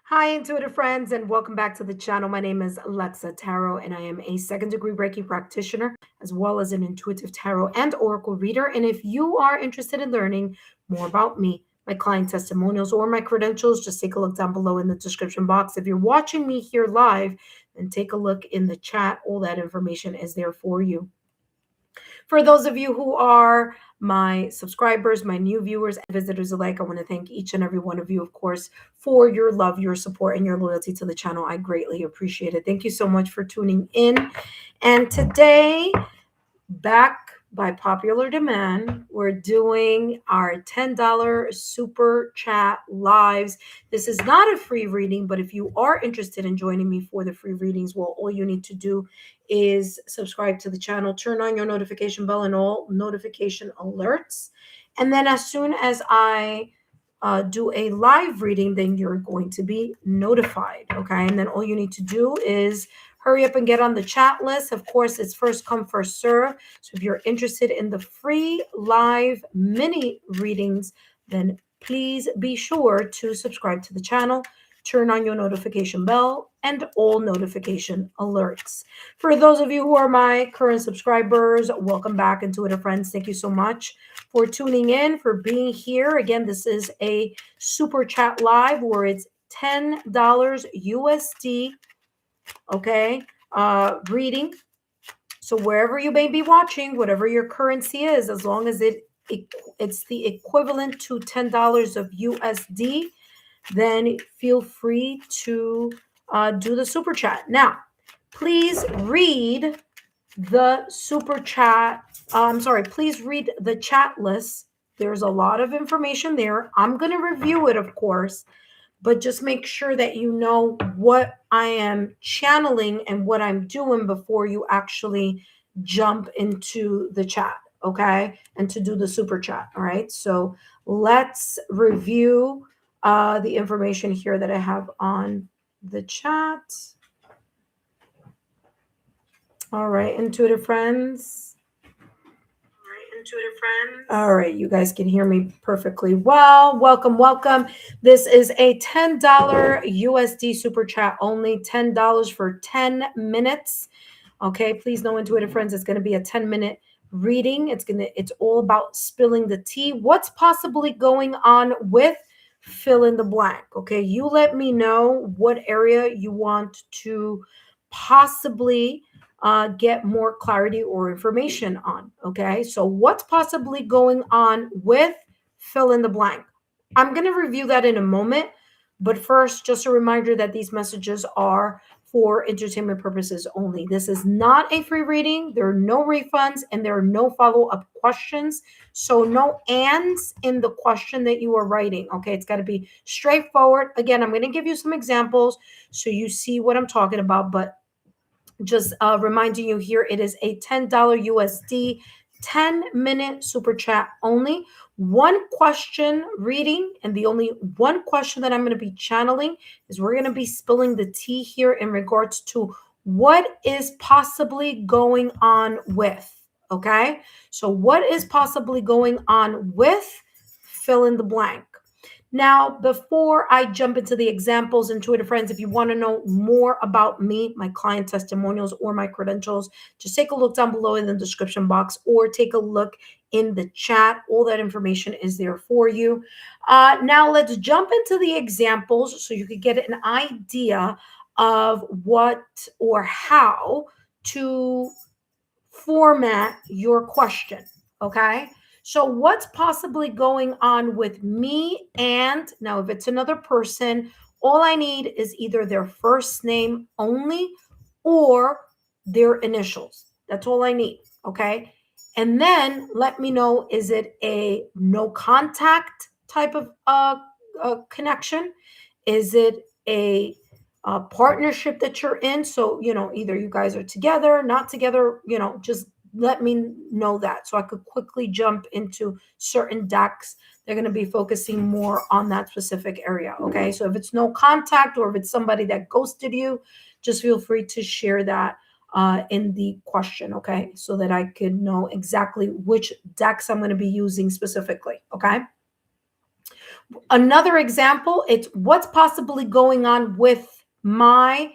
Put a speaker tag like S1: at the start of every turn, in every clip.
S1: Hi, intuitive friends, and welcome back to the channel. My name is Lexa Tarot, and I am a second degree Reiki practitioner, as well as an intuitive tarot and oracle reader. And if you are interested in learning more about me, my client testimonials, or my credentials, just take a look down below in the description box. If you're watching me here live, then take a look in the chat. All that information is there for you. For those of you who are my subscribers, my new viewers, and visitors alike, I want to thank each and every one of you, of course, for your love, your support, and your loyalty to the channel. I greatly appreciate it. Thank you so much for tuning in. And today, back by popular demand, we're doing our $10 super chat lives. This is not a free reading, but if you are interested in joining me for the free readings, well, all you need to do is subscribe to the channel, turn on your notification bell and all notification alerts. And then as soon as I do a live reading, then you're going to be notified. Okay. And then all you need to do is hurry up and get on the chat list. Of course, it's first come, first serve. So if you're interested in the free live mini readings, then please be sure to subscribe to the channel, turn on your notification bell and all notification alerts. For those of you who are my current subscribers, welcome back, intuitive friends. Thank you so much for tuning in, for being here. Again, this is a super chat live where it's $10 USD, okay, reading. So wherever you may be watching, whatever your currency is, as long as it's the equivalent to $10 of USD, then feel free to do the super chat. Now, please read the super chat. Please read the chat list. There's a lot of information there. I'm going to review it, of course, but just make sure that you know what I am channeling and what I'm doing before you actually jump into the chat, okay? And to do the super chat, all right? So let's review the information here that I have on the chat. All right, intuitive friends. All right, you guys can hear me perfectly well. Welcome, welcome. This is a $10 USD super chat only, $10 for 10 minutes. Okay, please know, intuitive friends, it's going to be a 10-minute reading. It's all about spilling the tea. What's possibly going on with fill in the blank? Okay, you let me know what area you want to possibly get more clarity or information on. Okay, so what's possibly going on with fill in the blank? I'm going to review that in a moment, but first, just a reminder that these messages are for entertainment purposes only. This is not a free reading. There are no refunds and there are no follow-up questions. So no ands in the question that you are writing. Okay, it's got to be straightforward. Again, I'm going to give you some examples so you see what I'm talking about, but just reminding you here, it is a $10 USD 10-minute super chat only. One question reading, and the only one question that I'm going to be channeling is we're going to be spilling the tea here in regards to what is possibly going on with. Okay, so what is possibly going on with fill in the blank? Now, before I jump into the examples, intuitive friends, if you want to know more about me, my client testimonials, or my credentials, just take a look down below in the description box or take a look in the chat. All that information is there for you. Now, let's jump into the examples so you could get an idea of what or how to format your question, okay? So what's possibly going on with me? And now if it's another person, all I need is either their first name only or their initials. That's all I need, okay? And then let me know, is it a no contact type of connection? Is it a partnership that you're in? So, either you guys are together, not together, just let me know that so I could quickly jump into certain decks. They're going to be focusing more on that specific area. Okay. So if it's no contact or if it's somebody that ghosted you, just feel free to share that in the question. Okay. So that I could know exactly which decks I'm going to be using specifically. Okay. Another example, it's what's possibly going on with my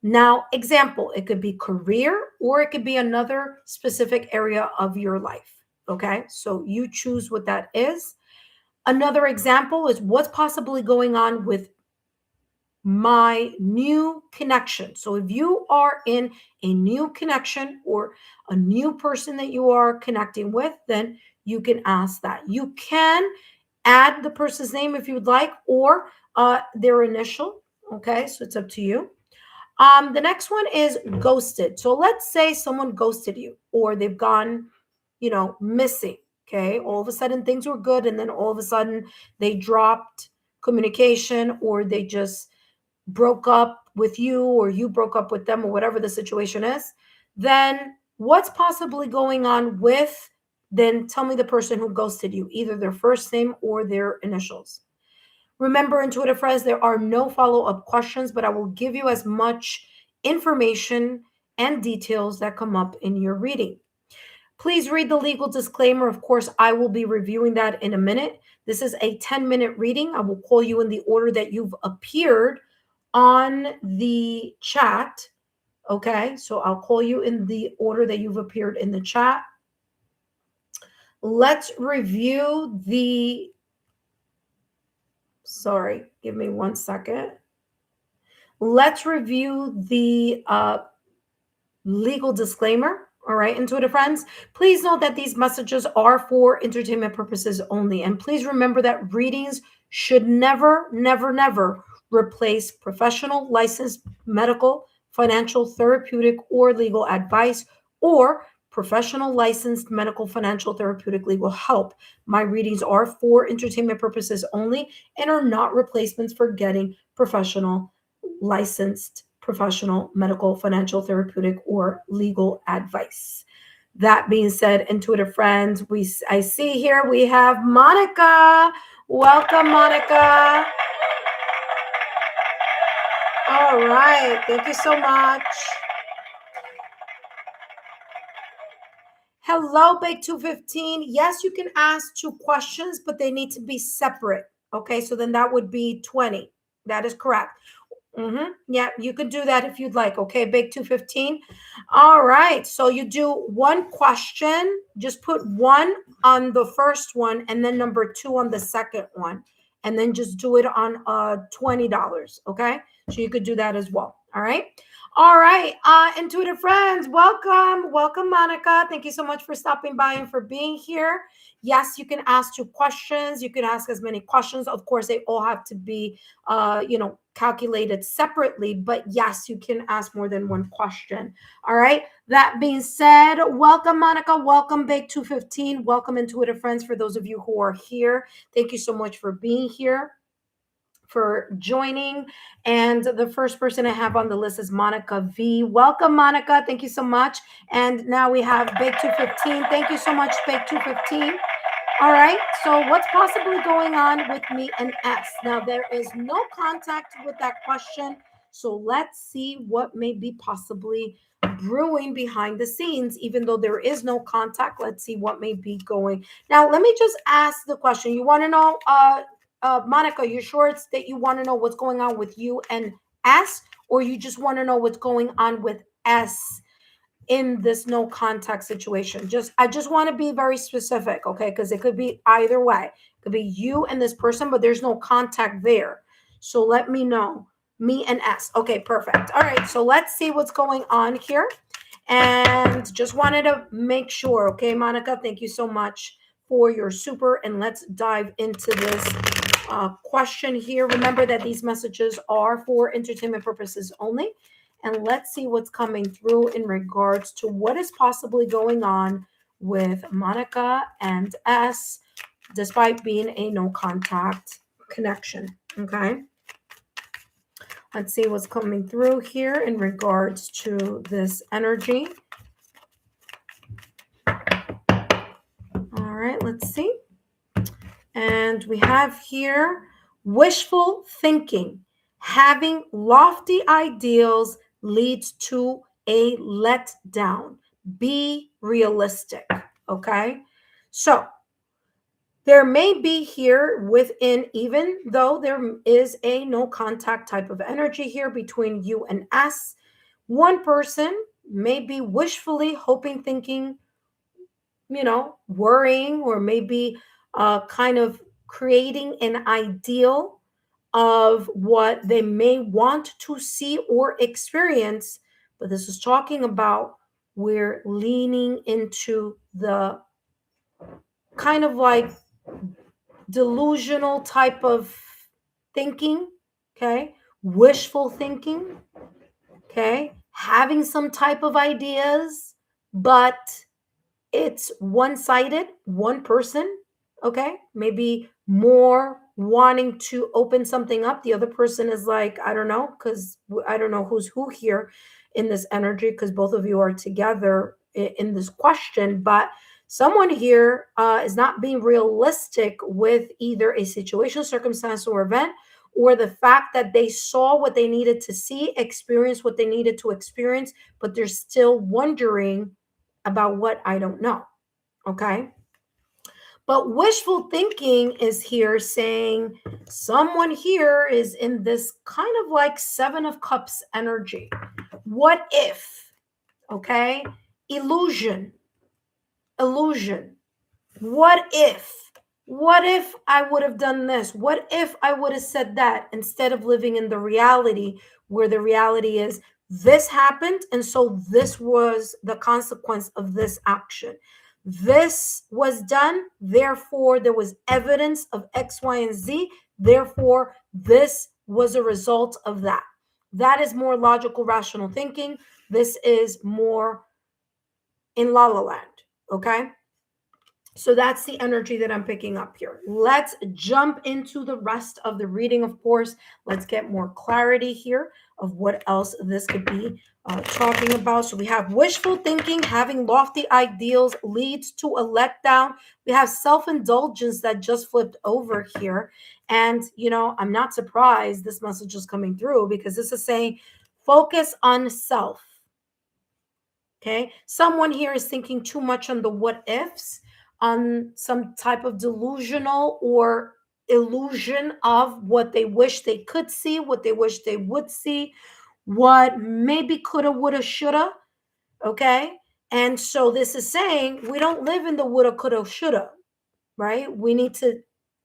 S1: now example. It could be career or it could be another specific area of your life. Okay, so you choose what that is. Another example is what's possibly going on with my new connection. So if you are in a new connection or a new person that you are connecting with, then you can ask that. You can add the person's name if you would like, or their initial. Okay, so it's up to you. The next one is ghosted. So let's say someone ghosted you or they've gone, missing. Okay, all of a sudden things were good, and then all of a sudden they dropped communication, or they just broke up with you, or you broke up with them, or whatever the situation is. Then what's possibly going on with, then tell me the person who ghosted you, either their first name or their initials. Remember, intuitive friends, there are no follow-up questions, but I will give you as much information and details that come up in your reading. Please read the legal disclaimer. Of course, I will be reviewing that in a minute. This is a 10-minute reading. I will call you in the order that you've appeared on the chat. Okay, so I'll call you in the order that you've appeared in the chat. Let's review the, sorry, give me 1 second. Let's review the legal disclaimer. All right, intuitive friends, please note that these messages are for entertainment purposes only. And please remember that readings should never, never, never replace professional, licensed medical, financial, therapeutic, or legal advice, or professional, licensed medical, financial, therapeutic, legal help. My readings are for entertainment purposes only and are not replacements for getting professional, licensed, professional, medical, financial, therapeutic, or legal advice. That being said, intuitive friends, I see here we have Monica. Welcome, Monica. All right, thank you so much. Hello, Bake 215. Yes, you can ask 2 questions, but they need to be separate. Okay, so then that would be 20. That is correct. Yeah, you could do that if you'd like. Okay, Bake 215. All right, so you do 1 question. Just put 1 on the first one and then number 2 on the second one. And then just do it on $20. Okay, so you could do that as well. All right. All right, intuitive friends, welcome, Monica. Thank you so much for stopping by and for being here. Yes, you can ask 2 questions. You can ask as many questions. Of course, they all have to be, calculated separately. But yes, you can ask more than 1 question. All right. That being said, welcome, Monica. Welcome, Bake 215. Welcome, intuitive friends. For those of you who are here, thank you so much for being here, for joining. And the first person I have on the list is Monica V. Welcome, Monica. Thank you so much. And now we have Bake 215. Thank you so much, Bake 215. All right, so what's possibly going on with me and S? Now, there is no contact with that question, so let's see what may be possibly brewing behind the scenes. Even though there is no contact, let's see what may be going. Now, let me just ask the question. You want to know, Monica, you're sure it's that you want to know what's going on with you and S, or you just want to know what's going on with S in this no contact situation? I just want to be very specific, okay? Because it could be either way. It could be you and this person, but there's no contact there. So let me know. Me and S. Okay, perfect. All right, so let's see what's going on here. And just wanted to make sure, okay, Monica, thank you so much for your super. And let's dive into this question here. Remember that these messages are for entertainment purposes only. And let's see what's coming through in regards to what is possibly going on with Monica and S, despite being a no contact connection. Okay. Let's see what's coming through here in regards to this energy. All right, let's see. And we have here wishful thinking. Having lofty ideals leads to a letdown. Be realistic. Okay. So There may be here within, even though there is a no contact type of energy here between you and S, one person may be wishfully hoping, thinking, worrying, or maybe kind of creating an ideal of what they may want to see or experience. But this is talking about we're leaning into the kind of like delusional type of thinking, okay? Wishful thinking, okay? Having some type of ideas, but it's one-sided, one person, okay? Maybe more wanting to open something up. The other person is like, I don't know, because I don't know who's who here in this energy, because both of you are together in this question, but someone here is not being realistic with either a situation, circumstance, or event, or the fact that they saw what they needed to see, experience what they needed to experience, but they're still wondering about what I don't know. Okay. But wishful thinking is here saying someone here is in this kind of like Seven of Cups energy. What if? Okay. Illusion. Illusion. What if? What if I would have done this? What if I would have said that, instead of living in the reality, where the reality is this happened, and so this was the consequence of this action. This was done, therefore there was evidence of X, Y, and Z, therefore this was a result of that. That is more logical, rational thinking. This is more in La La Land, okay? So that's the energy that I'm picking up here. Let's jump into the rest of the reading, of course. Let's get more clarity here of what else this could be talking about. So we have wishful thinking, having lofty ideals leads to a letdown. We have self-indulgence that just flipped over here. And, I'm not surprised this message is coming through, because this is saying focus on self. Okay. Someone here is thinking too much on the what ifs, on some type of delusional or illusion of what they wish they could see, what they wish they would see, what maybe coulda, woulda, shoulda. Okay. And so this is saying we don't live in the woulda, coulda, shoulda, right? We need to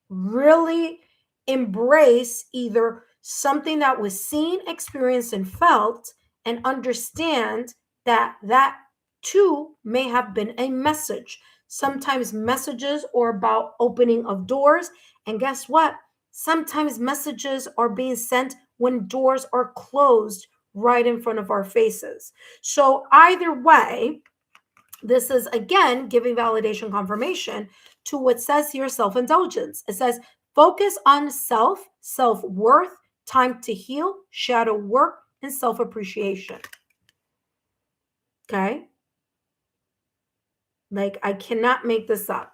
S1: really embrace either something that was seen, experienced, and felt, and understand that that too may have been a message. Sometimes messages are about opening of doors. And guess what? Sometimes messages are being sent when doors are closed right in front of our faces. So, either way, this is again giving validation confirmation to what says here self-indulgence. It says focus on self, self-worth, time to heal, shadow work, and self-appreciation. Okay. Like, I cannot make this up.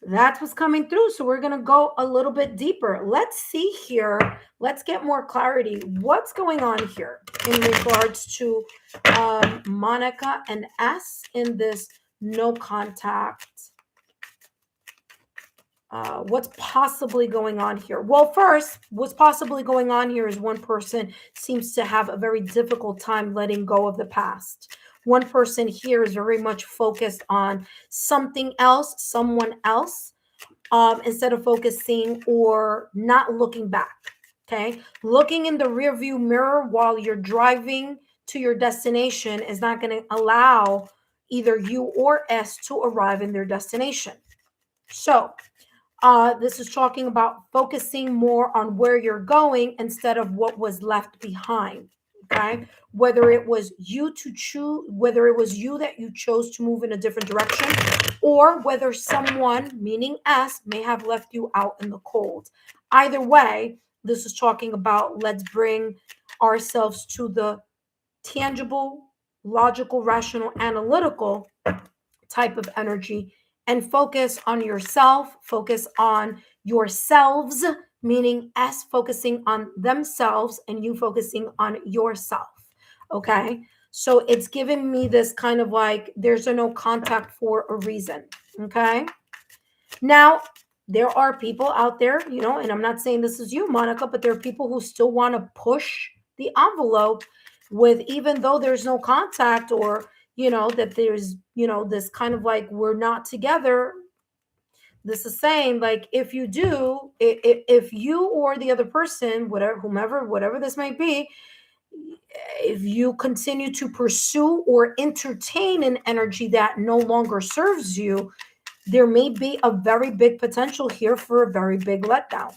S1: That's what's coming through. So we're going to go a little bit deeper. Let's see here. Let's get more clarity. What's going on here in regards to Monica and S in this no contact? What's possibly going on here? Well, first, what's possibly going on here is one person seems to have a very difficult time letting go of the past. One person here is very much focused on something else, someone else, instead of focusing or not looking back. Okay. Looking in the rearview mirror while you're driving to your destination is not going to allow either you or S to arrive in their destination. So, this is talking about focusing more on where you're going instead of what was left behind. Okay. Whether it was you to choose, whether it was you that you chose to move in a different direction, or whether someone, meaning S, may have left you out in the cold. Either way, this is talking about let's bring ourselves to the tangible, logical, rational, analytical type of energy and focus on yourself, focus on yourselves, meaning S focusing on themselves and you focusing on yourself. Okay. So it's giving me this kind of like there's a no contact for a reason. Okay. Now, there are people out there, you know, and I'm not saying this is you, Monica, but there are people who still want to push the envelope with, even though there's no contact, or, you know, that there's, you know, this kind of like, we're not together. This is saying, like, if you do, if you or the other person, whatever, whomever, whatever this might be, if you continue to pursue or entertain an energy that no longer serves you, there may be a very big potential here for a very big letdown.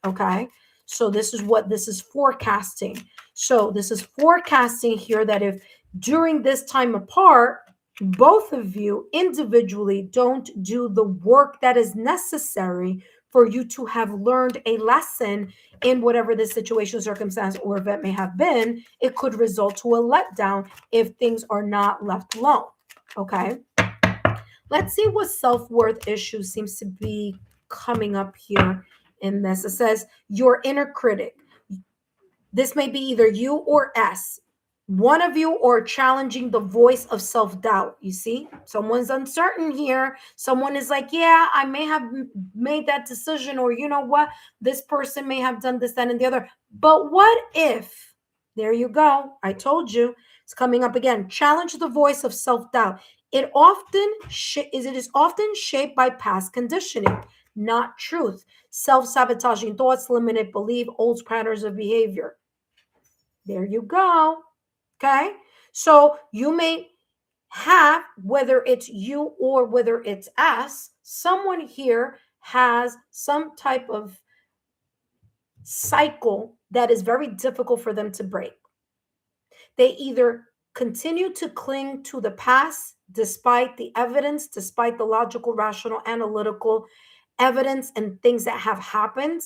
S1: Okay. So this is what this is forecasting. So this is forecasting here that if during this time apart, both of you individually don't do the work that is necessary for you to have learned a lesson in whatever the situation, circumstance, or event may have been, it could result to a letdown if things are not left alone. Okay. Let's see what self-worth issue seems to be coming up here in this. It says your inner critic. This may be either you or S. One of you are challenging the voice of self-doubt. You see, someone's uncertain here. Someone is like, yeah, I may have made that decision, or you know what, this person may have done this, that, and the other. But what if? There you go. I told you. It's coming up again. Challenge the voice of self-doubt. It is often shaped by past conditioning, not truth. Self-sabotaging thoughts, limited belief, old patterns of behavior. There you go. Okay. So you may have, whether it's you or whether it's us, someone here has some type of cycle that is very difficult for them to break. They either continue to cling to the past despite the evidence, despite the logical, rational, analytical evidence and things that have happened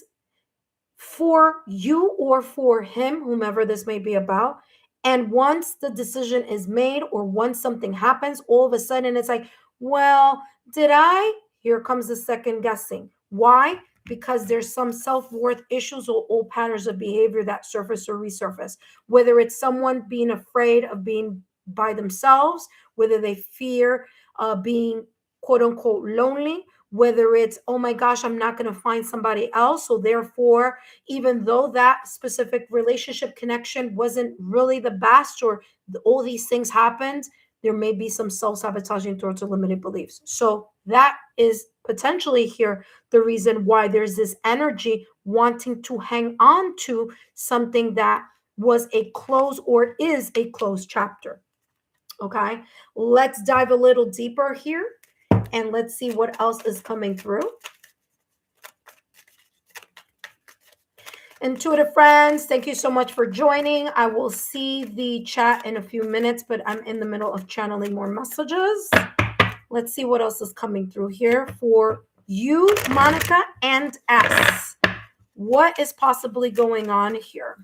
S1: for you or for him, whomever this may be about. And once the decision is made, or once something happens, all of a sudden it's like, well, did I? Here comes the second guessing. Why? Because there's some self-worth issues or old patterns of behavior that surface or resurface. Whether it's someone being afraid of being by themselves, whether they fear being quote unquote lonely, whether it's, oh my gosh, I'm not going to find somebody else. So therefore, even though that specific relationship connection wasn't really the best, or all these things happened, there may be some self-sabotaging thoughts or limited beliefs. So that is potentially here the reason why there's this energy wanting to hang on to something that was a closed or is a closed chapter. Okay, let's dive a little deeper here and let's see what else is coming through. Intuitive friends, thank you so much for joining. I will see the chat in a few minutes, but I'm in the middle of channeling more messages. Let's see what else is coming through here for you, Monica, and S. What is possibly going on here?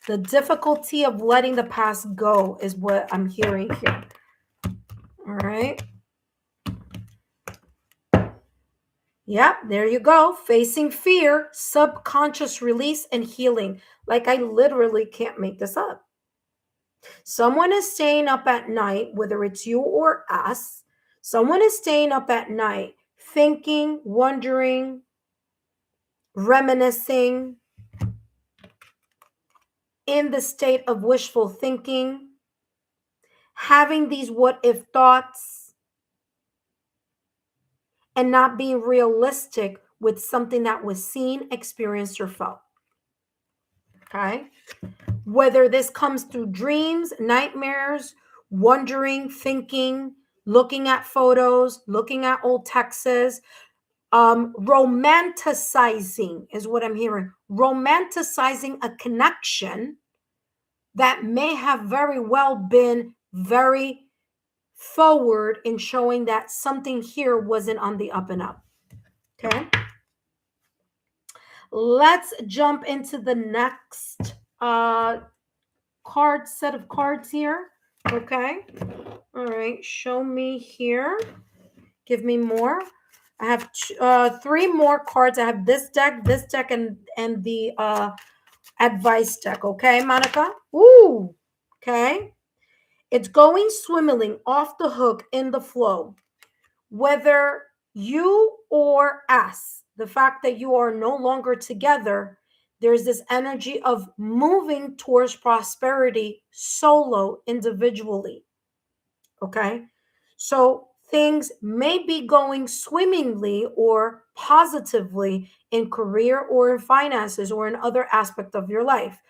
S1: The difficulty of letting the past go is what I'm hearing here. All right. Yep, there you go. Facing fear, subconscious release, and healing. Like, I literally can't make this up. Someone is staying up at night, whether it's you or us. Someone is staying up at night thinking, wondering, reminiscing, in the state of wishful thinking, having these what if thoughts, and not being realistic with something that was seen, experienced, or felt. Okay. Whether this comes through dreams, nightmares, wondering, thinking, looking at photos, looking at old texts, romanticizing is what I'm hearing. Romanticizing a connection that may have very well been very forward in showing that something here wasn't on the up and up. Okay. Let's jump into the next set of cards here. Okay. All right. Show me here. Give me more. I have 3 more cards. I have this deck, and the advice deck. Okay, Monica. Ooh. Okay. It's going swimmingly off the hook in the flow. Whether you or us, the fact that you are no longer together, there's this energy of moving towards prosperity solo, individually. Okay. So things may be going swimmingly or positively in career or in finances or in other aspect of your life,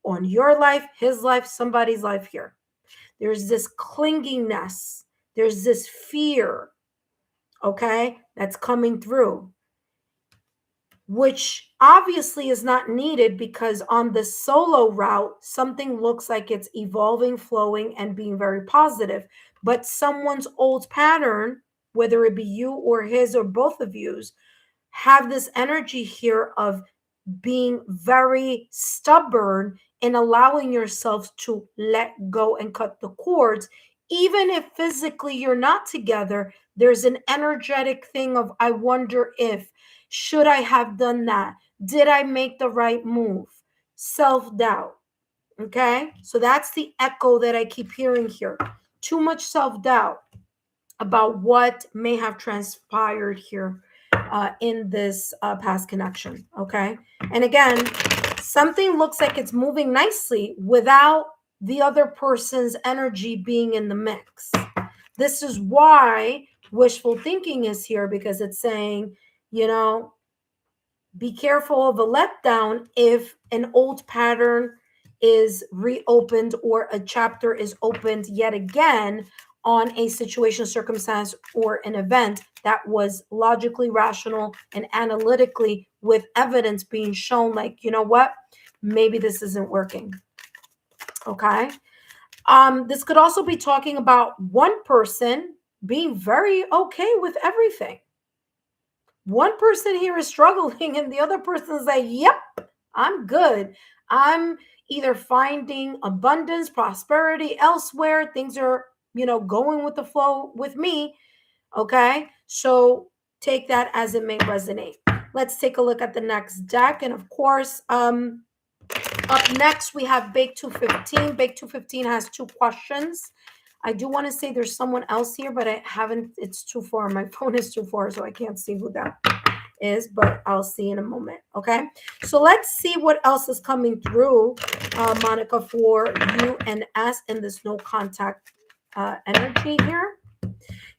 S1: on your life, his life, somebody's life here. There's this clinginess. There's this fear, okay, that's coming through, which obviously is not needed because on the solo route, something looks like it's evolving, flowing, and being very positive. But someone's old pattern, whether it be you or his or both of you's, have this energy here of being very stubborn and allowing yourself to let go and cut the cords. Even if physically you're not together, there's an energetic thing of, I wonder if, should I have done that? Did I make the right move? Self-doubt. Okay. So that's the echo that I keep hearing here. Too much self-doubt about what may have transpired here in this past connection. Okay. And again, something looks like it's moving nicely without the other person's energy being in the mix. This is why wishful thinking is here, because it's saying, be careful of a letdown if an old pattern is reopened or a chapter is opened yet again on a situation, circumstance, or an event that was logically rational and analytically with evidence being shown, like, you know what, maybe this isn't working. Okay. This could also be talking about one person being very okay with everything. One person here is struggling and the other person is like, yep, I'm good. I'm either finding abundance, prosperity elsewhere. Things are, going with the flow with me. Okay. So take that as it may resonate. Let's take a look at the next deck. And of course, up next, we have Bake 215. Bake 215 has 2 questions. I do want to say there's someone else here, but I haven't, it's too far. My phone is too far, so I can't see who that is, but I'll see in a moment. Okay. So let's see what else is coming through, Monica, for you and us in this no contact energy here.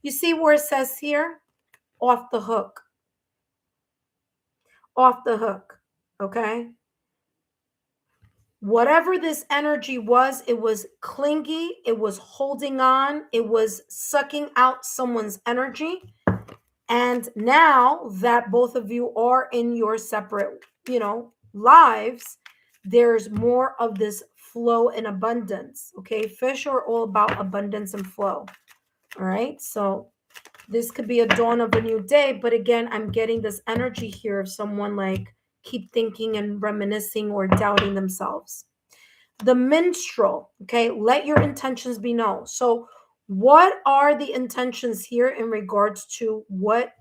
S1: You see where it says here, off the hook. Off the hook. Okay. Whatever this energy was, it was clingy, it was holding on, it was sucking out someone's energy. And now that both of you are in your separate, lives, there's more of this flow and abundance. Okay. Fish are all about abundance and flow. All right. So this could be a dawn of a new day. But again, I'm getting this energy here of someone like keep thinking and reminiscing or doubting themselves. The minstrel, okay, let your intentions be known. So what are the intentions here in regards to what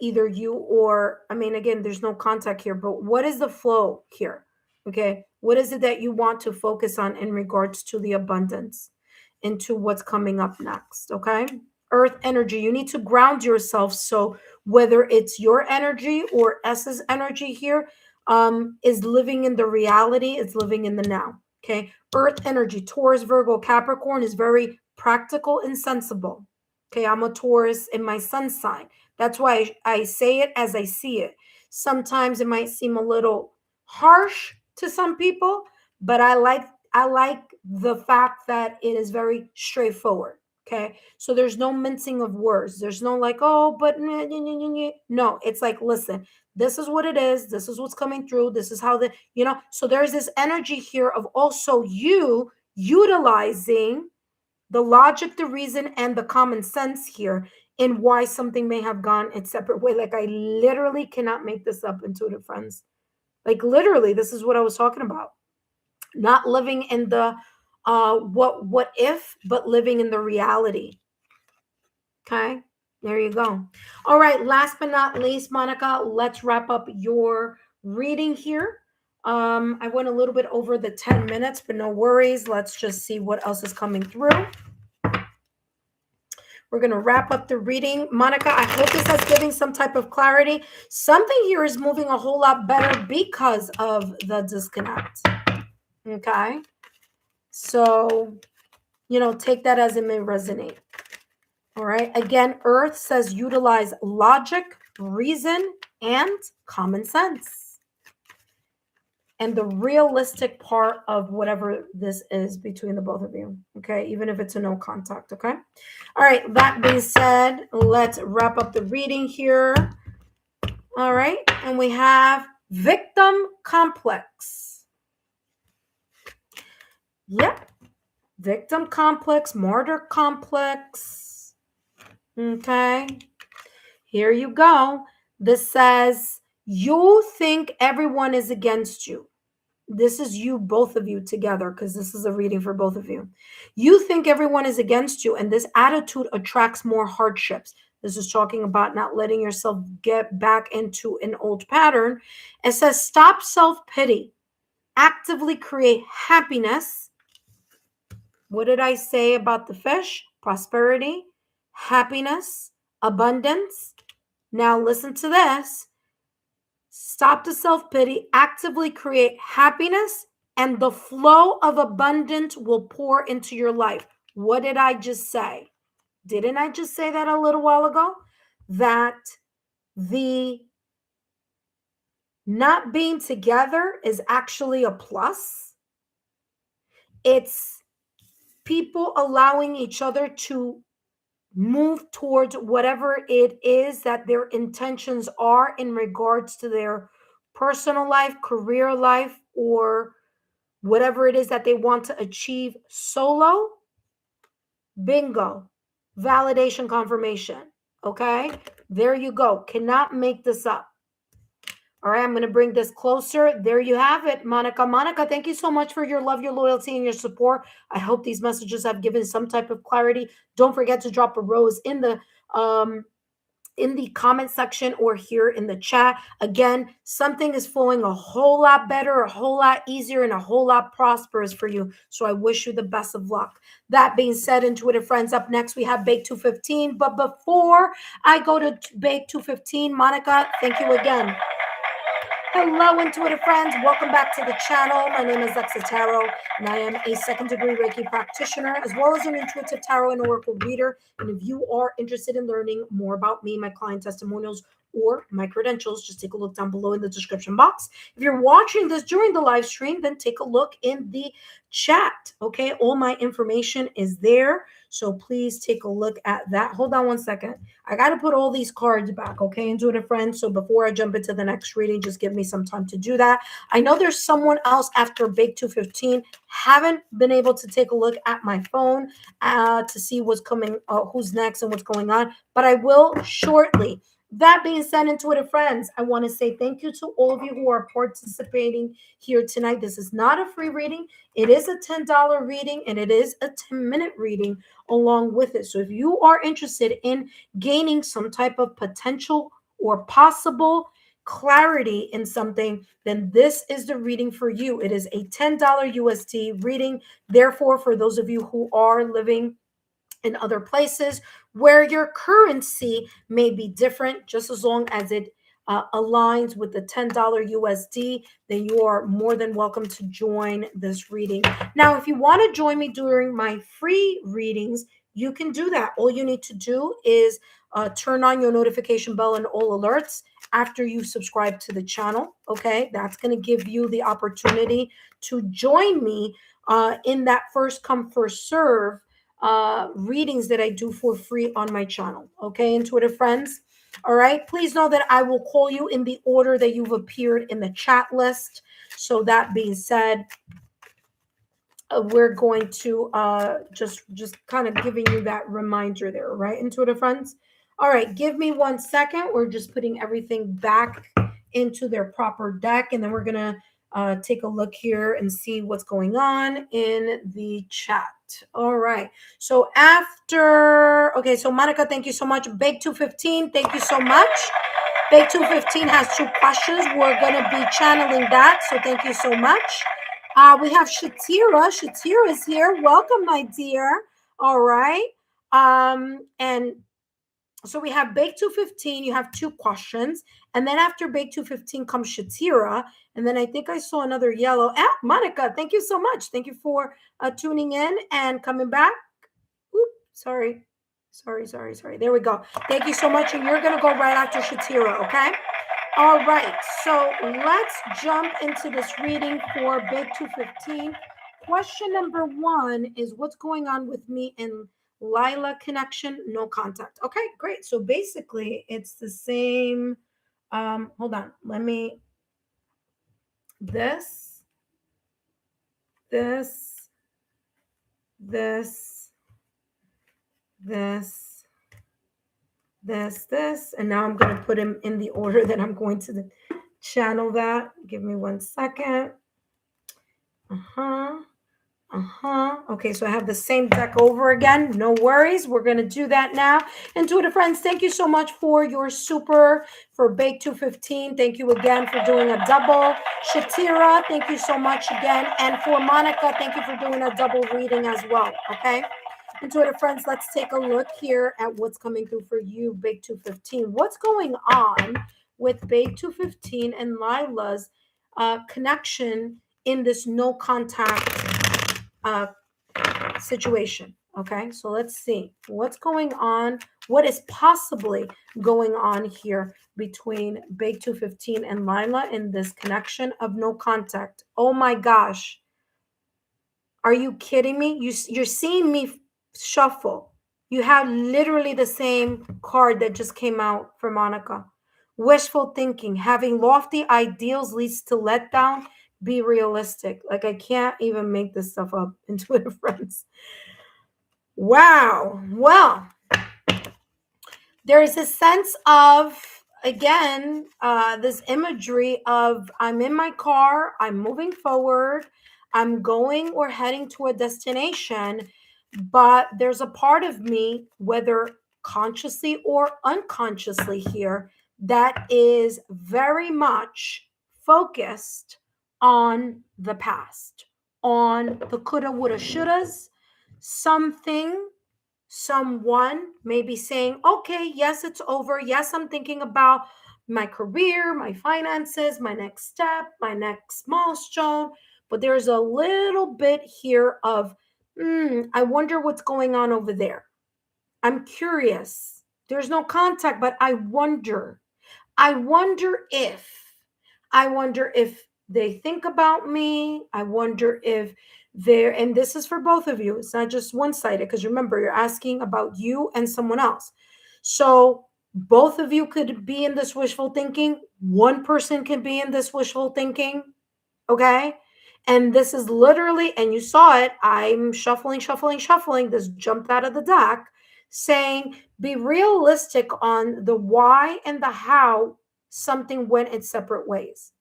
S1: either you or, again, there's no contact here, but what is the flow here? Okay, what is it that you want to focus on in regards to the abundance, into what's coming up next? Okay, earth energy, you need to ground yourself. So whether it's your energy or S's energy here, is living in the reality, it's living in the now. Okay, earth energy, Taurus, Virgo, Capricorn is very practical and sensible. Okay, I'm a Taurus in my sun sign. That's why I say it as I see it. Sometimes it might seem a little harsh to some people, but I like the fact that it is very straightforward. Okay, so there's no mincing of words. There's no like, oh, but no. It's like, listen, this is what it is. This is what's coming through. This is how So there's this energy here of also you utilizing the logic, the reason, and the common sense here in why something may have gone a separate way. Like, I literally cannot make this up, intuitive friends. Like, literally, this is what I was talking about. Not living in the what if, but living in the reality. Okay, there you go. All right, last but not least, Monica, let's wrap up your reading here. I went a little bit over the 10 minutes, but no worries. Let's just see what else is coming through. We're going to wrap up the reading. Monica, I hope this has given some type of clarity. Something here is moving a whole lot better because of the disconnect. Okay. So, take that as it may resonate. All right. Again, Earth says utilize logic, reason, and common sense. And the realistic part of whatever this is between the both of you. Okay. Even if it's a no contact. Okay. All right. That being said, let's wrap up the reading here. All right. And we have victim complex. Yep. Victim complex, martyr complex. Okay. Here you go. This says, you think everyone is against you. This is you, both of you together, because this is a reading for both of you. You think everyone is against you, and this attitude attracts more hardships. This is talking about not letting yourself get back into an old pattern. It says, stop self-pity. Actively create happiness. What did I say about the fish? Prosperity, happiness, abundance. Now listen to this. Stop the self-pity, actively create happiness, and the flow of abundance will pour into your life. What did I just say? Didn't I just say that a little while ago? That the not being together is actually a plus. It's people allowing each other to move towards whatever it is that their intentions are in regards to their personal life, career life, or whatever it is that they want to achieve solo. Bingo. Validation confirmation. Okay. There you go. Cannot make this up. All right, I'm going to bring this closer. There you have it, Monica. Monica, thank you so much for your love, your loyalty, and your support. I hope these messages have given some type of clarity. Don't forget to drop a rose in the comment section or here in the chat. Again, something is flowing a whole lot better, a whole lot easier, and a whole lot prosperous for you. So I wish you the best of luck. That being said, intuitive friends, up next we have Bake 215. But before I go to Bake 215, Monica, thank you again. Hello, intuitive friends. Welcome back to the channel. My name is Lexa Tarot, and I am a second-degree Reiki practitioner, as well as an intuitive tarot and oracle reader. And if you are interested in learning more about me, my client testimonials, or my credentials, just take a look down below in the description box. If you're watching this during the live stream, then take a look in the chat. Okay, all my information is there. So please take a look at that. Hold on one second. I got to put all these cards back, okay, intuitive friends. So before I jump into the next reading, just give me some time to do that. I know there's someone else after Bake 215. Haven't been able to take a look at my phone to see what's coming, who's next and what's going on, but I will shortly. That being said, intuitive friends, I want to say thank you to all of you who are participating here tonight. This is not a free reading. It is a $10 reading, and it is a 10-minute reading along with it. So if you are interested in gaining some type of potential or possible clarity in something, then this is the reading for you. It is a $10 USD reading. Therefore, for those of you who are living in other places where your currency may be different, just as long as it aligns with the $10 USD, then you are more than welcome to join this reading. Now, if you want to join me during my free readings, you can do that. All you need to do is turn on your notification bell and all alerts after you subscribe to the channel. Okay, that's going to give you the opportunity to join me in that first come, first serve readings that I do for free on my channel. Okay, intuitive friends. All right, please know that I will call you in the order that you've appeared in the chat list. So that being said, we're going to just kind of giving you that reminder there, right, intuitive friends? All right, give me 1 second. We're just putting everything back into their proper deck, and then we're going to take a look here and see what's going on in the chat. All right. So after, okay, so Monica, thank you so much. Bake 215, thank you so much. Big 215 has 2 questions. We're going to be channeling that. So thank you so much. We have Shatira. Shatira is here. Welcome, my dear. All right. And so we have Bake 215. You have 2 questions. And then after Bake 215 comes Shatira. And then I think I saw another yellow. Monica, thank you so much. Thank you for tuning in and coming back. Oop, sorry. There we go. Thank you so much. And you're going to go right after Shatira, okay? All right. So let's jump into this reading for Big 215. Question number 1 is what's going on with me in Lila connection, no contact. Okay, great. So basically it's the same. Hold on. Let me, this, this, and now I'm going to put him in the order that I'm going to channel that. Give me 1 second. Okay, so I have the same deck over again. No worries. We're going to do that now. Intuitive friends, thank you so much for your super for Bake 215. Thank you again for doing a double. Shatira, thank you so much again. And for Monica, thank you for doing a double reading as well. Okay. Intuitive friends, let's take a look here at what's coming through for you, Bake 215. What's going on with Bake 215 and Lila's connection in this no contact situation? Okay, so let's see what's going on. What is possibly going on here between Bake 215 and Lila in this connection of no contact? Oh my gosh. Are you kidding me? You're seeing me shuffle. You have literally the same card that just came out for Monica. Wishful thinking, having lofty ideals leads to letdown. Be realistic. Like, I can't even make this stuff up, intuitive friends. Wow. Well, there is a sense of, again, this imagery of I'm in my car, I'm moving forward, I'm going or heading to a destination, but there's a part of me, whether consciously or unconsciously here, that is very much focused on the past, on the coulda, woulda, shouldas, something, someone may be saying, okay, yes, it's over. Yes, I'm thinking about my career, my finances, my next step, my next milestone. But there's a little bit here of, I wonder what's going on over there. I'm curious. There's no contact, but I wonder. I wonder if they think about me. I wonder if they're, and this is for both of you. It's not just one-sided, because remember, you're asking about you and someone else. So both of you could be in this wishful thinking. One person can be in this wishful thinking. Okay. And this is literally, and you saw it, I'm shuffling. This jumped out of the deck saying, be realistic on the why and the how something went its separate ways.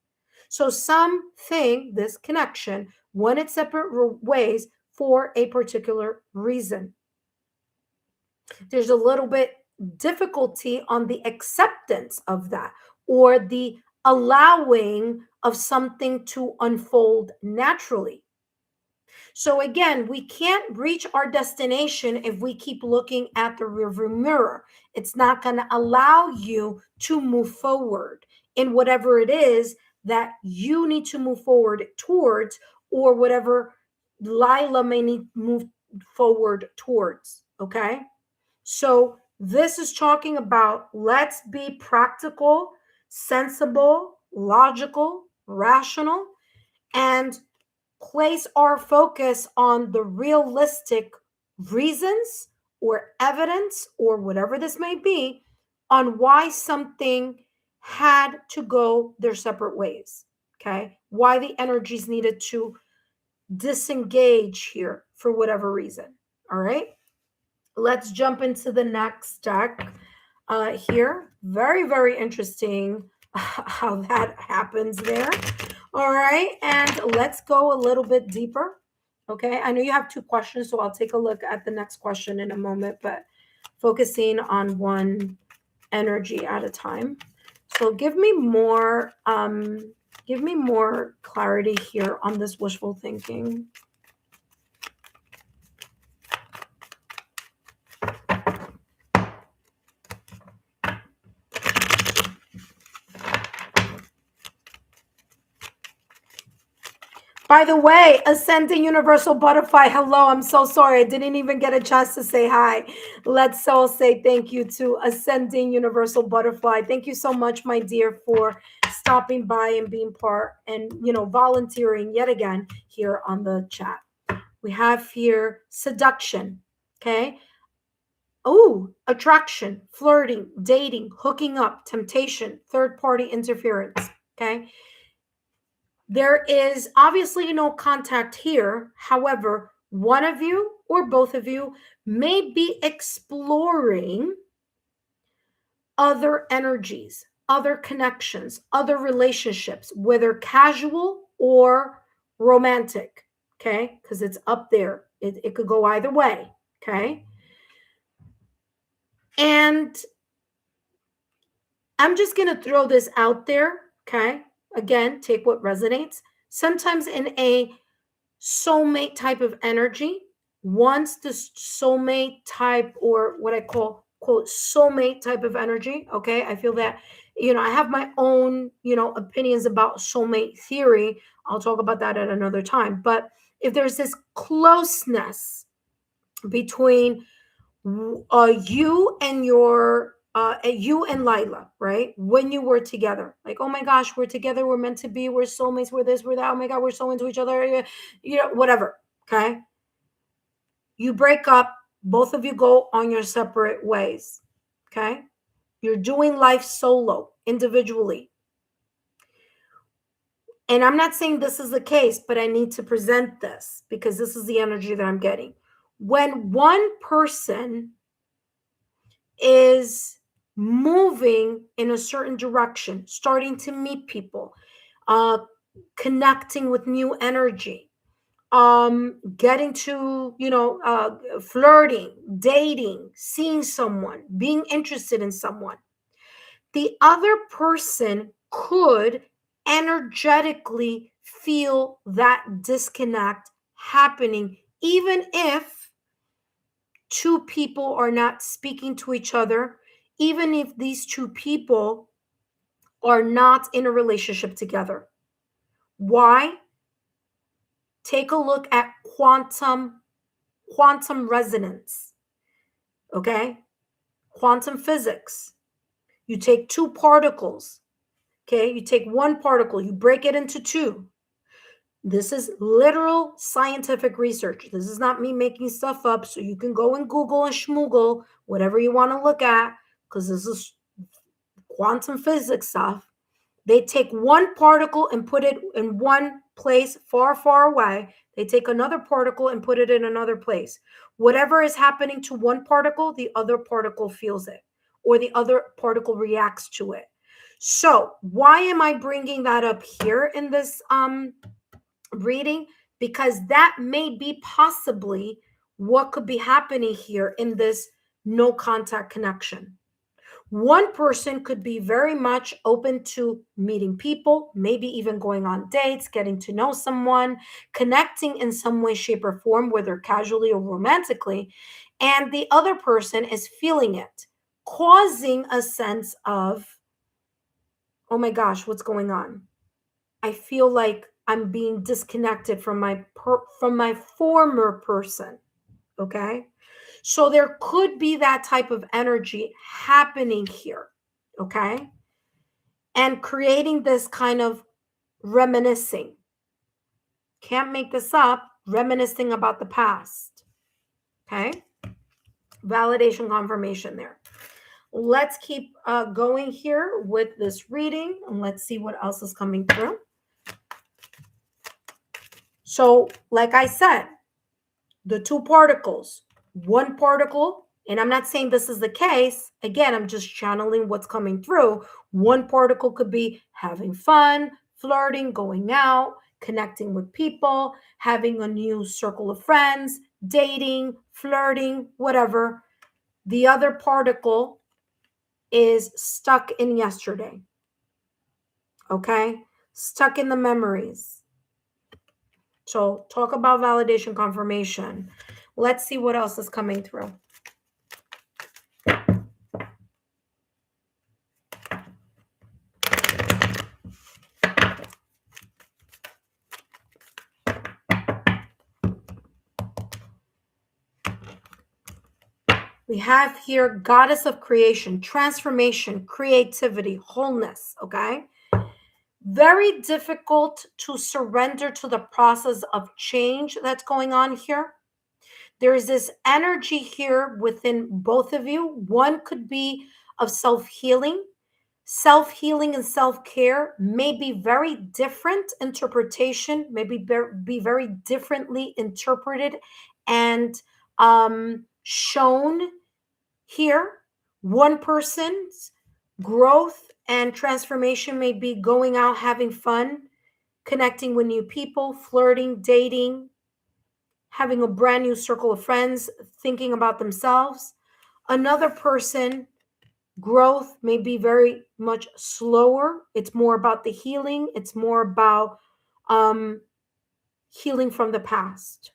S1: So something, this connection, went its separate ways for a particular reason. There's a little bit difficulty on the acceptance of that, or the allowing of something to unfold naturally. So again, we can't reach our destination if we keep looking at the rearview mirror. It's not going to allow you to move forward in whatever it is that you need to move forward towards, or whatever Lila may need to move forward towards. Okay. So this is talking about, let's be practical, sensible, logical, rational, and place our focus on the realistic reasons or evidence or whatever this may be on why something had to go their separate ways. Okay. Why the energies needed to disengage here for whatever reason. All right. Let's jump into the next deck here. Very, very interesting how that happens there. All right, and let's go a little bit deeper. Okay, I know you have 2 questions, so I'll take a look at the next question in a moment, but focusing on one energy at a time. So give me more clarity here on this wishful thinking. By the way, Ascending Universal Butterfly, hello. I'm so sorry. I didn't even get a chance to say hi. Let's all say thank you to Ascending Universal Butterfly. Thank you so much, my dear, for stopping by and being part and, volunteering yet again here on the chat. We have here seduction, okay? Oh, attraction, flirting, dating, hooking up, temptation, third-party interference, okay? There is obviously no contact here. However, one of you or both of you may be exploring other energies, other connections, other relationships, whether casual or romantic, okay? Because it's up there. It could go either way, okay? And I'm just going to throw this out there, okay? Again, take what resonates. Sometimes in a soulmate type of energy, once the soulmate type, or what I call quote soulmate type of energy, okay, I feel that I have my own opinions about soulmate theory. I'll talk about that at another time. But if there's this closeness between you and Lila, right? When you were together, like, oh my gosh, we're together, we're meant to be, we're soulmates, we're this, we're that, oh my God, we're so into each other, whatever, okay? You break up, both of you go on your separate ways, okay? You're doing life solo, individually. And I'm not saying this is the case, but I need to present this because this is the energy that I'm getting. When one person is moving in a certain direction, starting to meet people, connecting with new energy, getting to, flirting, dating, seeing someone, being interested in someone, the other person could energetically feel that disconnect happening, even if two people are not speaking to each other, even if these two people are not in a relationship together. Why? Take a look at quantum resonance, okay? Quantum physics. You take two particles, okay? You take one particle, you break it into two. This is literal scientific research. This is not me making stuff up. So you can go and Google and schmoogle whatever you want to look at, because this is quantum physics stuff. They take one particle and put it in one place far, far away. They take another particle and put it in another place. Whatever is happening to one particle, the other particle feels it, or the other particle reacts to it. So why am I bringing that up here in this reading? Because that may be possibly what could be happening here in this no contact connection. One person could be very much open to meeting people, maybe even going on dates, getting to know someone, connecting in some way, shape, or form, whether casually or romantically. And the other person is feeling it, causing a sense of, oh my gosh, what's going on? I feel like I'm being disconnected from my former person. Okay. So there could be that type of energy happening here. Okay. And creating this kind of reminiscing. Can't make this up. Reminiscing about the past. Okay. Validation, confirmation there. Let's keep going here with this reading and let's see what else is coming through. So, like I said, the two particles, one particle, and I'm not saying this is the case. Again, I'm just channeling what's coming through. One particle could be having fun, flirting, going out, connecting with people, having a new circle of friends, dating, flirting, whatever. The other particle is stuck in yesterday. Okay? Stuck in the memories. So talk about validation confirmation. Let's see what else is coming through. We have here goddess of creation, transformation, creativity, wholeness, okay? Very difficult to surrender to the process of change that's going on here. There is this energy here within both of you. One could be of self-healing. Self-healing and self-care may be very different interpretation, maybe be very differently interpreted and shown here. One person's growth and transformation may be going out, having fun, connecting with new people, flirting, dating, having a brand new circle of friends, thinking about themselves. Another person, growth may be very much slower. It's more about the healing. It's more about healing from the past.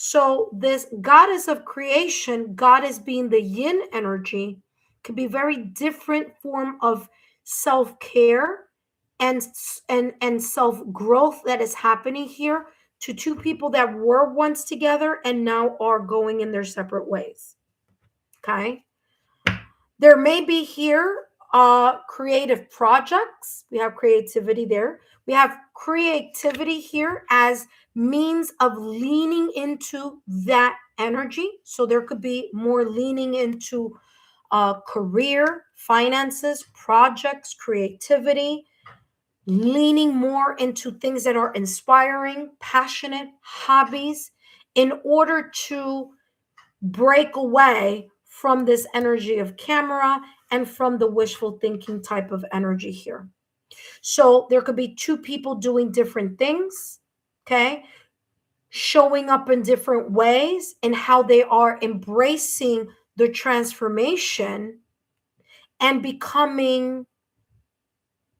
S1: So this goddess of creation, goddess being the yin energy, could be very different form of self-care and self-growth that is happening here to two people that were once together and now are going in their separate ways. Okay. There may be here creative projects. We have creativity there. We have creativity here as means of leaning into that energy. So there could be more leaning into career, finances, projects, creativity, leaning more into things that are inspiring, passionate, hobbies, in order to break away from this energy of camera and from the wishful thinking type of energy here. So there could be two people doing different things, okay? Showing up in different ways and how they are embracing the transformation and becoming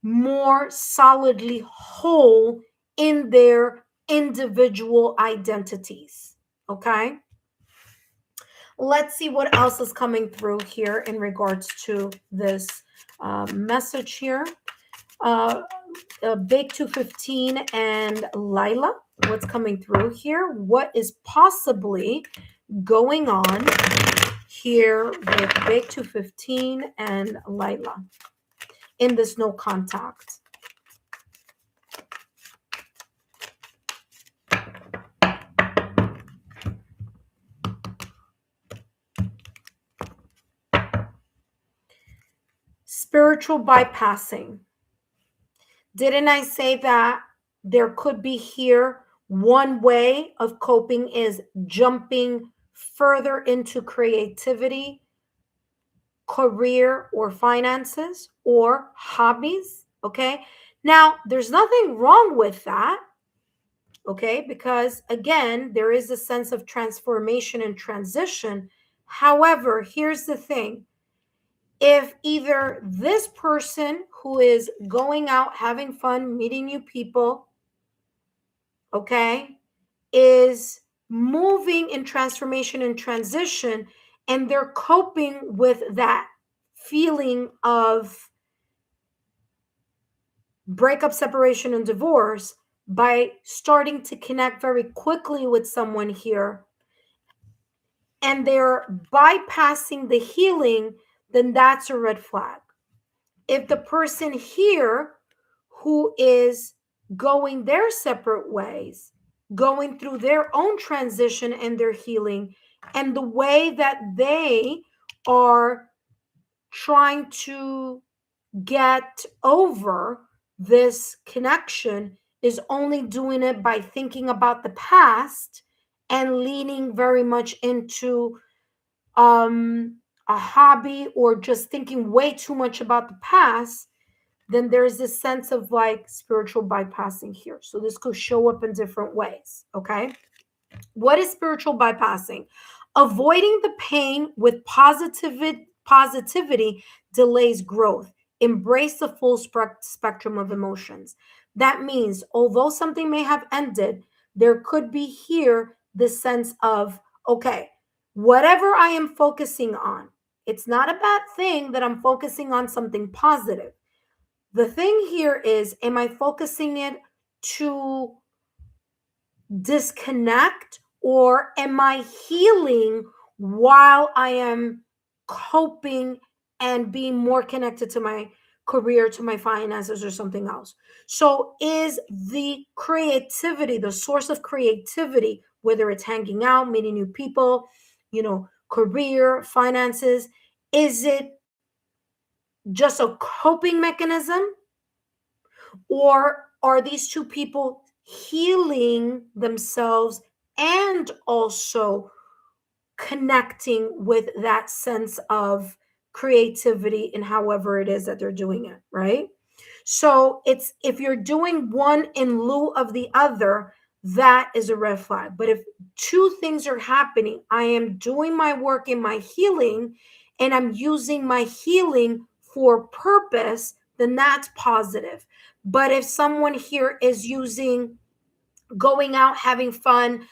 S1: more solidly whole in their individual identities, okay? Let's see what else is coming through here in regards to this message here. Bake 215 and Lila, what's coming through here? What is possibly going on here with Bake 215 and Lila in this no contact? Spiritual bypassing. Didn't I say that there could be here one way of coping is jumping further into creativity, career, or finances, or hobbies? Okay. Now, there's nothing wrong with that. Okay. Because again, there is a sense of transformation and transition. However, here's the thing. If either this person who is going out, having fun, meeting new people, okay, is moving in transformation and transition, and they're coping with that feeling of breakup, separation, and divorce by starting to connect very quickly with someone here, and they're bypassing the healing, then that's a red flag. If the person here who is going their separate ways, going through their own transition and their healing, and the way that they are trying to get over this connection is only doing it by thinking about the past and leaning very much into a hobby or just thinking way too much about the past, then there's this sense of like spiritual bypassing here. So this could show up in different ways. Okay. What is spiritual bypassing? Avoiding the pain with positivity delays growth. Embrace the full spectrum of emotions. That means, although something may have ended, there could be here the sense of, okay, whatever I am focusing on, it's not a bad thing that I'm focusing on something positive. The thing here is, am I focusing it to disconnect, or am I healing while I am coping and being more connected to my career, to my finances, or something else? So, is the creativity, the source of creativity, whether it's hanging out, meeting new people, career, finances, is it just a coping mechanism? Or are these two people healing themselves and also connecting with that sense of creativity in however it is that they're doing it, right? So it's, if you're doing one in lieu of the other, that is a red flag. But if two things are happening, I am doing my work in my healing and I'm using my healing for purpose, then that's positive. But if someone here is using going out, having fun,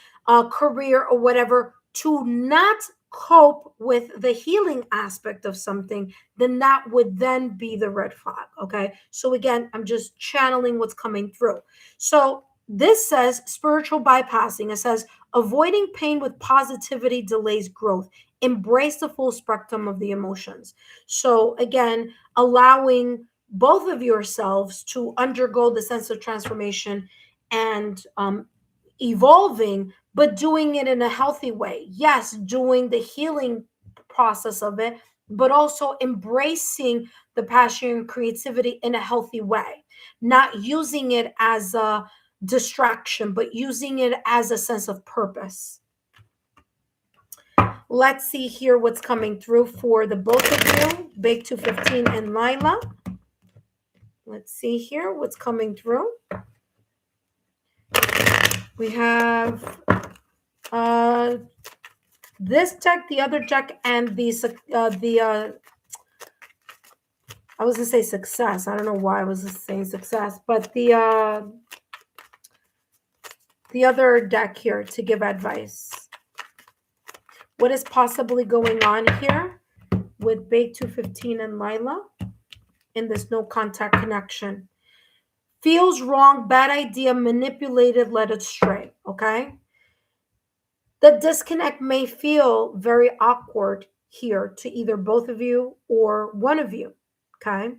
S1: career, or whatever, to not cope with the healing aspect of something, then that would then be the red flag. Okay. So again, I'm just channeling what's coming through. So this says spiritual bypassing. It says avoiding pain with positivity delays growth. Embrace the full spectrum of the emotions. So again, allowing both of yourselves to undergo the sense of transformation and evolving, but doing it in a healthy way. Yes, doing the healing process of it, but also embracing the passion and creativity in a healthy way, not using it as a distraction, but using it as a sense of purpose. Let's see here what's coming through for the both of you, Bake 215 and Lila. Let's see here what's coming through. We have this deck, the other deck, and I was gonna say success. I don't know why I was saying success, but the other deck here to give advice. What is possibly going on here with Bake 215 and Lila in this no contact connection? Feels wrong, bad idea, manipulated, led astray. Okay. The disconnect may feel very awkward here to either both of you or one of you. Okay.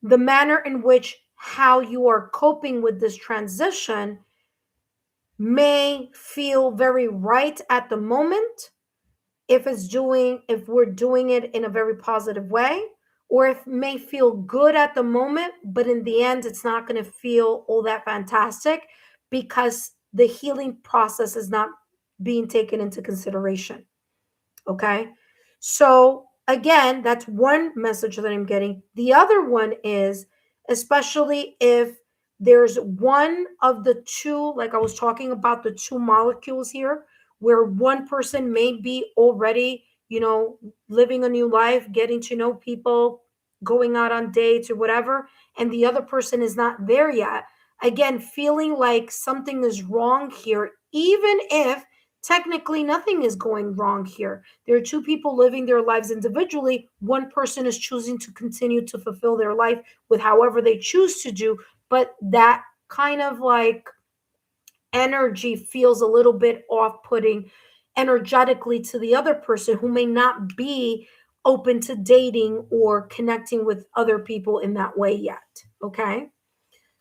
S1: The manner in which how you are coping with this transition may feel very right at the moment, if we're doing it in a very positive way, or it may feel good at the moment, but in the end it's not going to feel all that fantastic because the healing process is not being taken into consideration. Okay. So again, that's one message that I'm getting. The other one is, especially if there's one of the two, like I was talking about the two molecules here, where one person may be already, living a new life, getting to know people, going out on dates or whatever, and the other person is not there yet. Again, feeling like something is wrong here, even if technically nothing is going wrong here. There are two people living their lives individually. One person is choosing to continue to fulfill their life with however they choose to do, but that kind of like energy feels a little bit off-putting energetically to the other person who may not be open to dating or connecting with other people in that way yet. Okay.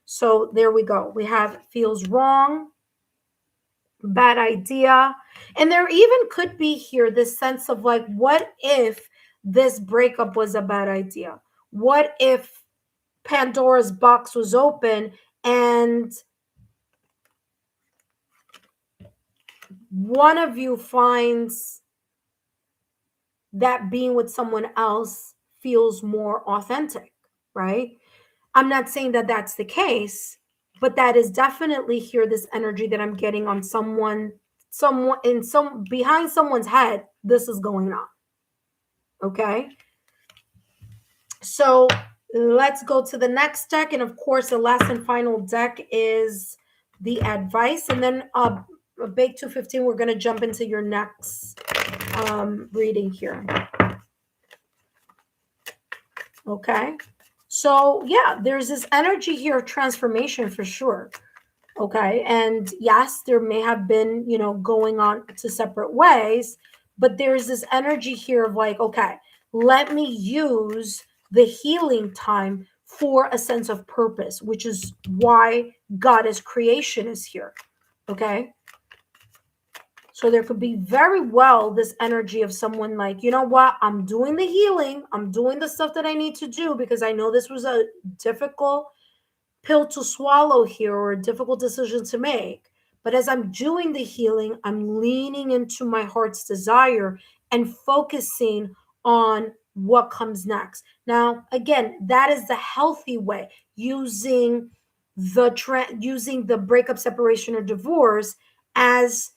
S1: So there we go. We have feels wrong, bad idea. And there even could be here this sense of like, what if this breakup was a bad idea? What if Pandora's box was open and one of you finds that being with someone else feels more authentic, right? I'm not saying that that's the case, but that is definitely here this energy that I'm getting on someone behind someone's head. This is going on. Okay. So let's go to the next deck. And of course, the last and final deck is the advice. And then Bake 215, we're going to jump into your next reading here. Okay. So yeah, there's this energy here of transformation for sure. Okay. And yes, there may have been, going on to separate ways, but there's this energy here of like, okay, let me use the healing time for a sense of purpose, which is why Goddess creation is here. Okay. So there could be very well this energy of someone like, you know what, I'm doing the healing. I'm doing the stuff that I need to do because I know this was a difficult pill to swallow here or a difficult decision to make. But as I'm doing the healing, I'm leaning into my heart's desire and focusing on what comes next. Now, again, that is the healthy way, using the breakup, separation, or divorce as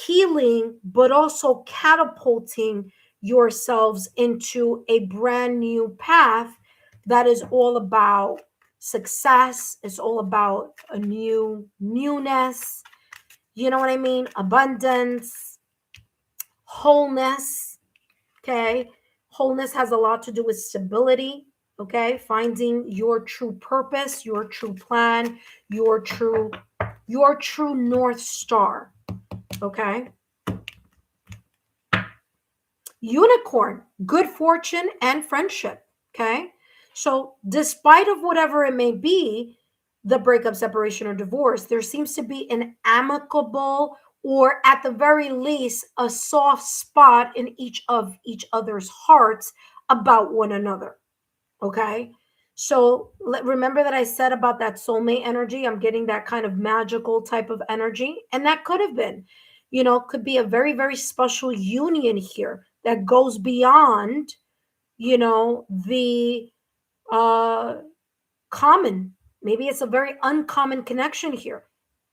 S1: healing, but also catapulting yourselves into a brand new path that is all about success. It's all about a newness. You know what I mean? Abundance, wholeness. Okay. Wholeness has a lot to do with stability. Okay. Finding your true purpose, your true plan, your true North Star. Okay. Unicorn, good fortune and friendship. Okay. So despite of whatever it may be, the breakup, separation, or divorce, there seems to be an amicable, or at the very least, a soft spot in each other's hearts about one another. Okay. So remember that I said about that soulmate energy. I'm getting that kind of magical type of energy. And that could have been, could be a very, very special union here that goes beyond, the common. Maybe it's a very uncommon connection here.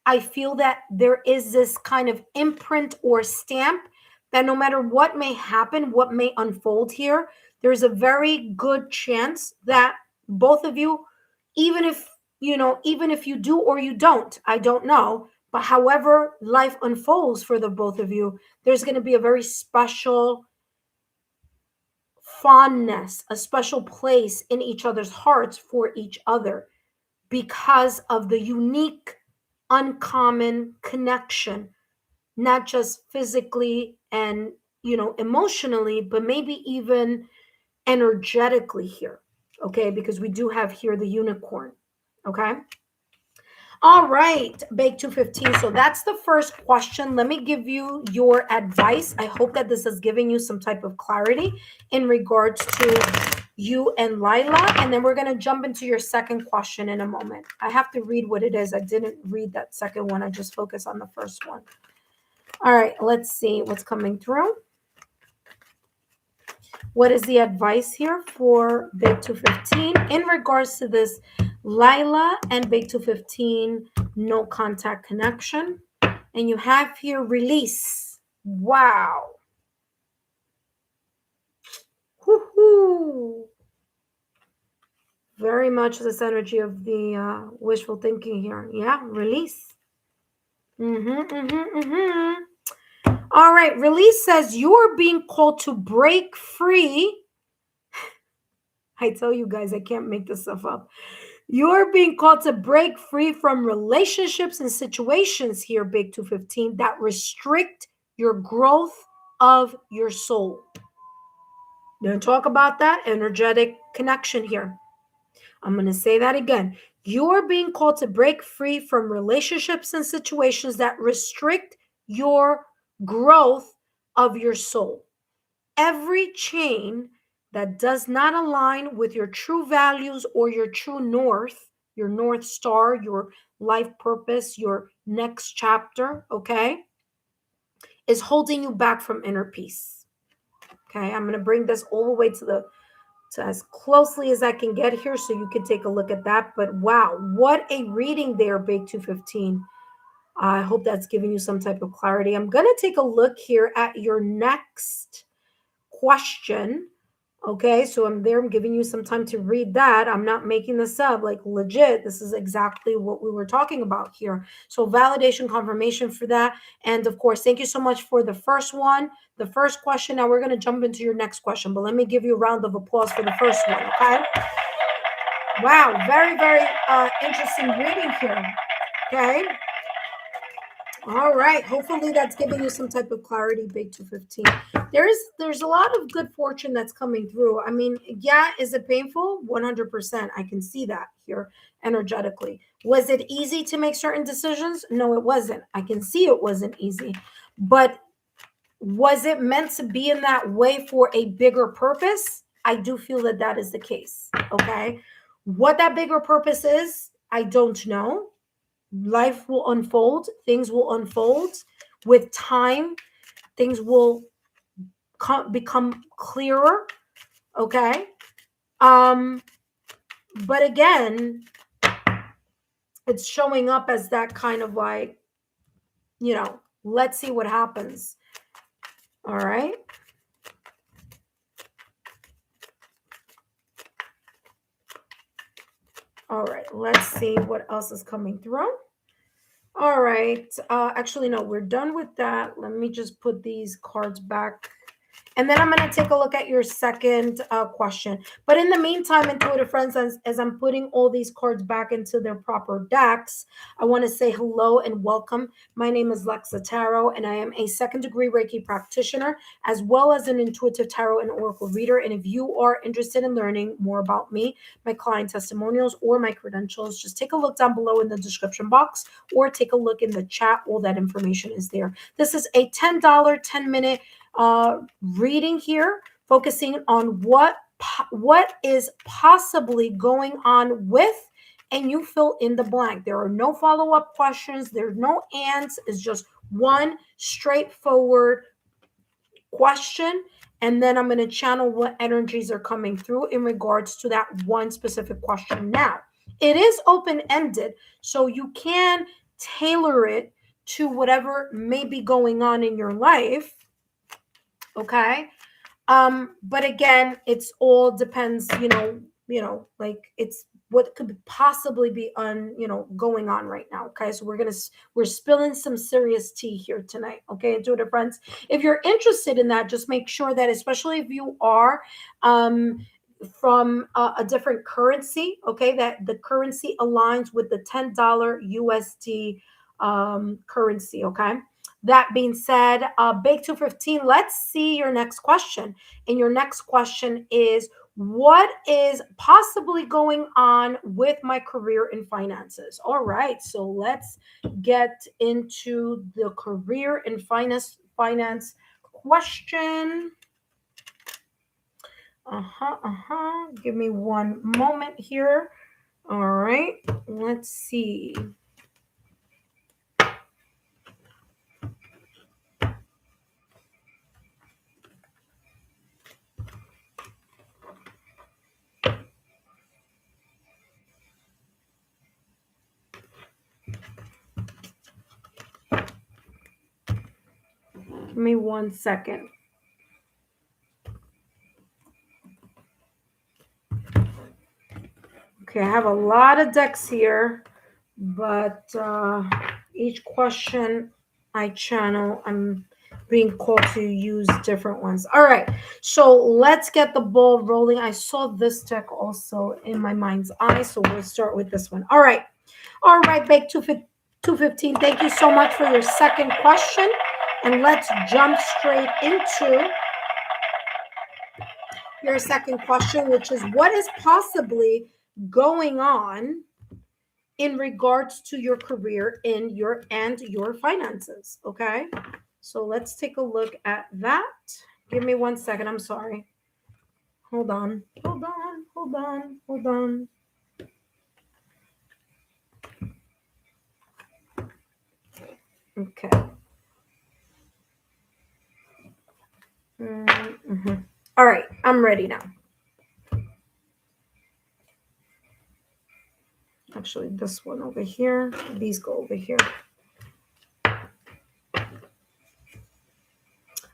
S1: I feel that there is this kind of imprint or stamp that no matter what may happen, what may unfold here, there's a very good chance that both of you, even if you do or you don't, I don't know, but however life unfolds for the both of you, there's going to be a very special fondness, a special place in each other's hearts for each other because of the unique, uncommon connection, not just physically and emotionally, but maybe even energetically here. Okay, because we do have here the unicorn. Okay. All right, Bake 215. So that's the first question. Let me give you your advice. I hope that this is giving you some type of clarity in regards to you and Lila. And then we're going to jump into your second question in a moment. I have to read what it is. I didn't read that second one. I just focused on the first one. All right, let's see what's coming through. What is the advice here for Bake 215 in regards to this Lila and Bake 215 no contact connection? And you have here release. Wow. Woohoo. Very much this energy of the wishful thinking here. Yeah, release. All right, release says you are being called to break free. I tell you guys, I can't make this stuff up. You're being called to break free from relationships and situations here, Big 215, that restrict your growth of your soul. Don't talk about that energetic connection here. I'm going to say that again. You're being called to break free from relationships and situations that restrict your growth of your soul. Every chain that does not align with your true values or your true north, your North Star, your life purpose, your next chapter, okay, is holding you back from inner peace. Okay, I'm going to bring this all the way to as closely as I can get here so you can take a look at that. But wow, what a reading there, Big 215. I hope that's giving you some type of clarity. I'm going to take a look here at your next question. Okay, so I'm there. I'm giving you some time to read that. I'm not making this up, like legit. This is exactly what we were talking about here. So validation, confirmation for that. And of course, thank you so much for the first one, the first question. Now we're going to jump into your next question, but let me give you a round of applause for the first one. Okay. Wow. Very, very interesting reading here. Okay. All right. Hopefully that's giving you some type of clarity, Big 215. There's a lot of good fortune that's coming through. I mean, yeah, is it painful? 100%. I can see that here energetically. Was it easy to make certain decisions? No, it wasn't. I can see it wasn't easy. But was it meant to be in that way for a bigger purpose? I do feel that that is the case. Okay. What that bigger purpose is, I don't know. Life will unfold, things will unfold with time, things will become clearer. Okay. But again, it's showing up as that kind of like, let's see what happens. All right. All right, let's see what else is coming through. All right. Actually, no, we're done with that. Let me just put these cards back. And then I'm going to take a look at your second question. But in the meantime, intuitive friends, as I'm putting all these cards back into their proper decks, I want to say hello and welcome. My name is Lexa Tarot, and I am a second-degree Reiki practitioner, as well as an intuitive tarot and oracle reader. And if you are interested in learning more about me, my client testimonials, or my credentials, just take a look down below in the description box or take a look in the chat. All that information is there. This is a $10, 10-minute reading here, focusing on what is possibly going on with, and you fill in the blank. There are no follow-up questions. There's no ands. It's just one straightforward question, and then I'm going to channel what energies are coming through in regards to that one specific question. Now, it is open-ended, so you can tailor it to whatever may be going on in your life. Okay. But again, it's all depends, like it's what could possibly be going on right now. Okay. So we're spilling some serious tea here tonight. Okay. Intuitive friends, if you're interested in that, just make sure that, especially if you are, from a different currency, okay, that the currency aligns with the $10 USD currency. Okay. That being said, Bake 215, let's see your next question. And your next question is, what is possibly going on with my career and finances? All right, so let's get into the career and finance question. Give me one moment here. All right, let's see. Give me 1 second. Okay, I have a lot of decks here, but each question I channel, I'm being called to use different ones. All right, so let's get the ball rolling. I saw this deck also in my mind's eye, so we'll start with this one. All right, Bake 215, thank you so much for your second question. And let's jump straight into your second question, which is, what is possibly going on in regards to your career and your finances? Okay, so let's take a look at that. Give me 1 second. I'm sorry. Hold on. Okay. All right, I'm ready now. Actually, this one over here, these go over here.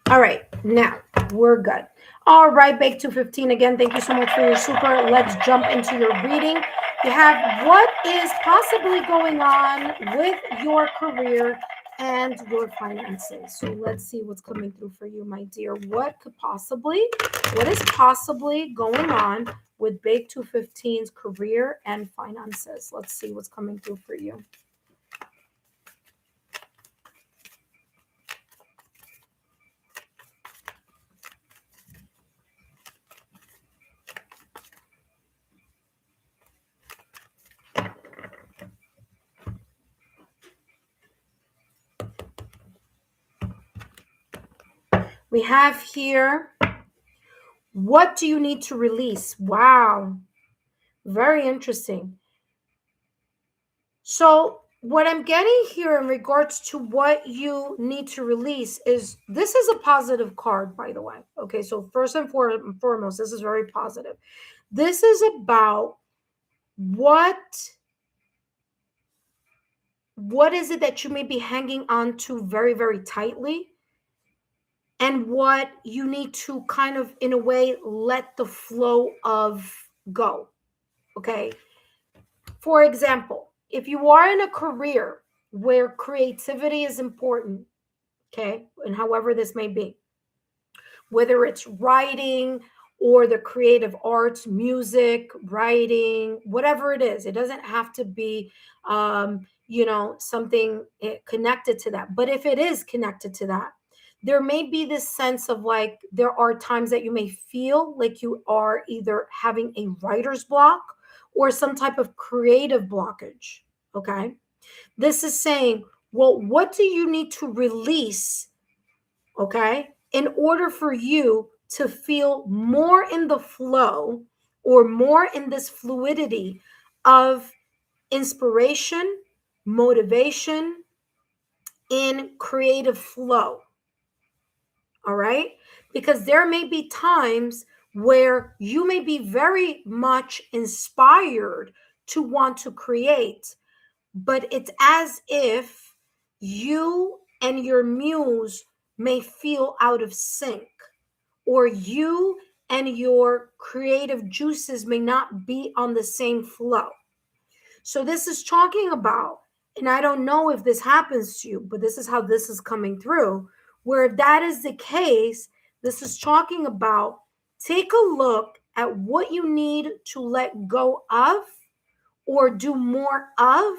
S1: All right, now we're good. All right, Bake 215 again. Thank you so much for your super. Let's jump into your reading. You have what is possibly going on with your career and your finances. So let's see what's coming through for you, my dear. What is possibly going on with Bake 215's career and finances? Let's see what's coming through for you. We have here, what do you need to release? Wow, very interesting. So what I'm getting here in regards to what you need to release is, this is a positive card, by the way. Okay, so first and foremost, this is very positive. This is about what is it that you may be hanging on to very, very tightly, and what you need to kind of, in a way, let the flow of go. Okay. For example, if you are in a career where creativity is important, okay, and however this may be, whether it's writing or the creative arts, music, writing, whatever it is, it doesn't have to be, something connected to that. But if it is connected to that, there may be this sense of like, there are times that you may feel like you are either having a writer's block or some type of creative blockage. Okay. This is saying, well, what do you need to release? Okay, in order for you to feel more in the flow or more in this fluidity of inspiration, motivation, in creative flow. All right, because there may be times where you may be very much inspired to want to create, but it's as if you and your muse may feel out of sync, or you and your creative juices may not be on the same flow. So this is talking about, and I don't know if this happens to you, but this is how this is coming through, where if that is the case, this is talking about, take a look at what you need to let go of or do more of,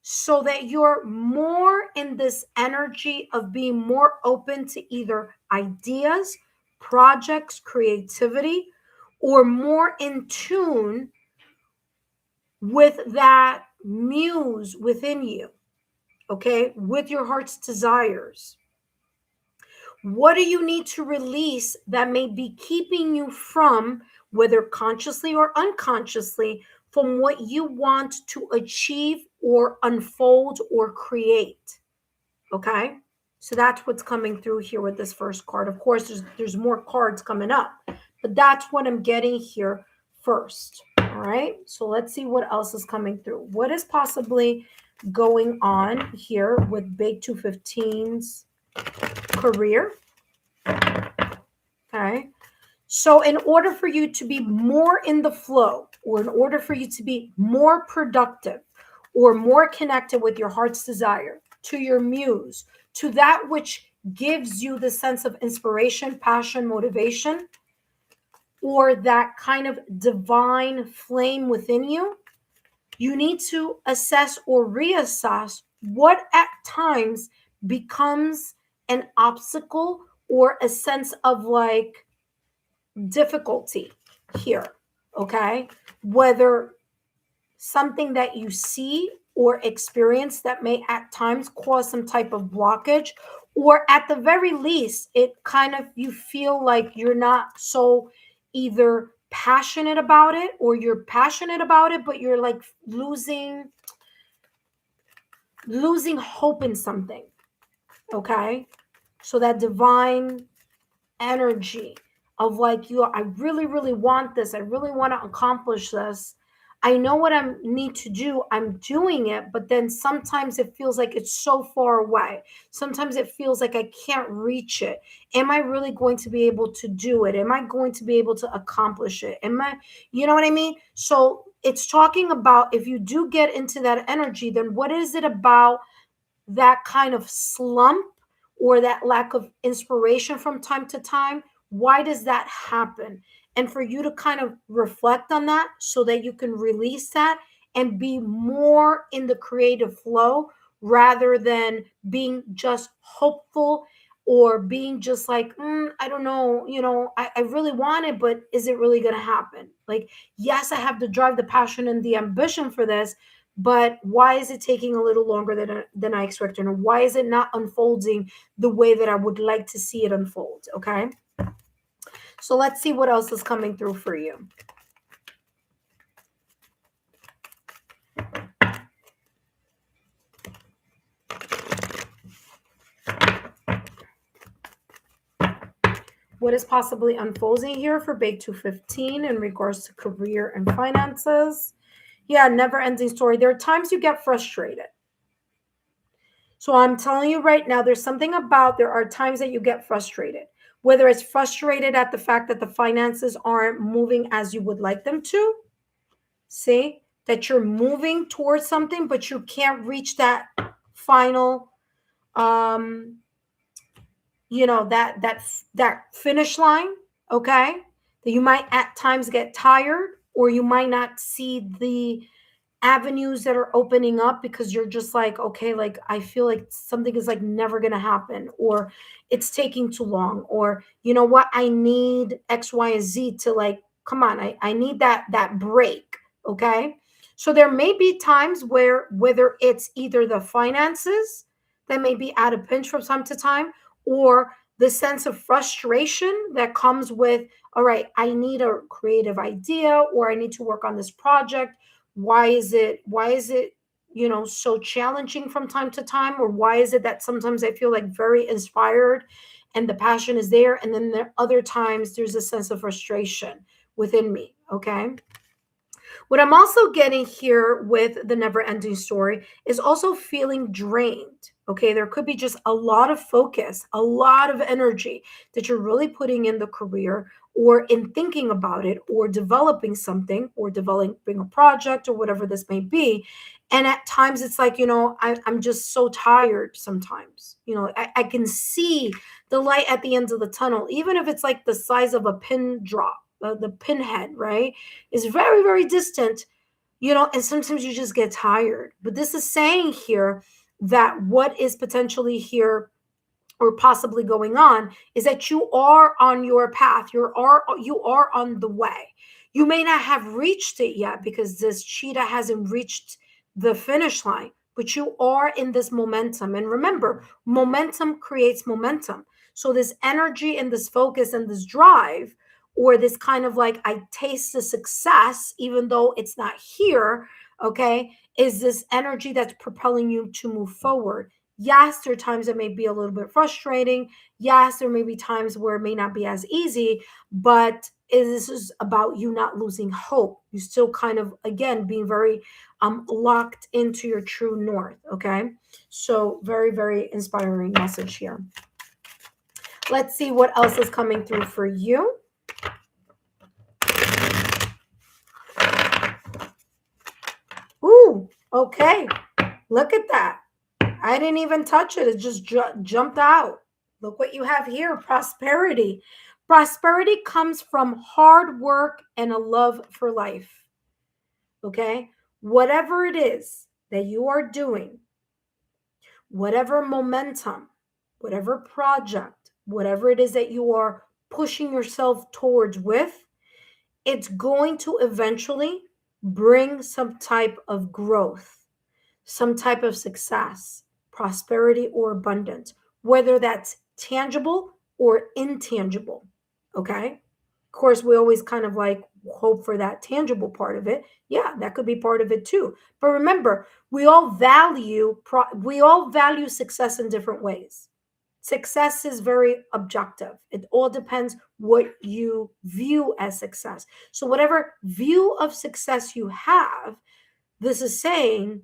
S1: so that you're more in this energy of being more open to either ideas, projects, creativity, or more in tune with that muse within you, okay, with your heart's desires. What do you need to release that may be keeping you from, whether consciously or unconsciously, from what you want to achieve or unfold or create? Okay, so that's what's coming through here with this first card. Of course, there's more cards coming up, but that's what I'm getting here first. All right, so let's see what else is coming through. What is possibly going on here with Big 215's career? Okay, so in order for you to be more in the flow, or in order for you to be more productive or more connected with your heart's desire, to your muse, to that which gives you the sense of inspiration, passion, motivation, or that kind of divine flame within you, you need to assess or reassess what at times becomes an obstacle or a sense of like difficulty here. Okay, whether something that you see or experience that may at times cause some type of blockage, or at the very least, it kind of, you feel like you're not so either passionate about it, or you're passionate about it, but you're like losing hope in something. Okay, so that divine energy of like, I really, really want this. I really want to accomplish this. I know what I need to do. I'm doing it, but then sometimes it feels like it's so far away. Sometimes it feels like I can't reach it. Am I really going to be able to do it? Am I going to be able to accomplish it? You know what I mean? So it's talking about, if you do get into that energy, then what is it about that kind of slump or that lack of inspiration from time to time? Why does that happen? And for you to kind of reflect on that so that you can release that and be more in the creative flow rather than being just hopeful or being just like, I don't know, I really want it, but is it really going to happen? Like, yes, I have the drive, the passion, and the ambition for this, but why is it taking a little longer than I expected? Or why is it not unfolding the way that I would like to see it unfold? Okay. So let's see what else is coming through for you. What is possibly unfolding here for Big 215 in regards to career and finances? Yeah, never ending story. There are times you get frustrated. So I'm telling you right now, there are times that you get frustrated, whether it's frustrated at the fact that the finances aren't moving as you would like them to. See, that you're moving towards something, but you can't reach that final, that finish line. Okay. That you might at times get tired, or you might not see the avenues that are opening up because you're just like, okay, like I feel like something is like never going to happen, or it's taking too long, or you know what, I need X, Y, and Z to like, come on, I need that break. Okay. So there may be times where, whether it's either the finances that may be at a pinch from time to time, or the sense of frustration that comes with, all right, I need a creative idea, or I need to work on this project. Why is it so challenging from time to time? Or why is it that sometimes I feel like very inspired and the passion is there, and then there other times there's a sense of frustration within me? Okay. What I'm also getting here with the never ending story is also feeling drained. Okay. There could be just a lot of focus, a lot of energy that you're really putting in the career, or in thinking about it, or developing something, or developing a project, or whatever this may be. And at times it's like, I'm just so tired sometimes. I can see the light at the end of the tunnel, even if it's like the size of a pin drop, the pinhead, right? Is very, very distant, and sometimes you just get tired. But this is saying here that what is potentially here or possibly going on is that you are on your path. You are on the way. You may not have reached it yet because this cheetah hasn't reached the finish line, but you are in this momentum. And remember, momentum creates momentum. So this energy and this focus and this drive, or this kind of like, I taste the success even though it's not here, okay, is this energy that's propelling you to move forward. Yes, there are times it may be a little bit frustrating. Yes, there may be times where it may not be as easy, but this is about you not losing hope. You still kind of, again, being very locked into your true north. Okay. So very, very inspiring message here. Let's see what else is coming through for you. Ooh, okay. Look at that. I didn't even touch it. It just jumped out. Look what you have here. Prosperity. Prosperity comes from hard work and a love for life. Okay? Whatever it is that you are doing, whatever momentum, whatever project, whatever it is that you are pushing yourself towards with, it's going to eventually bring some type of growth, some type of success, prosperity, or abundance, whether that's tangible or intangible. Okay. Of course, we always kind of like hope for that tangible part of it. Yeah, that could be part of it too. But remember, we all value success in different ways. Success is very objective. It all depends what you view as success. So whatever view of success you have, this is saying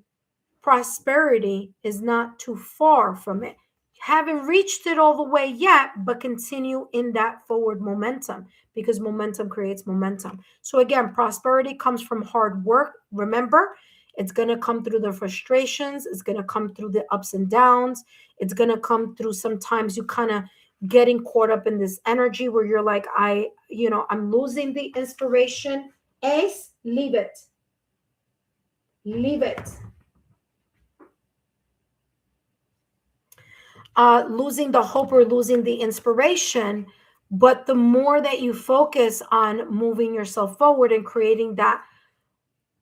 S1: prosperity is not too far from it. Haven't reached it all the way yet, but continue in that forward momentum, because momentum creates momentum. So again, prosperity comes from hard work. Remember, it's going to come through the frustrations, it's going to come through the ups and downs, it's going to come through sometimes you kind of getting caught up in this energy where you're like, I'm losing the inspiration. Ace, leave it. Leave it. Losing the hope or losing the inspiration. But the more that you focus on moving yourself forward and creating that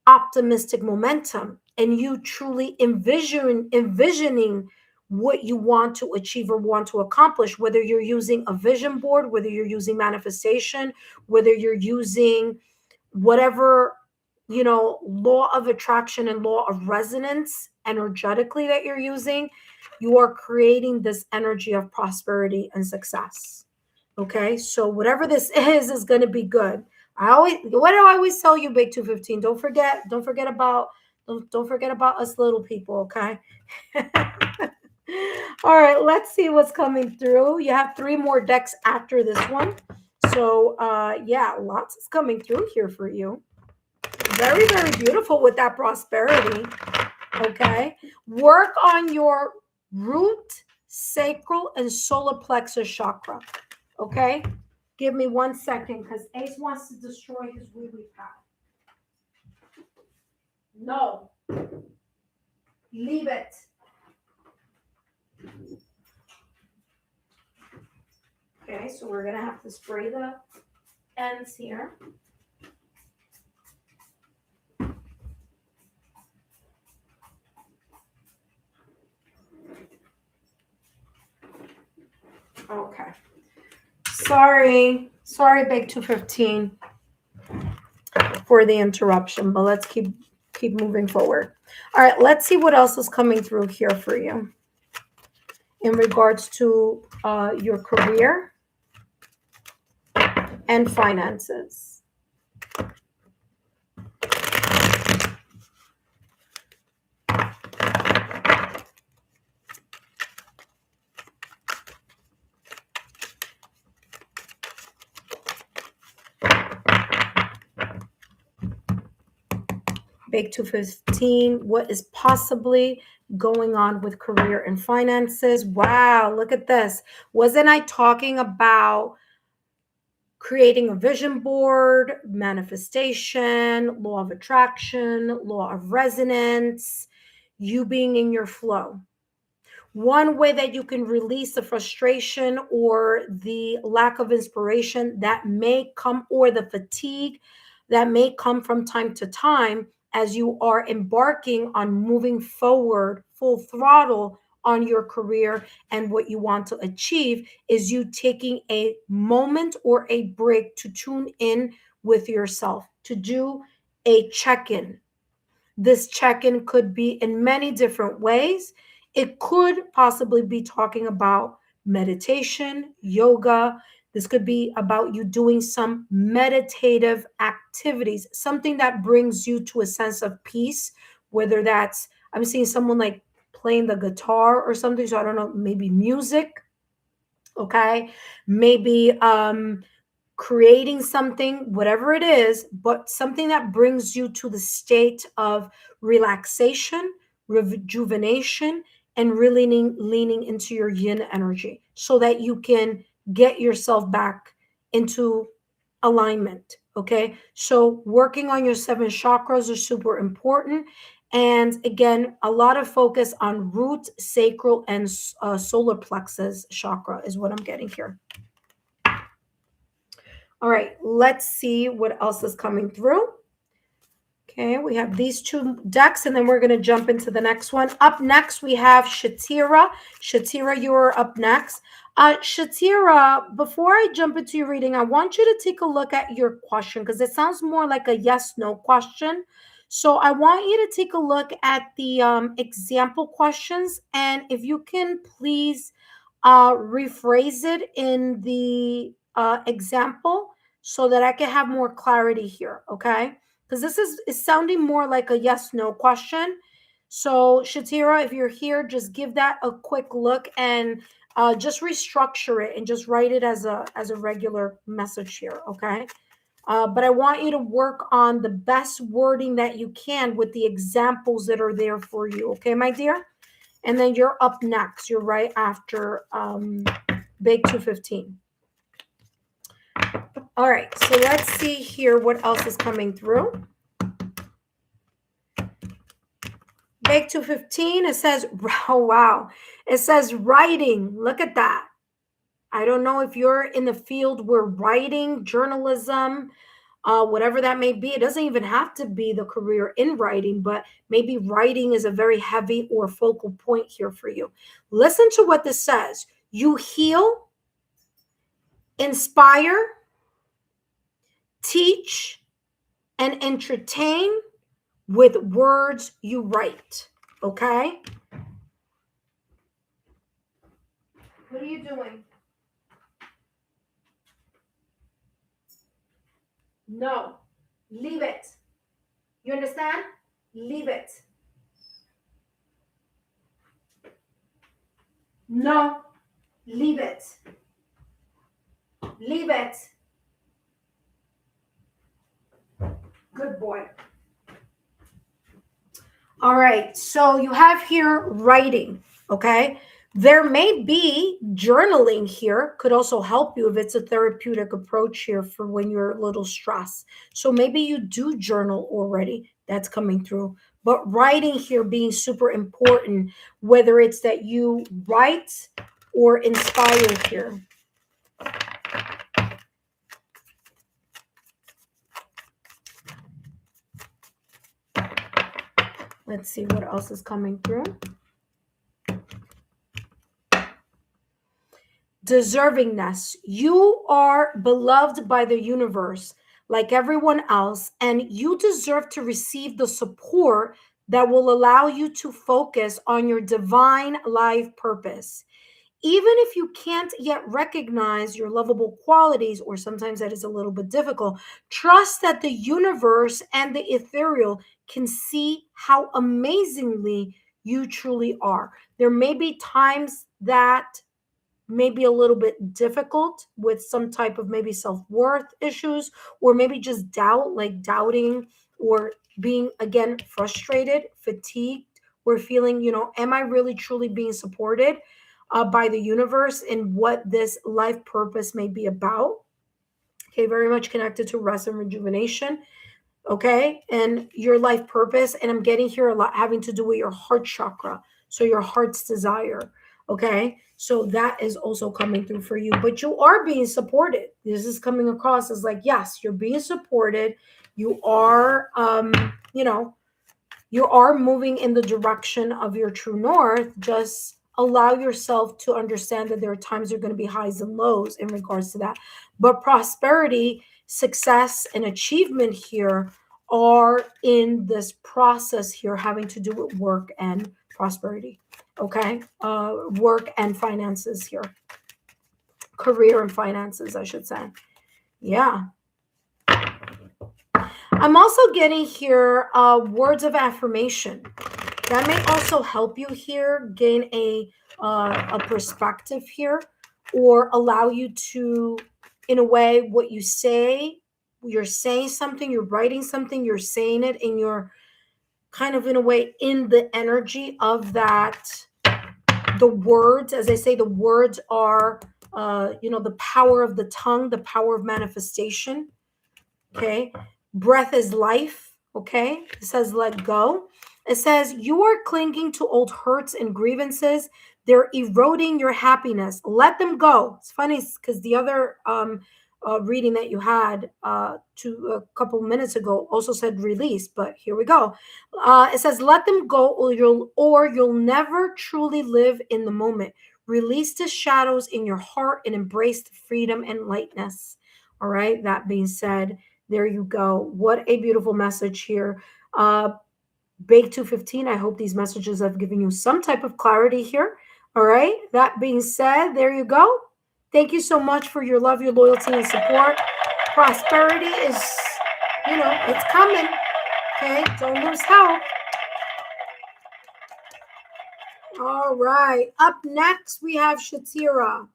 S1: optimistic momentum, and you truly envisioning what you want to achieve or want to accomplish, whether you're using a vision board, whether you're using manifestation, whether you're using whatever, law of attraction and law of resonance energetically that you're using, you are creating this energy of prosperity and success. Okay, so whatever this is going to be good. What do I always tell you, Big 215? Don't forget about don't forget about us little people. Okay. All right, let's see what's coming through. You have 3 more decks after this one. So yeah, lots is coming through here for you. Very, very beautiful with that prosperity. Okay. Work on your root, sacral, and solar plexus chakra. Okay. Give me 1 second because Ace wants to destroy his wee pad. No. Leave it. Okay, so we're going to have to spray the ends here. Okay. Sorry, Big 215 for the interruption, but let's keep moving forward. All right, let's see what else is coming through here for you in regards to your career and finances. Big 215, what is possibly going on with career and finances? Wow, look at this. Wasn't I talking about creating a vision board, manifestation, law of attraction, law of resonance, you being in your flow? One way that you can release the frustration or the lack of inspiration that may come, or the fatigue that may come from time to time as you are embarking on moving forward full throttle on your career and what you want to achieve, is you taking a moment or a break to tune in with yourself, to do a check-in. This check-in could be in many different ways. It could possibly be talking about meditation, yoga. This could be about you doing some meditative activities, something that brings you to a sense of peace, whether that's, I'm seeing someone like playing the guitar or something. So I don't know, maybe music. Okay. Maybe creating something, whatever it is, but something that brings you to the state of relaxation, rejuvenation, and really leaning into your yin energy so that you can get yourself back into alignment. Okay. So working on your 7 chakras are super important. And again, a lot of focus on root, sacral, and solar plexus chakra is what I'm getting here. All right, let's see what else is coming through. Okay, we have these 2 decks, and then we're going to jump into the next one. Up next, we have Shatira. Shatira, you're up next. Shatira, before I jump into your reading, I want you to take a look at your question because it sounds more like a yes-no question. So I want you to take a look at the example questions, and if you can please rephrase it in the example so that I can have more clarity here, okay? Because this is sounding more like a yes/no question. So Shatira, if you're here, just give that a quick look and just restructure it and just write it as a regular message here, okay? But I want you to work on the best wording that you can with the examples that are there for you, okay, my dear? And then you're up next. You're right after Big 215. All right, so let's see here what else is coming through. Big 215, it says, oh, wow. It says writing. Look at that. I don't know if you're in the field where writing, journalism, whatever that may be. It doesn't even have to be the career in writing, but maybe writing is a very heavy or focal point here for you. Listen to what this says. You heal, inspire, teach, and entertain with words you write. Okay? What are you doing? No. Leave it. You understand? Leave it. No. Leave it. Leave it. Good boy. All right. So you have here writing. Okay. There may be journaling here, could also help you if it's a therapeutic approach here for when you're a little stressed. So maybe you do journal already. That's coming through. But writing here being super important, whether it's that you write or inspire here. Let's see what else is coming through. Deservingness. You are beloved by the universe like everyone else, and you deserve to receive the support that will allow you to focus on your divine life purpose. Even if you can't yet recognize your lovable qualities, or sometimes that is a little bit difficult, trust that the universe and the ethereal can see how amazingly you truly are. There may be times that maybe a little bit difficult with some type of maybe self-worth issues, or maybe just doubt, like doubting or being again frustrated, fatigued, or feeling, am I really truly being supported by the universe in what this life purpose may be about? Okay, very much connected to rest and rejuvenation. Okay, and your life purpose, and I'm getting here a lot having to do with your heart chakra, so your heart's desire. Okay, so that is also coming through for you, but you are being supported. This is coming across as like, yes, you're being supported. You are you are moving in the direction of your true north. Just allow yourself to understand that there are times you're going to be highs and lows in regards to that, but prosperity, success, and achievement here are in this process here having to do with work and prosperity. Okay, work and finances here, career and finances, I should say. Yeah, I'm also getting here words of affirmation that may also help you here gain a perspective here, or allow you to, in a way, what you say, you're saying something, you're writing something, you're saying it, and you're kind of in a way in the energy of that. The words, as I say, the words are the power of the tongue, the power of manifestation. Okay, breath is life. Okay, it says let go. It says you are clinging to old hurts and grievances. They're eroding your happiness. Let them go. It's funny because the other reading that you had a couple minutes ago also said release, but here we go. It says let them go, or you'll never truly live in the moment. Release the shadows in your heart and embrace the freedom and lightness. All right. That being said, there you go. What a beautiful message here. Bake 215. I hope these messages have given you some type of clarity here. All right. That being said, there you go. Thank you so much for your love, your loyalty, and support. Prosperity is, it's coming. Okay. Don't lose hope. All right. Up next, we have Shatira.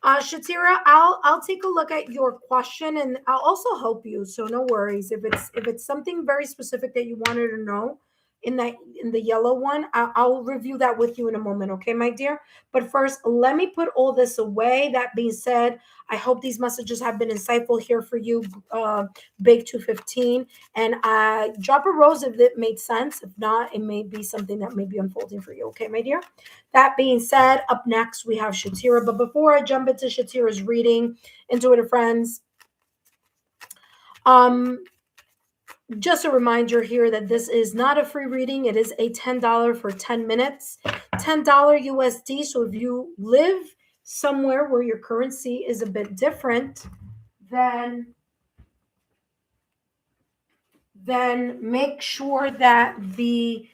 S1: Shatira, I'll take a look at your question and I'll also help you. So no worries. If it's something very specific that you wanted to know in the yellow one, I'll review that with you in a moment. Okay, my dear. But first, let me put all this away. That being said, I hope these messages have been insightful here for you, Big 215. And drop a rose if it made sense. If not, it may be something that may be unfolding for you. Okay, my dear. That being said, up next we have Shatira. But before I jump into Shatira's reading, Intuitive friends, just a reminder here that this is not a free reading. It is a $10 for 10 minutes, $10 USD. So if you live somewhere where your currency is a bit different, then make sure that the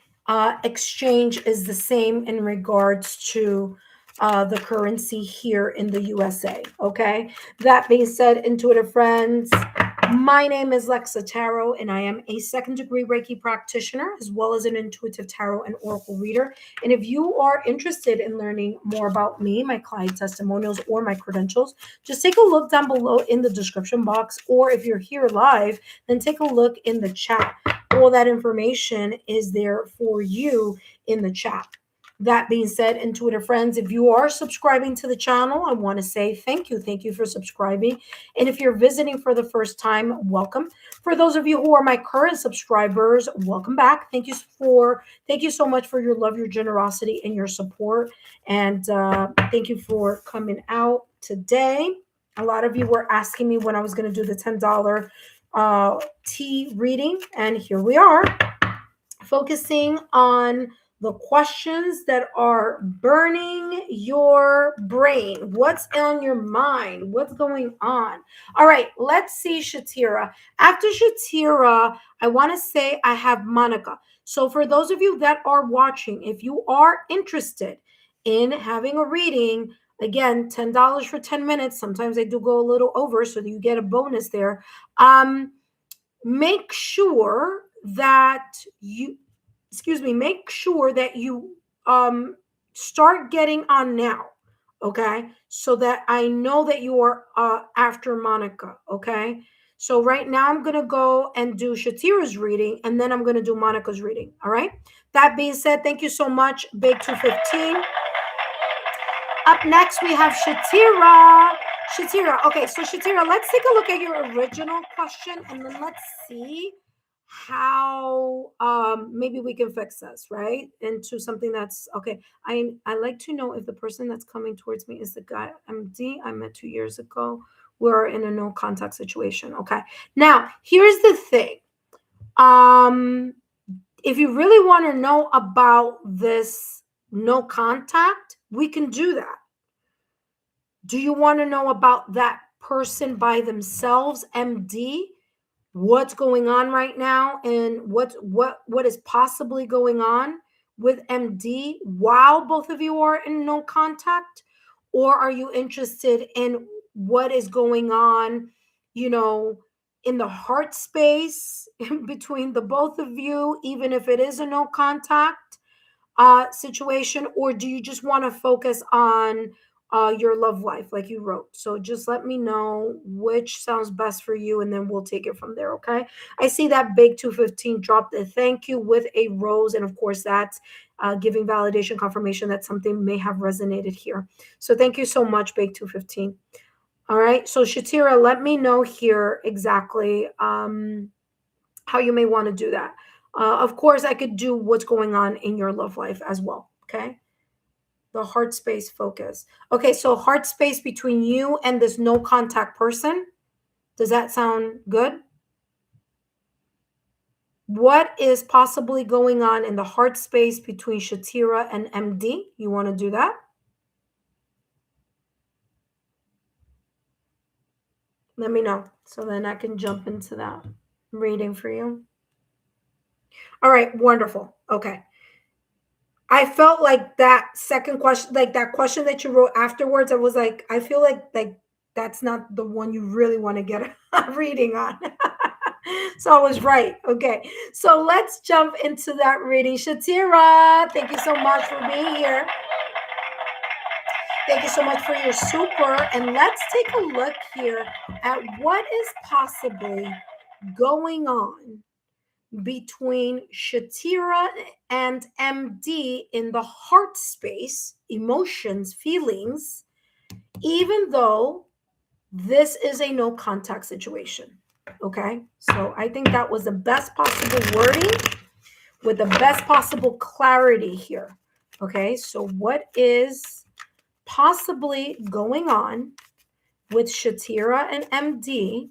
S1: exchange is the same in regards to the currency here in the USA. Okay. That being said, intuitive friends, my name is Lexa Tarot, and I am a second-degree Reiki practitioner as well as an intuitive tarot and oracle reader. And if you are interested in learning more about me, my client testimonials, or my credentials, just take a look down below in the description box. Or if you're here live, then take a look in the chat. All that information is there for you in the chat. That being said, intuitive friends, if you are subscribing to the channel, I want to say thank you. Thank you for subscribing. And if you're visiting for the first time, welcome. For those of you who are my current subscribers, welcome back. Thank you so much for your love, your generosity, and your support. And thank you for coming out today. A lot of you were asking me when I was going to do the $10 tea reading, and here we are, focusing on the questions that are burning your brain. What's on your mind? What's going on? All right, let's see Shatira. After Shatira, I want to say I have Monica. So for those of you that are watching, if you are interested in having a reading, again, $10 for 10 minutes. Sometimes I do go a little over, so that you get a bonus there. Make sure that you start getting on now, okay, so that I know that you are after Monica. Okay, so right now I'm gonna go and do Shatira's reading, and then I'm gonna do Monica's reading. All right, that being said, thank you so much, Big 215. Up next we have Shatira. Okay, so Shatira, let's take a look at your original question, and then let's see how maybe we can fix this right into something that's okay. I like to know if the person that's coming towards me is the guy MD I met 2 years ago. We're in a no contact situation. Okay, now here's the thing. If you really want to know about this no contact, we can do that. Do you want to know about that person by themselves, MD? What's going on right now, and what is possibly going on with MD while both of you are in no contact? Or are you interested in what is going on, in the heart space between the both of you, even if it is a no contact situation? Or do you just want to focus on your love life like you wrote? So just let me know which sounds best for you, and then we'll take it from there. Okay, I see that Big 215 dropped a thank you with a rose, and of course that's giving validation confirmation that something may have resonated here. So thank you so much, Big 215. All right, so Shatira, let me know here exactly how you may want to do that. Of course, I could do what's going on in your love life as well. Okay. The heart space focus. Okay. So heart space between you and this no contact person. Does that sound good? What is possibly going on in the heart space between Shatira and MD? You want to do that? Let me know, so then I can jump into that reading for you. All right. Wonderful. Okay. I felt like that second question, like that question that you wrote afterwards, I was like, I feel like that's not the one you really want to get a reading on. So I was right. Okay. So let's jump into that reading. Shatira, thank you so much for being here. Thank you so much for your super. And let's take a look here at what is possibly going on between Shatira and MD in the heart space, emotions, feelings, even though this is a no contact situation. Okay. So I think that was the best possible wording with the best possible clarity here. Okay. So what is possibly going on with Shatira and MD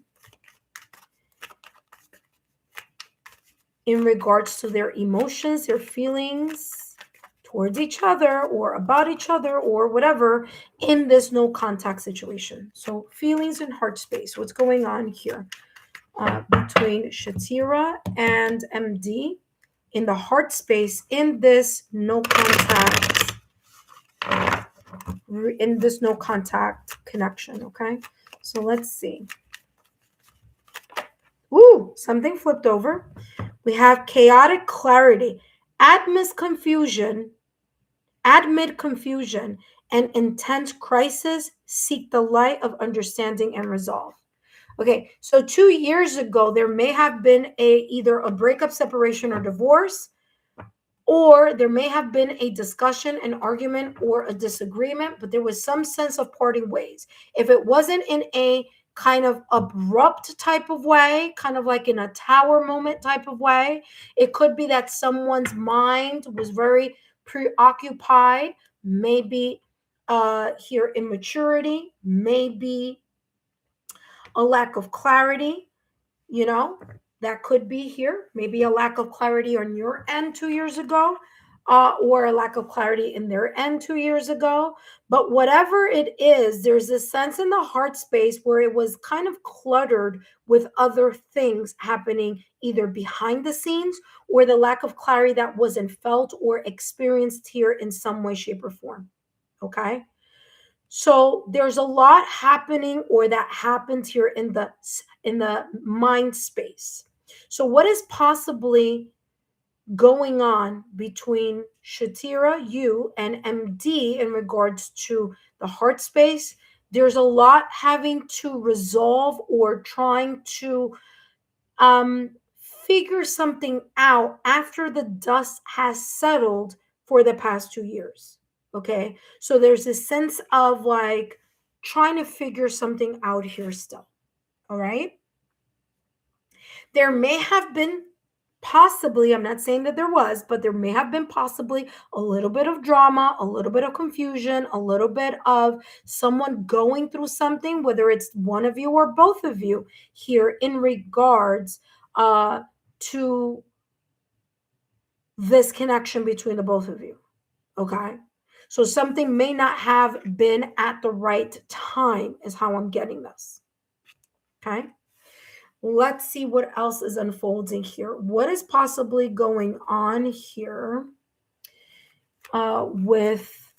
S1: in regards to their emotions, their feelings towards each other or about each other or whatever in this no contact situation. So feelings and heart space, what's going on here between Shatira and MD in the heart space in this no contact connection. Okay, so let's see. Ooh, something flipped over. We have chaotic clarity, admit confusion, and intense crisis. Seek the light of understanding and resolve. Okay, so 2 years ago, there may have been either a breakup, separation, or divorce, or there may have been a discussion, an argument, or a disagreement, but there was some sense of parting ways. If it wasn't in a kind of abrupt type of way, kind of like in a tower moment type of way, it could be that someone's mind was very preoccupied, maybe here immaturity, maybe a lack of clarity, that could be here. Maybe a lack of clarity on your end 2 years ago, or a lack of clarity in their end 2 years ago. But whatever it is, there's a sense in the heart space where it was kind of cluttered with other things happening either behind the scenes or the lack of clarity that wasn't felt or experienced here in some way, shape, or form. Okay. So there's a lot happening or that happens here in the mind space. So what is possibly going on between Shatira, you, and MD in regards to the heart space? There's a lot having to resolve or trying to figure something out after the dust has settled for the past 2 years. Okay. So there's a sense of like trying to figure something out here still. All right. There may have been possibly, I'm not saying that there was, but there may have been possibly a little bit of drama, a little bit of confusion, a little bit of someone going through something, whether it's one of you or both of you here in regards to this connection between the both of you. Okay. So something may not have been at the right time, is how I'm getting this. Okay. Let's see what else is unfolding here. What is possibly going on here with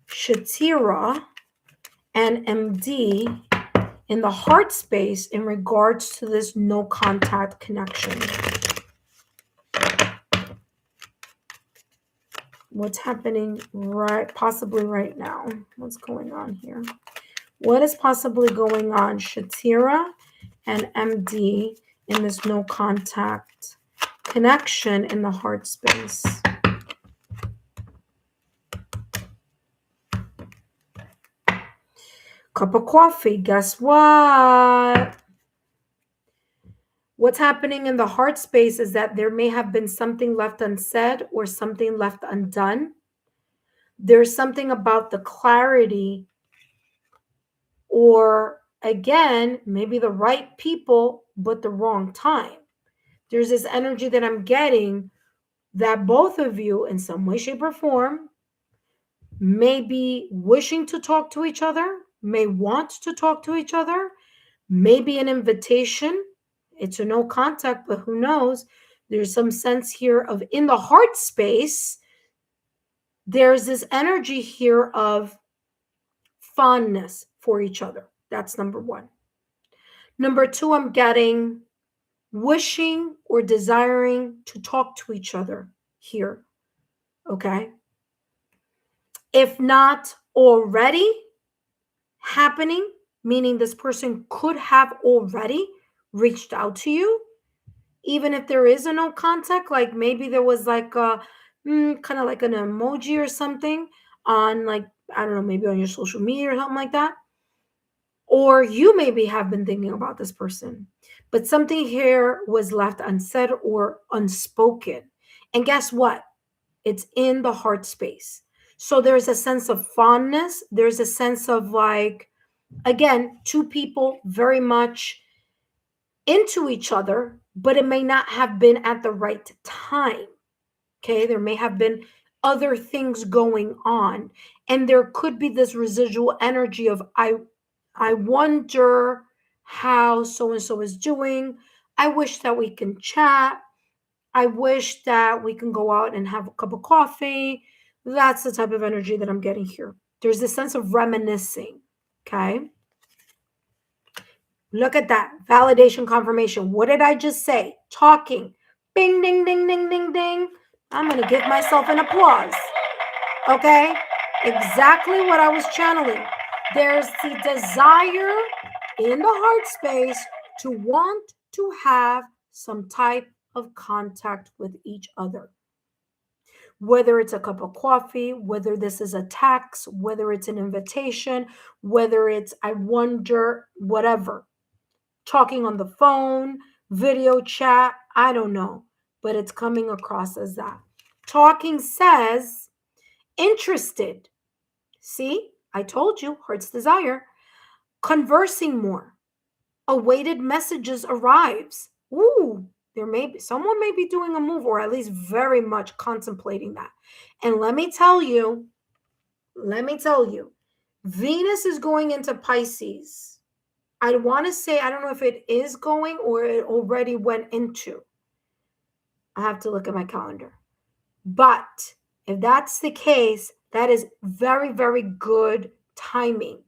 S1: Shatira and MD in the heart space in regards to this no contact connection? What's happening possibly right now? What's going on here? What is possibly going on, Shatira and MD, in this no contact connection in the heart space? Cup of coffee. Guess what? What's happening in the heart space is that there may have been something left unsaid or something left undone. There's something about the clarity, or again, maybe the right people, but the wrong time. There's this energy that I'm getting that both of you, in some way, shape, or form, may be wishing to talk to each other, may want to talk to each other, maybe an invitation. It's a no contact, but who knows? There's some sense here of in the heart space, There's this energy here of fondness for each other. That's number one. Number two, I'm getting wishing or desiring to talk to each other here. Okay. If not already happening, meaning this person could have already reached out to you, even if there is a no contact, like maybe there was like a kind of like an emoji or something on, like, I don't know, maybe on your social media or something like that. Or you maybe have been thinking about this person, but something here was left unsaid or unspoken. And guess what? It's in the heart space. So there's a sense of fondness. There's a sense of, like, again, two people very much into each other, but it may not have been at the right time. Okay. There may have been other things going on. And there could be this residual energy of, I wonder how so and so is doing. I wish that we can chat. I wish that we can go out and have a cup of coffee. That's the type of energy that I'm getting here. There's this sense of reminiscing. Okay. Look at that. Validation, confirmation. What did I just say? Talking. Bing, ding, ding, ding, ding, ding. I'm going to give myself an applause. Okay. Exactly what I was channeling. There's the desire in the heart space to want to have some type of contact with each other. Whether it's a cup of coffee, whether this is a text, whether it's an invitation, whether it's, I wonder, whatever. Talking on the phone, video chat, I don't know, but it's coming across as that. Talking says interested. See, I told you, heart's desire. Conversing more. Awaited messages arrives. Ooh, someone may be doing a move, or at least very much contemplating that. And let me tell you, Venus is going into Pisces. I want to say, I don't know if it is going or it already went into. I have to look at my calendar. But if that's the case, that is very, very good timing.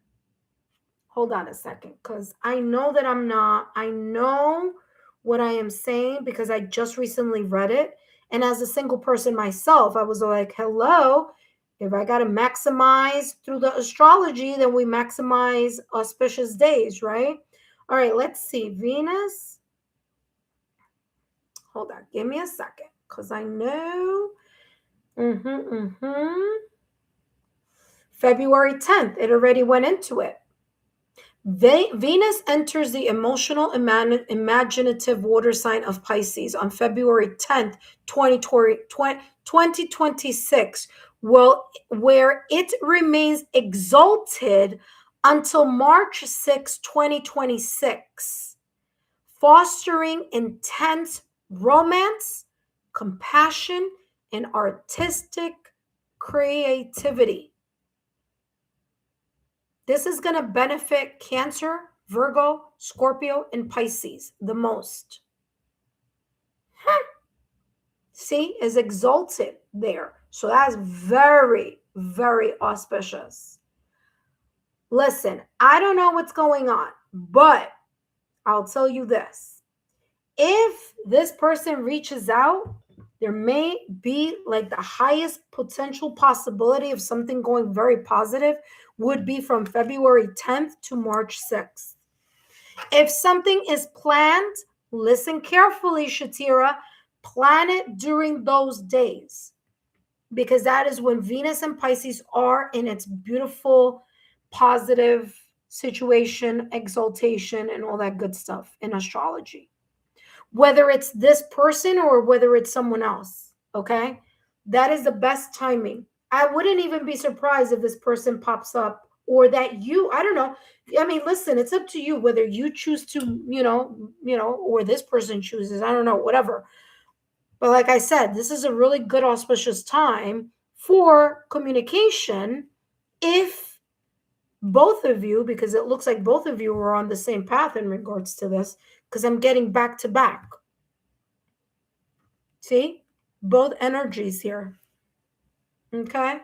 S1: Hold on a second, because I know that I know what I am saying because I just recently read it. And as a single person myself, I was like, hello, if I got to maximize through the astrology, then we maximize auspicious days, right? All right, let's see. Venus. Hold on. Give me a second, because I know. February 10th. It already went into it. Venus enters the emotional, imaginative water sign of Pisces on February 10th, 2026, where it remains exalted until March 6, 2026, fostering intense romance, compassion, and artistic creativity. This is going to benefit Cancer, Virgo, Scorpio, and Pisces the most. See, is exalted there. So that's very, very auspicious. Listen, I don't know what's going on, but I'll tell you this. If this person reaches out, there may be, like, the highest potential possibility of something going very positive would be from February 10th to March 6th. If something is planned, listen carefully, Shatira, plan it during those days, because that is when Venus and Pisces are in its beautiful, positive situation, exaltation, and all that good stuff in astrology. Whether it's this person or whether it's someone else, okay? That is the best timing. I wouldn't even be surprised if this person pops up, or that I don't know. I mean, listen, it's up to you whether you choose to, or this person chooses, I don't know, whatever. But like I said, this is a really good auspicious time for communication if both of you, because it looks like both of you are on the same path in regards to this, because I'm getting back to back. See, both energies here. Okay.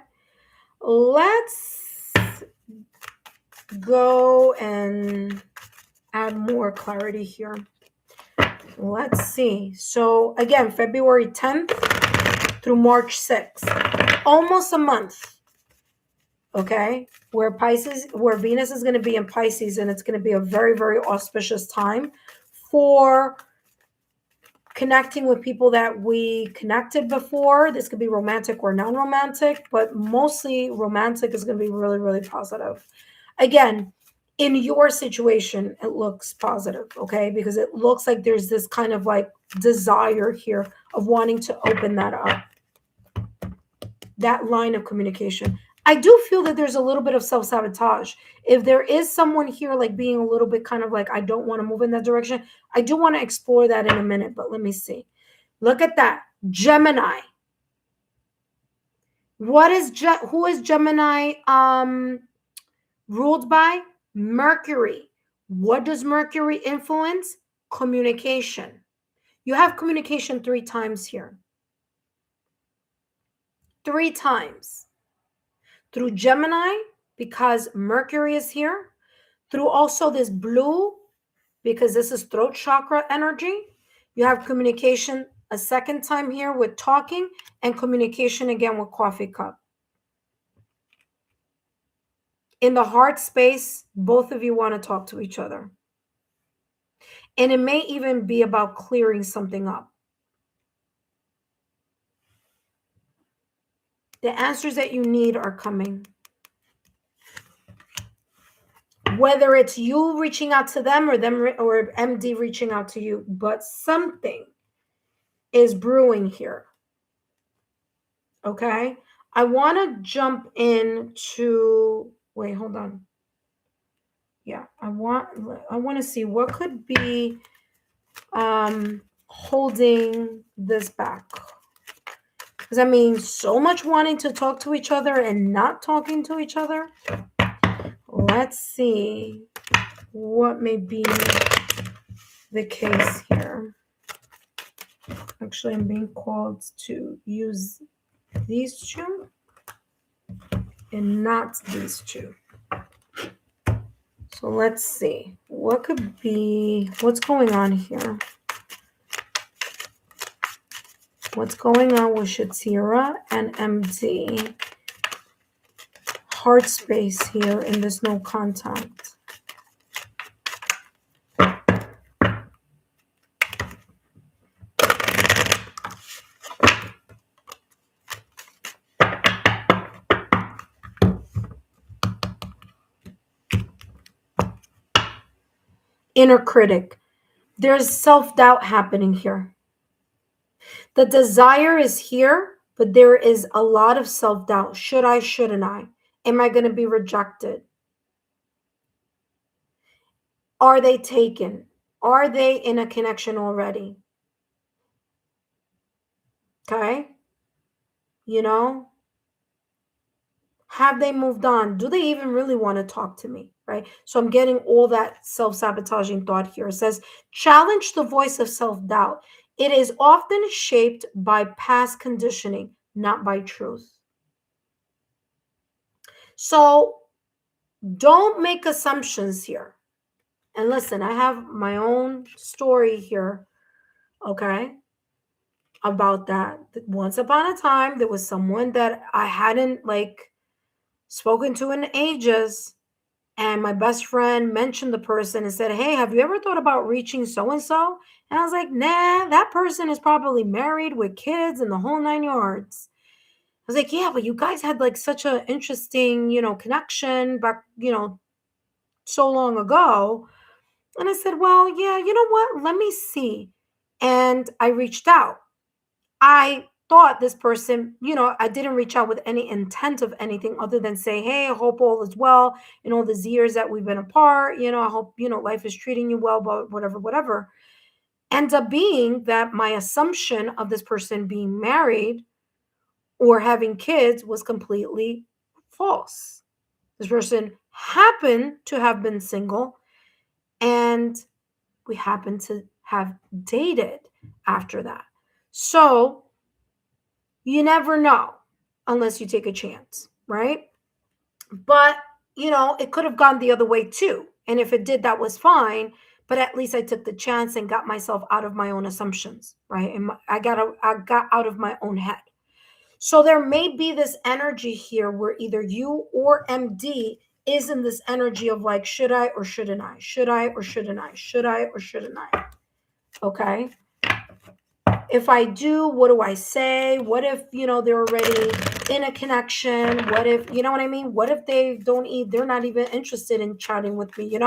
S1: Let's go and add more clarity here. Let's see. So again, February 10th through March 6th, almost a month. Okay, where Venus is going to be in Pisces, and it's going to be a very, very auspicious time for connecting with people that we connected before. This could be romantic or non-romantic, but mostly romantic is going to be really, really positive. Again, in your situation, it looks positive, okay? Because it looks like there's this kind of like desire here of wanting to open that up, that line of communication. I do feel that there's a little bit of self-sabotage. If there is someone here like being a little bit kind of like, I don't want to move in that direction, I do want to explore that in a minute, but let me see. Look at that. Gemini. Who is Gemini ruled by? Mercury. What does Mercury influence? Communication. You have communication 3 times here. 3 times. Through Gemini, because Mercury is here. Through also this blue, because this is throat chakra energy. You have communication a second time here with talking, and communication again with coffee cup. In the heart space, both of you want to talk to each other. And it may even be about clearing something up. The answers that you need are coming. Whether it's you reaching out to them or MD reaching out to you, but something is brewing here. Okay? I want to jump into, wait, hold on. Yeah, I want to see what could be holding this back. Because I mean, so much wanting to talk to each other and not talking to each other. Let's see what may be the case here. Actually, I'm being called to use these two and not these two. So let's see. What could be, what's going on here? What's going on with Shatira and MD? Heart space here in this no contact. Inner critic. There's self-doubt happening here. The desire is here, but there is a lot of self-doubt. Should I, shouldn't I? Am I going to be rejected? Are they taken? Are they in a connection already? Okay. You know, have they moved on? Do they even really want to talk to me? Right. So I'm getting all that self-sabotaging thought here. It says, challenge the voice of self-doubt. It is often shaped by past conditioning, not by truth. So don't make assumptions here. And listen, I have my own story here, okay, about that. Once upon a time, there was someone that I hadn't like spoken to in ages. And my best friend mentioned the person and said, hey, have you ever thought about reaching so-and-so? And I was like, nah, that person is probably married with kids and the whole 9 yards. I was like, yeah, but you guys had like such an interesting, connection back, so long ago. And I said, well, yeah, you know what? Let me see. And I reached out. I thought this person, I didn't reach out with any intent of anything other than say, hey, I hope all is well in all these years that we've been apart. I hope, life is treating you well, but whatever. Ends up being that my assumption of this person being married or having kids was completely false. This person happened to have been single, and we happened to have dated after that. So you never know. unless you take a chance, right? But, it could have gone the other way too. And if it did, that was fine. But at least I took the chance and got myself out of my own assumptions, right? And I got out of my own head. So there may be this energy here where either you or MD is in this energy of like, should I or shouldn't I? Should I or shouldn't I? Should I or shouldn't I? Okay. If I do, what do I say? What if, they're already in a connection? What if, you know what I mean? What if they're not even interested in chatting with me,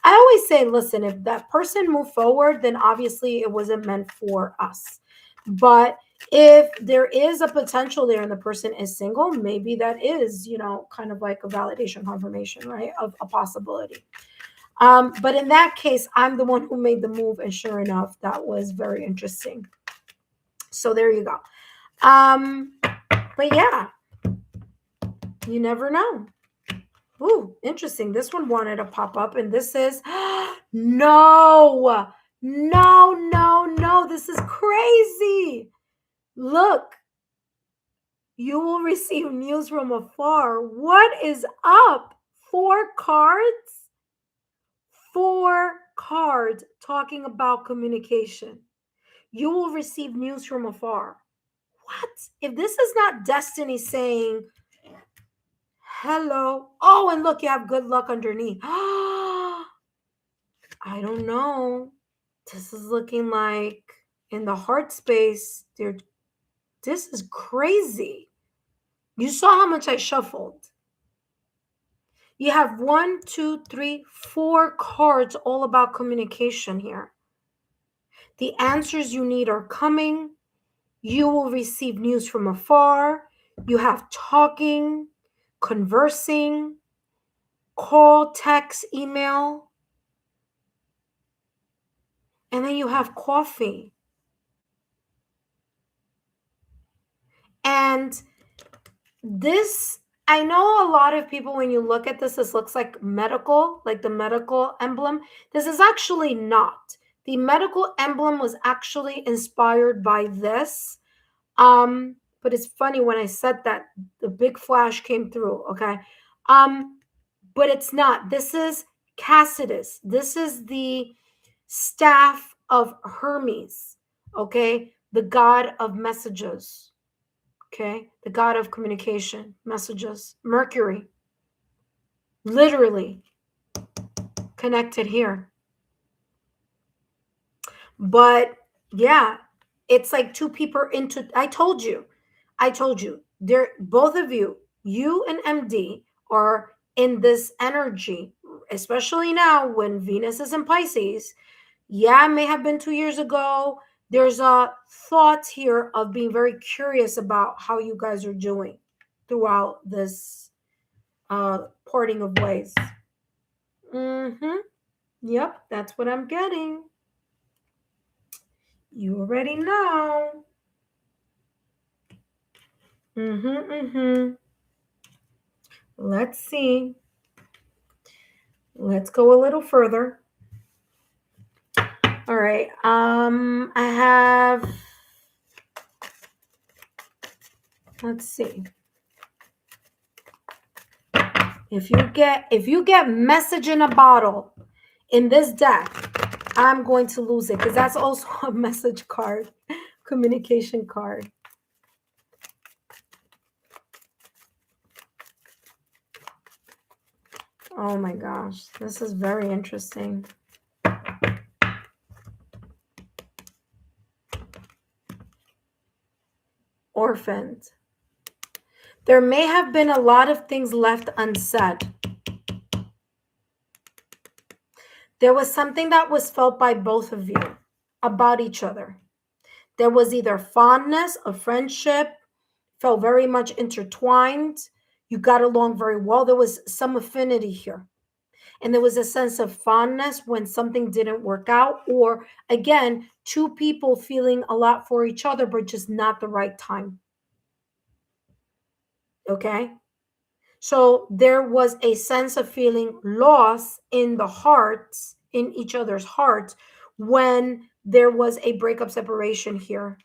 S1: I always say, listen, if that person moved forward, then obviously it wasn't meant for us. But if there is a potential there and the person is single, maybe that is, kind of like a validation confirmation, right? Of a possibility. But in that case, I'm the one who made the move. And sure enough, that was very interesting. So there you go. But yeah, you never know. Ooh, interesting. This one wanted to pop up, and this is no. This is crazy. Look, you will receive news from afar. What is up? 4 cards? 4 cards talking about communication. You will receive news from afar. What? If this is not destiny saying, hello. Oh, and look, you have good luck underneath. I don't know. This is looking like in the heart space, this is crazy. You saw how much I shuffled. You have 1, 2, 3, 4 cards all about communication here. The answers you need are coming. You will receive news from afar. You have talking, conversing, call, text, email. And then you have coffee. And this, I know a lot of people, when you look at this looks like medical, like the medical emblem. This is actually not. The medical emblem was actually inspired by this. But it's funny when I said that, the big flash came through, okay? But it's not. This is Cassidus. This is the staff of Hermes, okay? The god of messages, okay? The god of communication, messages. Mercury, literally connected here. But yeah, it's like 2 people into, I told you, there, both of you and MD are in this energy, especially now when Venus is in Pisces. Yeah, it may have been 2 years ago. There's a thought here of being very curious about how you guys are doing throughout this parting of ways. Yep, that's what I'm getting. You already know. Let's see. Let's go a little further. All right. I have, let's see. If you get message in a bottle in this deck, I'm going to lose it, because that's also a message card, communication card. Oh my gosh, this is very interesting. Orphaned. There may have been a lot of things left unsaid. There was something that was felt by both of you about each other. There was either fondness, a friendship, felt very much intertwined. You got along very well. There was some affinity here. And there was a sense of fondness when something didn't work out, or again, 2 people feeling a lot for each other, but just not the right time. Okay? So there was a sense of feeling loss in the hearts, in each other's hearts, when there was a breakup separation here.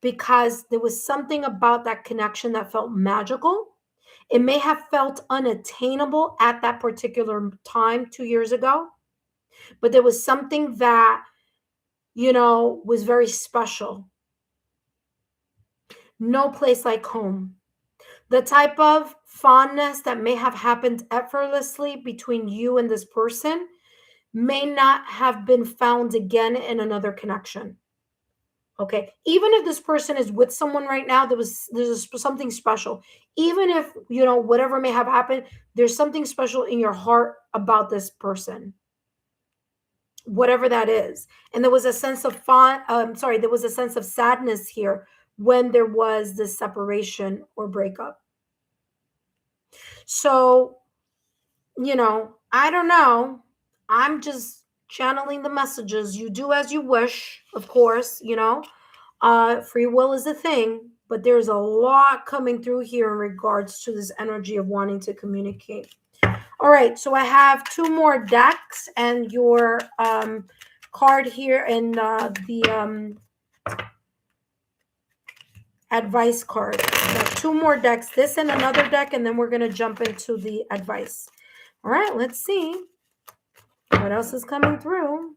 S1: because there was something about that connection that felt magical. It may have felt unattainable at that particular time 2 years ago, but there was something that, was very special. No place like home. The type of fondness that may have happened effortlessly between you and this person may not have been found again in another connection. Okay. Even if this person is with someone right now, there's something special. Even if, whatever may have happened, there's something special in your heart about this person, whatever that is. And there was a sense of there was a sense of sadness here when there was this separation or breakup. So, I don't know. I'm just channeling the messages. You do as you wish, of course, free will is a thing, but there's a lot coming through here in regards to this energy of wanting to communicate. All right, so I have 2 more decks and your card here in the advice card. Got 2 more decks, this and another deck, and then we're going to jump into the advice. All right, let's see what else is coming through.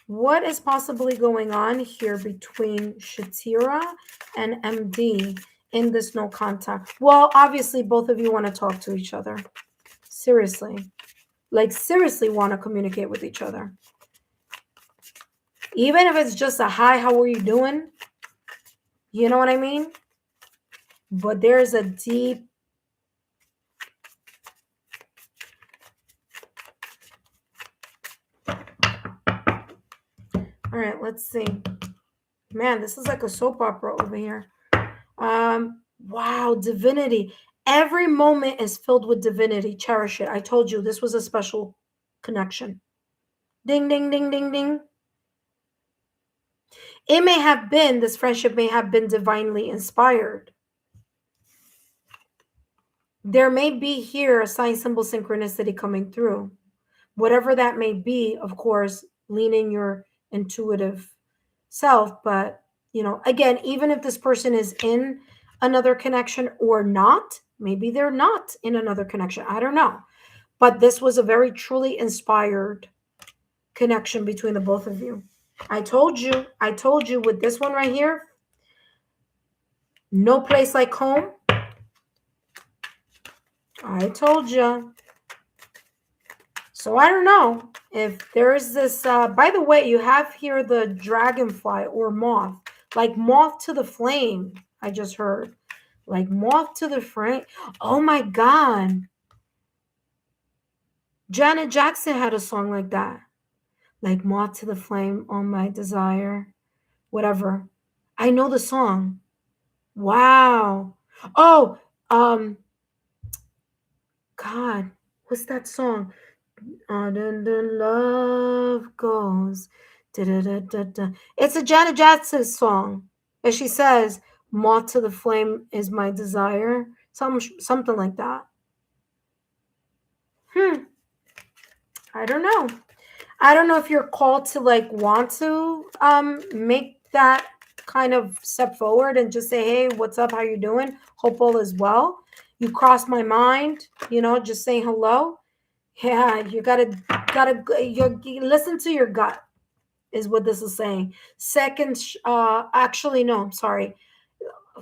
S1: What is possibly going on here between Shatira and MD in this no contact? Well, obviously, both of you want to talk to each other. Seriously. Like, seriously want to communicate with each other. Even if it's just a hi, how are you doing? You know what I mean? But there's a deep... All right, let's see. Man, this is like a soap opera over here. Wow, divinity. Every moment is filled with divinity. Cherish it. I told you this was a special connection. Ding, ding, ding, ding, ding. It may have been, this friendship may have been divinely inspired. There may be here a sign, symbol, synchronicity coming through. Whatever that may be, of course, lean in your intuitive self. But, again, even if this person is in another connection or not, maybe they're not in another connection. I don't know. But this was a very truly inspired connection between the both of you. I told you with this one right here, no place like home. I told you. So I don't know if there's this, by the way, you have here the dragonfly or moth, like moth to the flame. I just heard like moth to the flame. Oh my God. Janet Jackson had a song like that. Like moth to the flame on my desire, whatever. I know the song. Wow. Oh, God, what's that song? Then love goes. Da-da-da-da-da. It's a Janet Jackson song. And she says, moth to the flame is my desire. Something like that. I don't know. I don't know if you're called to want to make that kind of step forward and just say, hey, what's up? How you doing? Hope all is well. You crossed my mind, just saying hello. Yeah, you gotta you listen to your gut is what this is saying. Second, actually, no, I'm sorry.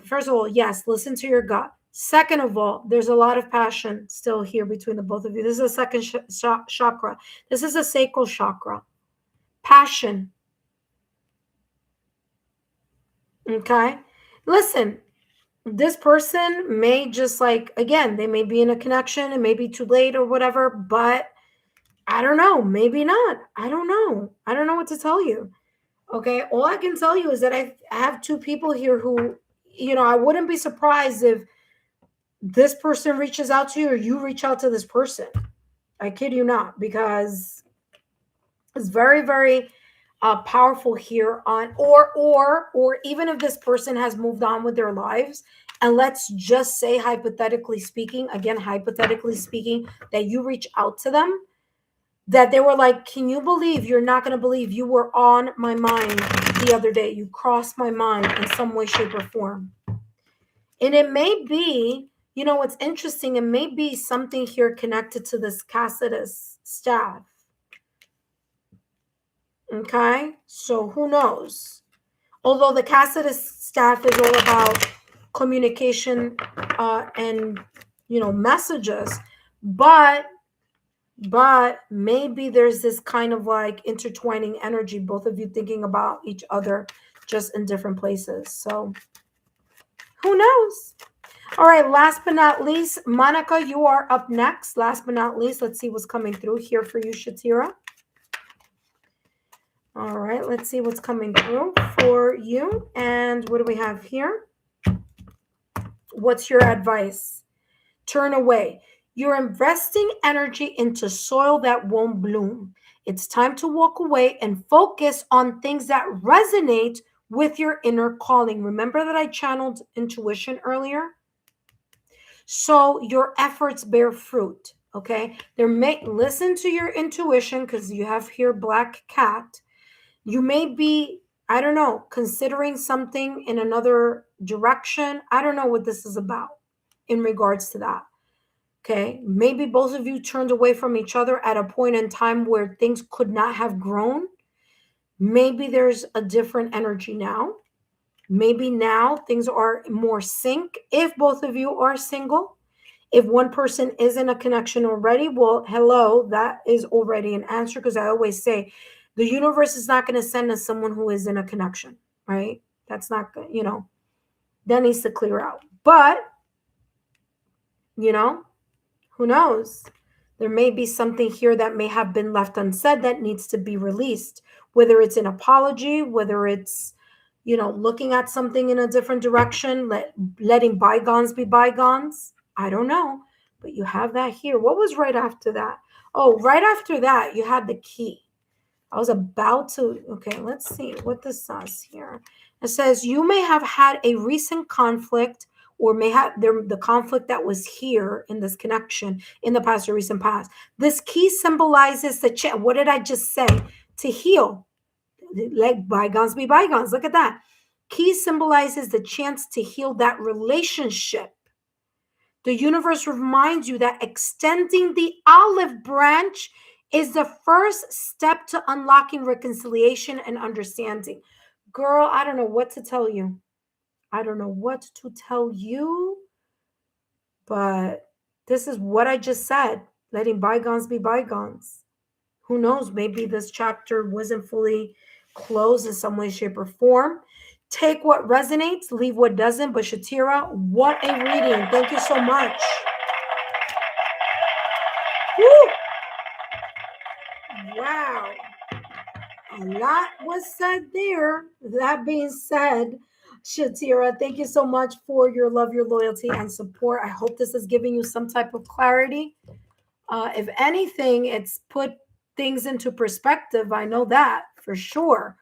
S1: First of all, yes, listen to your gut. Second of all, there's a lot of passion still here between the both of you. This is a second chakra. This is a sacral chakra. Passion. Okay? Listen, this person may just again, they may be in a connection. It may be too late or whatever, but I don't know. Maybe not. I don't know. I don't know what to tell you. Okay? All I can tell you is that I have 2 people here who, I wouldn't be surprised if this person reaches out to you or you reach out to this person. I kid you not, because it's very, very powerful here on, or even if this person has moved on with their lives, and let's just say hypothetically speaking, that you reach out to them, that they were like, can you believe, you're not going to believe, you were on my mind the other day. You crossed my mind in some way, shape, or form. And it may be, you know, what's interesting, it may be something here connected to this Cassidus staff. Okay, so who knows? Although the Cassidus staff is all about communication and, you know, messages, but maybe there's this kind of like intertwining energy, both of you thinking about each other just in different places. So who knows? All right, last but not least, Monica, you are up next. Last but not least, let's see what's coming through here for you, Shatira. All right, let's see what's coming through for you. And what do we have here? What's your advice? Turn away. You're investing energy into soil that won't bloom. It's time to walk away and focus on things that resonate with your inner calling. Remember that I channeled intuition earlier? So your efforts bear fruit, okay? Listen to your intuition, because you have here black cat. You may be, I don't know, considering something in another direction. I don't know what this is about in regards to that. Okay, maybe both of you turned away from each other at a point in time where things could not have grown. Maybe there's a different energy now. Maybe now things are more sync if both of you are single. If one person is in a connection already, well, hello, that is already an answer, because I always say the universe is not going to send us someone who is in a connection, right? That's not good, you know, that needs to clear out. But, you know, who knows? There may be something here that may have been left unsaid that needs to be released, whether it's an apology, whether it's, you know, looking at something in a different direction, letting bygones be bygones. I don't know, but you have that here. What was right after that? Oh, right after that, you had the key. I was about to, okay, let's see what this says here. It says, you may have had a recent conflict, or may have the conflict that was here in this connection in the past or recent past. This key symbolizes what did I just say? To heal. Let bygones be bygones. Look at that. Key symbolizes the chance to heal that relationship. The universe reminds you that extending the olive branch is the first step to unlocking reconciliation and understanding. Girl, I don't know what to tell you. I don't know what to tell you, but this is what I just said, letting bygones be bygones. Who knows? Maybe this chapter wasn't fully closed in some way, shape, or form. Take what resonates, leave what doesn't. But Shatira, what a reading. Thank you so much. Woo! Wow. A lot was said there. That being said, Shatira, thank you so much for your love, your loyalty, and support. I hope this is giving you some type of clarity. If anything, it's put things into perspective. I know that for sure.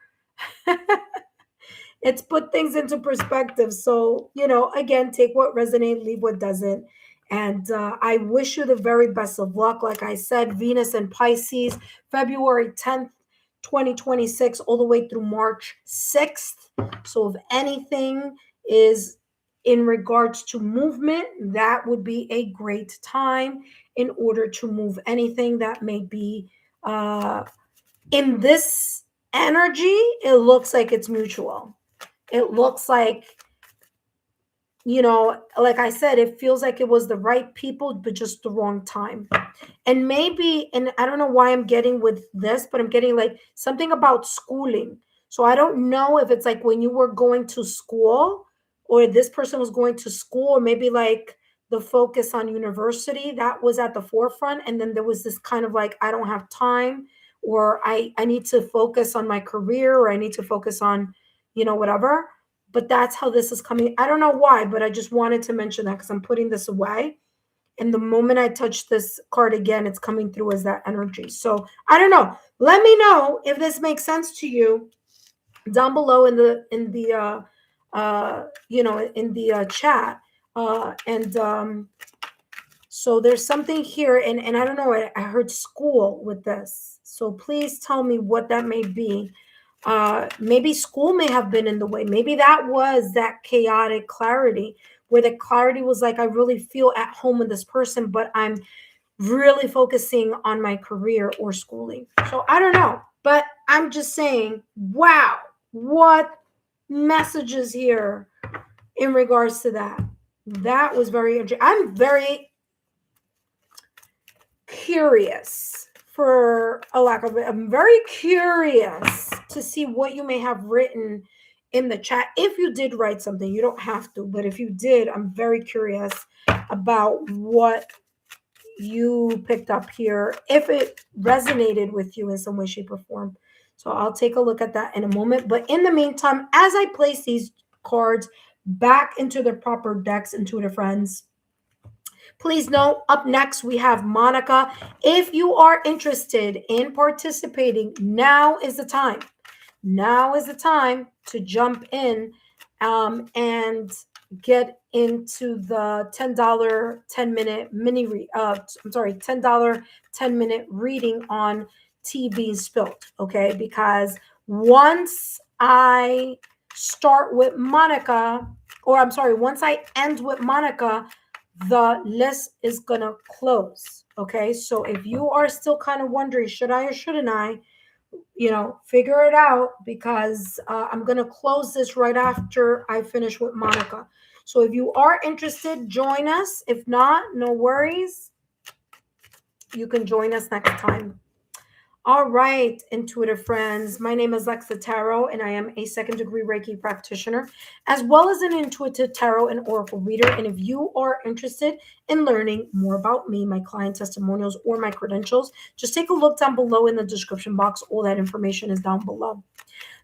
S1: It's put things into perspective. So, you know, again, take what resonates, leave what doesn't. And I wish you the very best of luck. Like I said, Venus and Pisces, February 10th, 2026, all the way through March 6th. So if anything is in regards to movement, that would be a great time in order to move anything that may be in this energy. It looks like it's mutual. It looks like, you know, like I said, it feels like it was the right people, but just the wrong time. And maybe, and I don't know why I'm getting with this, but I'm getting like something about schooling. So I don't know if it's like when you were going to school, or this person was going to school, or maybe like the focus on university that was at the forefront. And then there was this kind of like, I don't have time, or I need to focus on my career, or I need to focus on, you know, whatever. But that's how this is coming. I don't know why, but I just wanted to mention that because I'm putting this away. And the moment I touch this card again, it's coming through as that energy. So I don't know. Let me know if this makes sense to you down below in the you know, in the chat. And So there's something here, and I don't know, I heard school with this. So please tell me what that may be. Maybe school may have been in the way. Maybe that was that chaotic clarity where the clarity was like, I really feel at home with this person, but I'm really focusing on my career or schooling. So I don't know, but I'm just saying, wow, what messages here in regards to that. That was very interesting. I'm very curious, for a lack of it. I'm very curious to see what you may have written in the chat. If you did write something, you don't have to, but if you did, I'm very curious about what you picked up here, if it resonated with you in some way, shape, or form. So I'll take a look at that in a moment. But in the meantime, as I place these cards back into their proper decks, intuitive friends, please note, up next we have Monica. If you are interested in participating, now is the time. Now is the time to jump in and get into the $10 10-minute $10 10-minute reading on TV Spilt, okay? Because once I start with Monica, or I'm sorry, once I end with Monica, the list is gonna close, okay? So if you are still kind of wondering, should I or shouldn't I, figure it out, because I'm going to close this right after I finish with Monica. So if you are interested, join us. If not, no worries. You can join us next time. All right, intuitive friends. My name is Lexa Tarot, and I am a second-degree Reiki practitioner, as well as an intuitive tarot and oracle reader. And if you are interested in learning more about me, my client testimonials, or my credentials, just take a look down below in the description box. All that information is down below.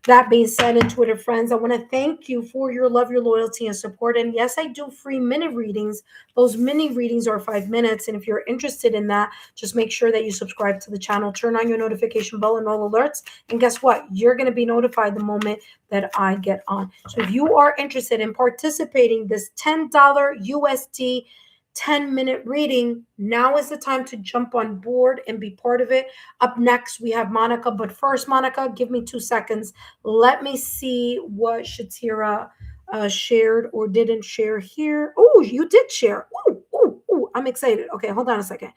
S1: That being said, intuitive friends, I want to thank you for your love, your loyalty, and support. And yes, I do free mini readings. Those mini readings are 5 minutes. And if you're interested in that, just make sure that you subscribe to the channel, turn on your notification bell and all alerts. And guess what? You're going to be notified the moment that I get on. So if you are interested in participating this $10 USD 10-minute reading, now is the time to jump on board and be part of it. Up next, we have Monica. But first, Monica, give me 2 seconds. Let me see what Shatira shared or didn't share here. Oh, you did share. Oh, I'm excited. Okay, hold on a second.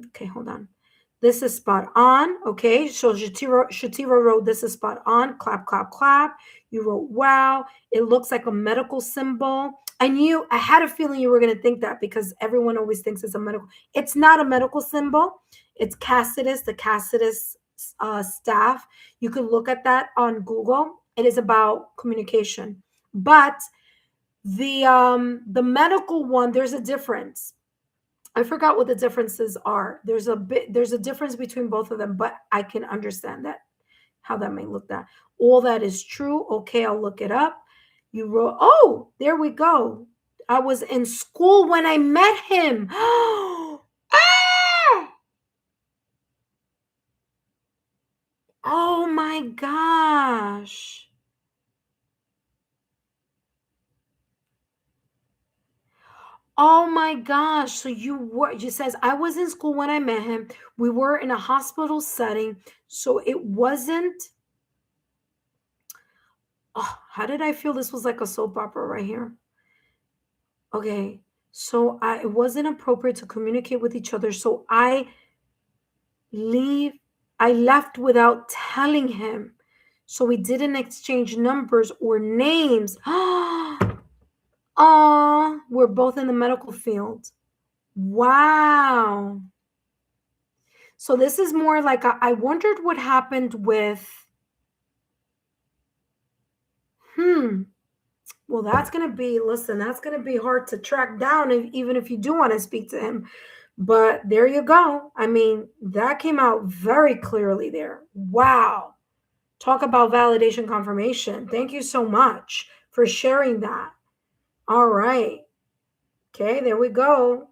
S1: Okay, hold on. This is spot on. Okay, so Shatira wrote, this is spot on. Clap, clap, clap. You wrote, wow. It looks like a medical symbol. I had a feeling you were going to think that, because everyone always thinks it's a medical. It's not a medical symbol. It's Cassidus, the Cassidus staff. You can look at that on Google. It is about communication. But the medical one, there's a difference. I forgot what the differences are. There's a difference between both of them, but I can understand that, how that may look. That all that is true. Okay, I'll look it up. You wrote, oh, there we go. I was in school when I met him. Ah! Oh my gosh. Oh my gosh. So you says, I was in school when I met him. We were in a hospital setting. So it wasn't. Oh, how did I feel this was like a soap opera right here? Okay. So it wasn't appropriate to communicate with each other. So I left without telling him. So we didn't exchange numbers or names. Oh, we're both in the medical field. Wow. So this is more like I wondered what happened with. Well, that's going to be hard to track down, even if you do want to speak to him. But there you go. I mean, that came out very clearly there. Wow. Talk about validation confirmation. Thank you so much for sharing that. All right. Okay, there we go.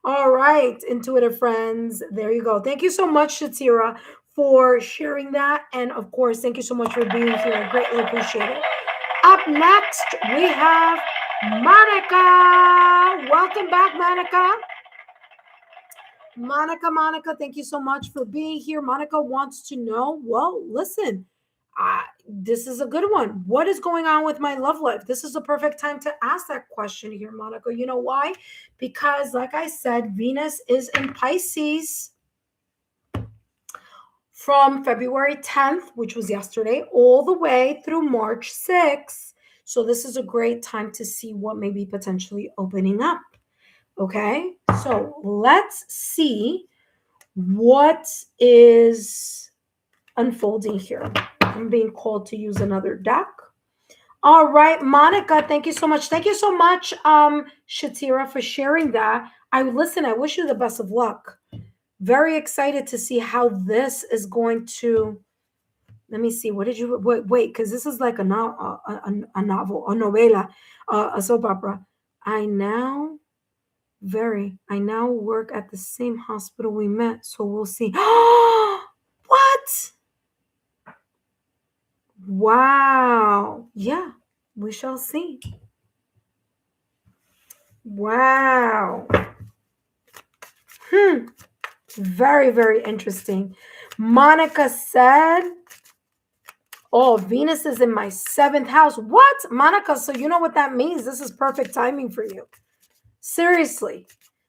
S1: All right, intuitive friends. There you go. Thank you so much, Shatira, for sharing that. And of course, thank you so much for being here. I greatly appreciate it. Up next, we have Monica, welcome back, Monica. Monica, thank you so much for being here. Monica wants to know, well, listen, this is a good one. What is going on with my love life? This is a perfect time to ask that question here, Monica. You know why? Because, like I said, Venus is in Pisces from February 10th, which was yesterday, all the way through March 6th. So this is a great time to see what may be potentially opening up. Okay, so let's see what is unfolding here. I'm being called to use another deck. All right, Monica, thank you so much. Thank you so much, Shatira, for sharing that. I wish you the best of luck. Very excited to see how this is going to. Let me see. What did you wait? Because this is like a novel, a novela, a soap opera. I now work at the same hospital we met, so we'll see. What? Wow. Yeah, we shall see. Wow. Very, very interesting. Monica said, oh, Venus is in my 7th house. What? Monica, so you know what that means? This is perfect timing for you. Seriously.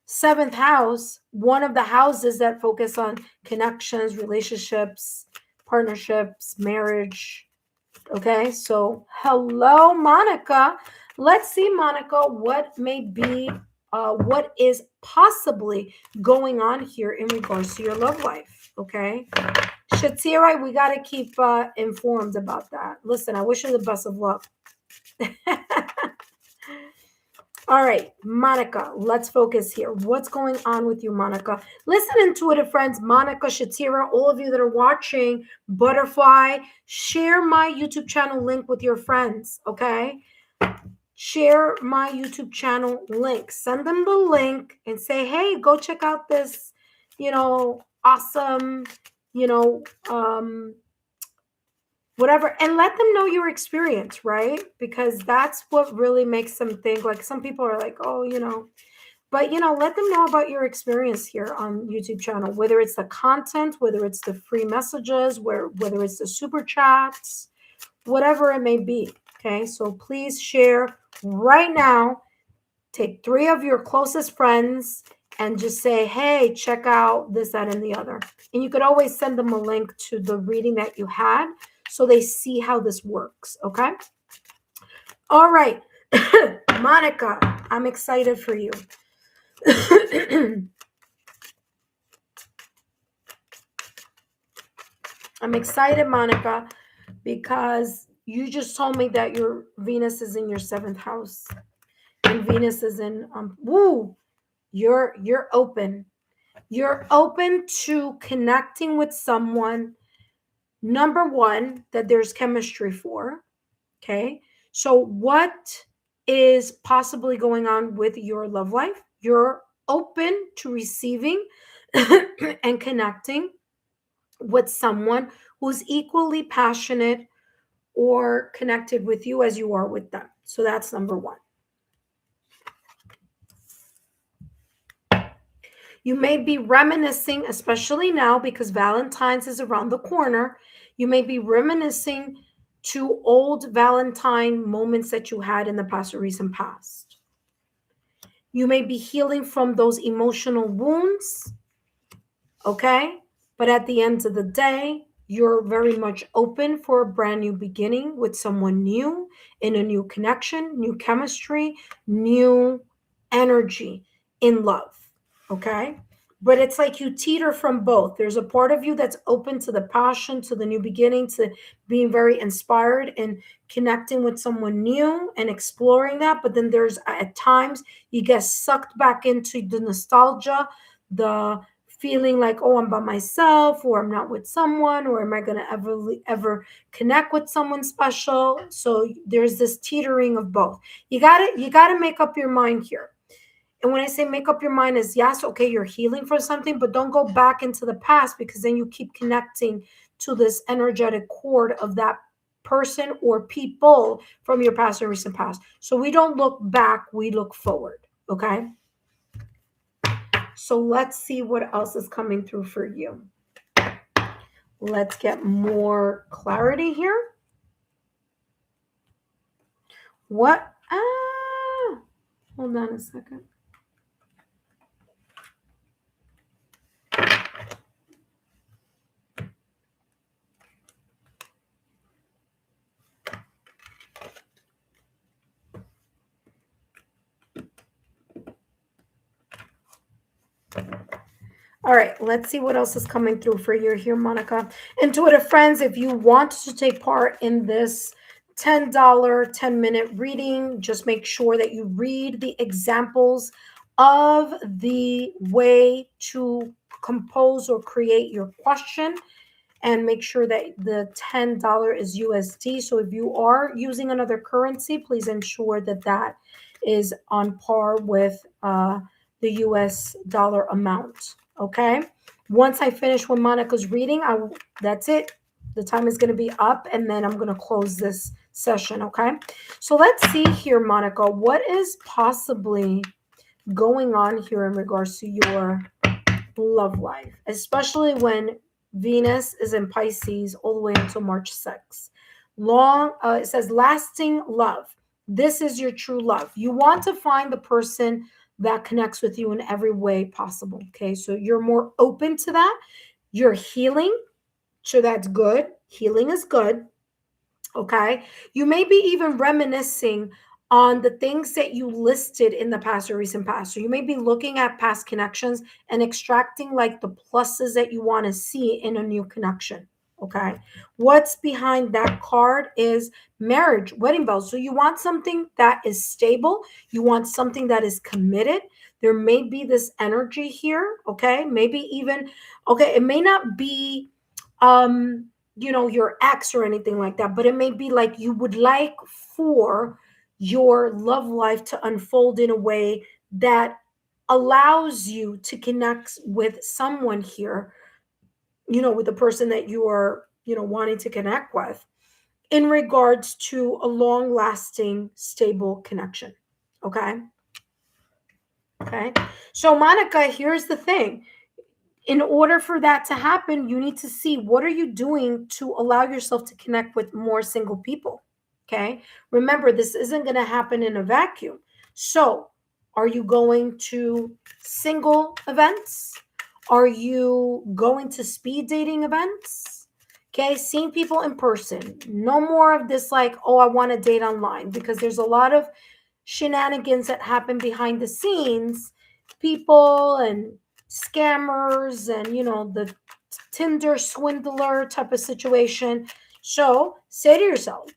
S1: 7th house, one of the houses that focus on connections, relationships, partnerships, marriage. Okay, so hello, Monica. Let's see, Monica, what may be, what is possibly going on here in regards to your love life. Okay, Shatira, we got to keep informed about that. Listen, I wish you the best of luck. All right, Monica, let's focus here. What's going on with you, Monica? Listen, intuitive friends, Monica, Shatira, all of you that are watching, Butterfly, share my YouTube channel link with your friends, okay? Share my YouTube channel link. Send them the link and say, hey, go check out this, awesome, whatever, and let them know your experience, right? Because that's what really makes them think. Like, some people are like, oh, but let them know about your experience here on YouTube channel, whether it's the content, whether it's the free messages, whether it's the super chats, whatever it may be. Okay, so please share right now. Take 3 of your closest friends and just say, hey, check out this, that, and the other. And you could always send them a link to the reading that you had, so they see how this works, okay? All right, Monica, I'm excited for you. I'm excited, Monica, because you just told me that your Venus is in your 7th house. And Venus is in, you're open. You're open to connecting with someone, number one, that there's chemistry for. Okay, so what is possibly going on with your love life? You're open to receiving and connecting with someone who's equally passionate or connected with you as you are with them. So that's number one. You may be reminiscing, especially now because Valentine's is around the corner. You may be reminiscing to old Valentine moments that you had in the past or recent past. You may be healing from those emotional wounds, okay? But at the end of the day, you're very much open for a brand new beginning with someone new, in a new connection, new chemistry, new energy in love, okay? But it's like you teeter from both. There's a part of you that's open to the passion, to the new beginning, to being very inspired and connecting with someone new and exploring that. But then there's, at times, you get sucked back into the nostalgia, the feeling like, oh, I'm by myself, or I'm not with someone, or am I going to ever connect with someone special? So there's this teetering of both. You got to make up your mind here. And when I say make up your mind is, yes, okay, you're healing for something, but don't go back into the past, because then you keep connecting to this energetic cord of that person or people from your past and recent past. So we don't look back, we look forward. Okay. So let's see what else is coming through for you. Let's get more clarity here. What? Hold on a second. All right, let's see what else is coming through for you here, Monica. Intuitive friends, if you want to take part in this $10 10-minute reading, just make sure that you read the examples of the way to compose or create your question, and make sure that the $10 is USD. So if you are using another currency, please ensure that that is on par with the US dollar amount. Okay. Once I finish with Monica's reading, that's it. The time is going to be up, and then I'm going to close this session. Okay. So let's see here, Monica, what is possibly going on here in regards to your love life, especially when Venus is in Pisces all the way until March 6th. It says lasting love. This is your true love. You want to find the person that connects with you in every way possible. Okay, so you're more open to that. You're healing, so that's good. Healing is good. Okay, you may be even reminiscing on the things that you listed in the past or recent past. So you may be looking at past connections and extracting like the pluses that you want to see in a new connection. Okay, what's behind that card is marriage, wedding bells. So you want something that is stable, you want something that is committed. There may be this energy here. Okay, maybe even, okay, it may not be your ex or anything like that, but it may be like you would like for your love life to unfold in a way that allows you to connect with someone here, with the person that you are, wanting to connect with, in regards to a long lasting, stable connection. Okay. Okay. So, Monica, here's the thing. In order for that to happen, you need to see what are you doing to allow yourself to connect with more single people. Okay. Remember, this isn't going to happen in a vacuum. So, are you going to single events? Are you going to speed dating events? Okay. Seeing people in person. No more of this, like, oh, I want to date online, because there's a lot of shenanigans that happen behind the scenes. People and scammers and the Tinder swindler type of situation. So say to yourself,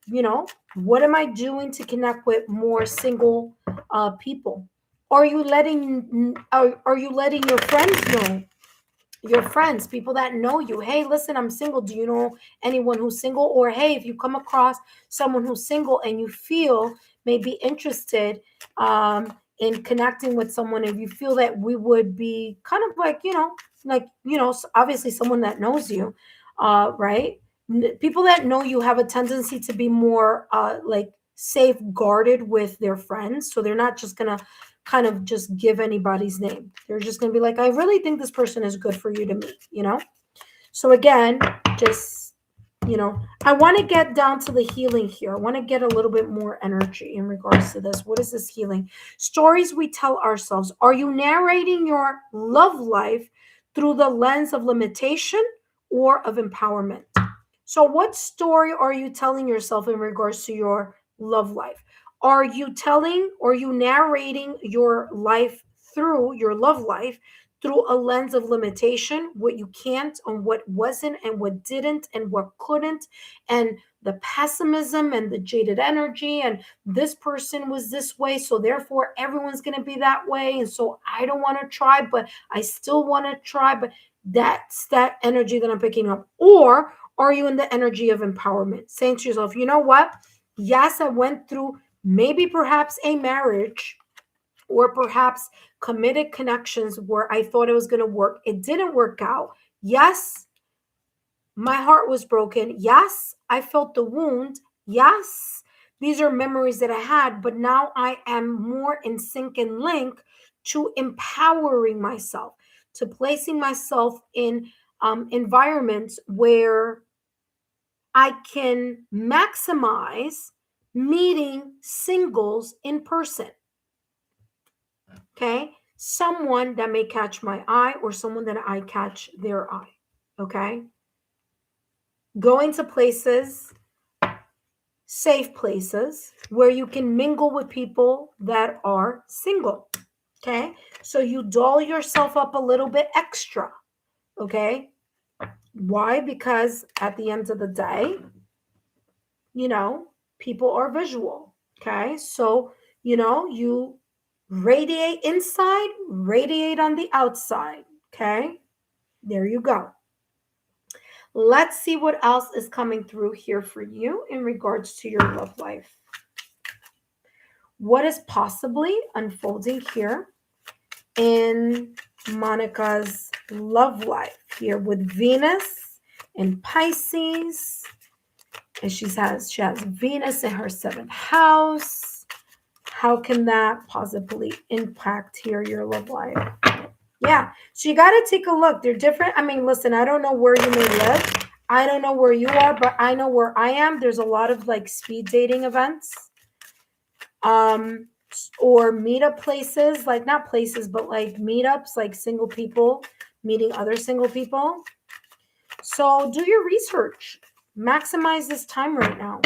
S1: what am I doing to connect with more single people? Are you letting your friends know? Your friends, people that know you, hey, listen, I'm single, do you know anyone who's single? Or hey, if you come across someone who's single and you feel maybe interested in connecting with someone, if you feel that we would be kind of like, obviously someone that knows you, right? People that know you have a tendency to be more like safeguarded with their friends, so they're not just gonna kind of just give anybody's name. They're just going to be like, I really think this person is good for you to meet. So again, just, I want to get down to the healing here. I want to get a little bit more energy in regards to this. What is this healing? Stories we tell ourselves. Are you narrating your love life through the lens of limitation or of empowerment? So what story are you telling yourself in regards to your love life? Are you telling or you narrating your life through your love life through a lens of limitation, what you can't and what wasn't and what didn't and what couldn't, and the pessimism and the jaded energy, and this person was this way, so therefore everyone's going to be that way, and so I don't want to try, but I still want to try, but that's that energy that I'm picking up? Or are you in the energy of empowerment, saying to yourself, you know what? Yes, I went through maybe perhaps a marriage or perhaps committed connections where I thought it was going to work. It didn't work out. Yes, My heart was broken. Yes, I felt the wound. Yes, these are memories that I had, but now I am more in sync and link to empowering myself, to placing myself in environments where I can maximize meeting singles in person. Okay. Someone that may catch my eye or someone that I catch their eye. Okay. Going to places, safe places where you can mingle with people that are single. Okay. So you doll yourself up a little bit extra. Okay. Why? Because at the end of the day, people are visual. Okay. So, you radiate inside, radiate on the outside. Okay. There you go. Let's see what else is coming through here for you in regards to your love life. What is possibly unfolding here in Monica's love life here with Venus and Pisces? And she has Venus in her 7th house. How can that possibly impact here your love life? Yeah, so you got to take a look. They're different. I mean, listen, I don't know where you may live. I don't know where you are, but I know where I am. There's a lot of like speed dating events, or meetup places, like not places, but like meetups, like single people meeting other single people. So do your research. Maximize this time right now.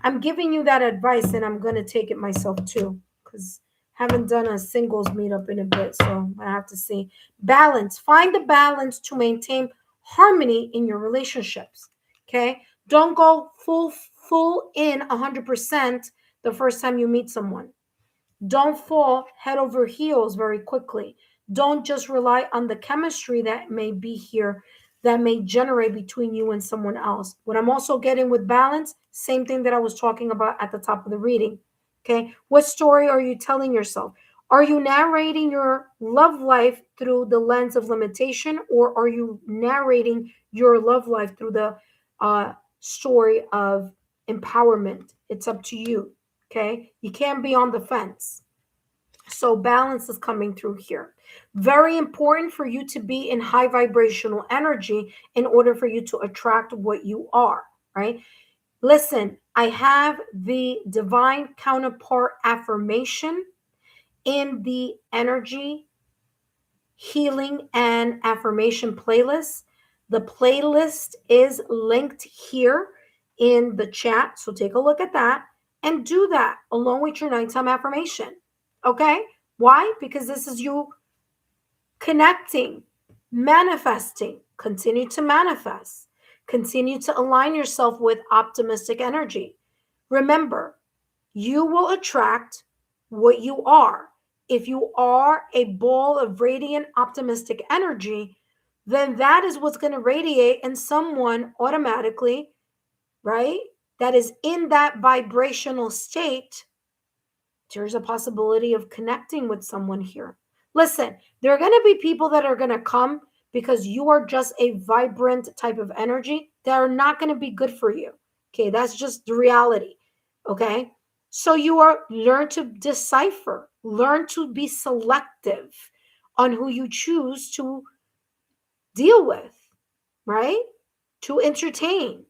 S1: I'm giving you that advice, and I'm going to take it myself too, because haven't done a singles meetup in a bit, so I have to see. Balance. Find the balance to maintain harmony in your relationships. Okay? Don't go full in 100% the first time you meet someone. Don't fall head over heels very quickly. Don't just rely on the chemistry that may be here, that may generate between you and someone else. What I'm also getting with balance, same thing that I was talking about at the top of the reading. Okay. What story are you telling yourself? Are you narrating your love life through the lens of limitation, or are you narrating your love life through the story of empowerment? It's up to you. Okay. You can't be on the fence. So balance is coming through here. Very important for you to be in high vibrational energy in order for you to attract what you are, right? Listen, I have the divine counterpart affirmation in the energy healing and affirmation playlist. The playlist is linked here in the chat. So take a look at that and do that along with your nighttime affirmation. Okay? Why? Because this is you connecting, manifesting. Continue to manifest. Continue to align yourself with optimistic energy. Remember, you will attract what you are. If you are a ball of radiant, optimistic energy, then that is what's going to radiate in someone automatically, right? That is in that vibrational state. There's a possibility of connecting with someone here. Listen, there are going to be people that are going to come because you are just a vibrant type of energy that are not going to be good for you. Okay, that's just the reality. Okay, so learn to decipher, learn to be selective on who you choose to deal with, right? To entertain.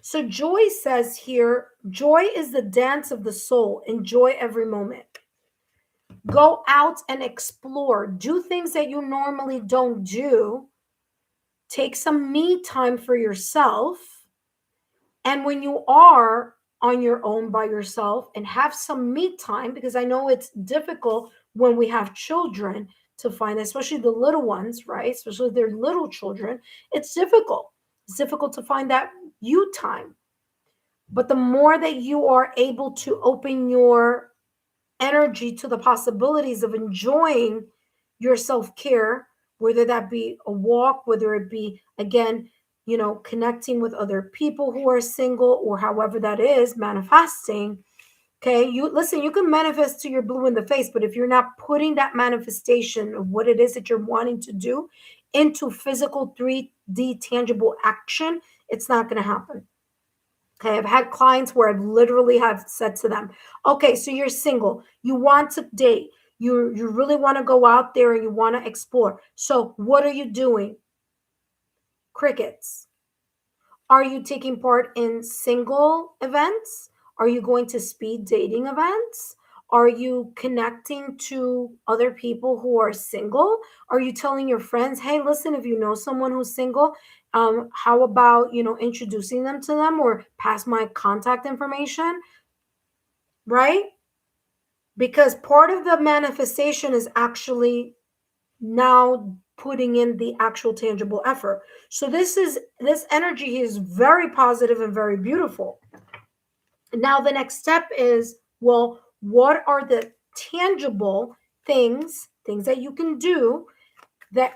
S1: So Joy says here, joy is the dance of the soul. Enjoy every moment. Go out and explore. Do things that you normally don't do. Take some me time for yourself. And when you are on your own by yourself and have some me time, because I know it's difficult when we have children to find, especially the little ones, right? Especially if they're little children, it's difficult. It's difficult to find that you time. But the more that you are able to open your energy to the possibilities of enjoying your self-care, whether that be a walk, whether it be, again, connecting with other people who are single, or however that is, manifesting. Okay, you can manifest to your blue in the face, but if you're not putting that manifestation of what it is that you're wanting to do into physical 3D tangible action, it's not going to happen. Okay, I've had clients where I've literally have said to them, okay, so you're single, you want to date, you really want to go out there and you want to explore. So what are you doing? Crickets. Are you taking part in single events? Are you going to speed dating events? Are you connecting to other people who are single? Are you telling your friends, hey, listen, if you know someone who's single, how about, introducing them to them or pass my contact information, right? Because part of the manifestation is actually now putting in the actual tangible effort. So this energy is very positive and very beautiful. Now the next step is, well, what are the tangible things that you can do that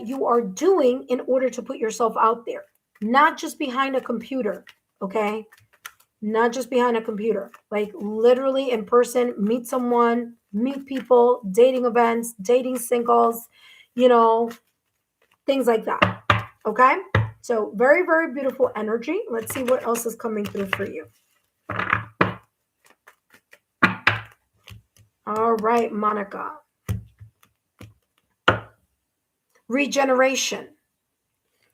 S1: you are doing in order to put yourself out there, not just behind a computer, okay? Not just behind a computer, like literally in person, meet someone, meet people, dating events, dating singles, things like that. Okay. So very, very beautiful energy. Let's see what else is coming through for you. All right, Monica. Regeneration.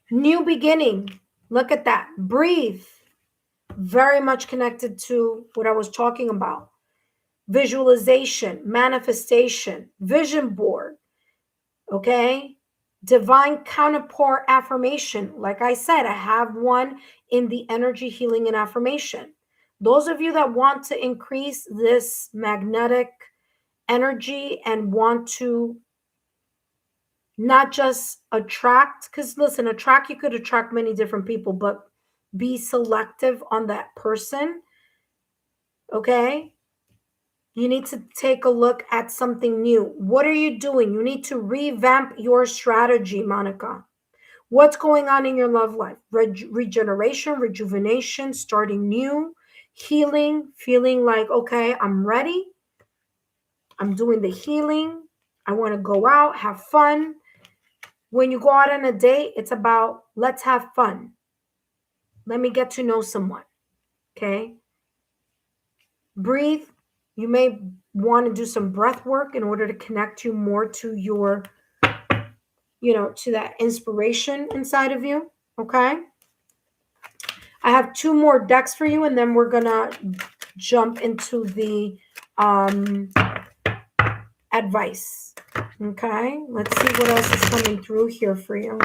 S1: New beginning. Look at that. Breathe. Very much connected to what I was talking about. Visualization, manifestation, vision board. Okay. Divine counterpart affirmation. Like I said, I have one in the energy healing and affirmation. Those of you that want to increase this magnetic energy and want to not just attract, because listen, you could attract many different people, but be selective on that person. Okay. You need to take a look at something new. What are you doing? You need to revamp your strategy, Monica. What's going on in your love life? Regeneration, rejuvenation, starting new, healing, feeling like, okay, I'm ready. I'm doing the healing. I want to go out, have fun. When you go out on a date, it's about let's have fun. Let me get to know someone. Okay. Breathe. You may want to do some breath work in order to connect you more to your, to that inspiration inside of you. Okay. I have 2 more decks for you, and then we're going to jump into the advice. Okay. Let's see what else is coming through here for you.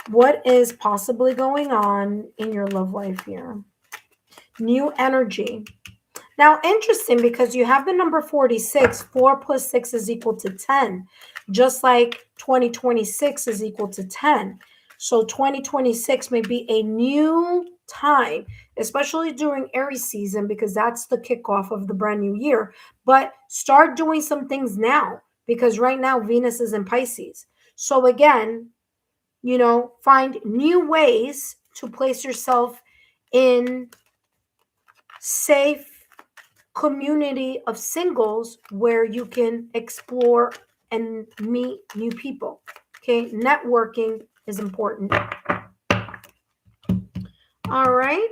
S1: What is possibly going on in your love life here? New energy. Now, interesting, because you have the number 46. 4 plus 6 is equal to 10, just like 2026 is equal to 10. So 2026 may be a new time, especially during Aries season, because that's the kickoff of the brand new year. But start doing some things now, because right now Venus is in Pisces. So again, find new ways to place yourself in safe community of singles where you can explore and meet new people. Okay, networking is important. All right.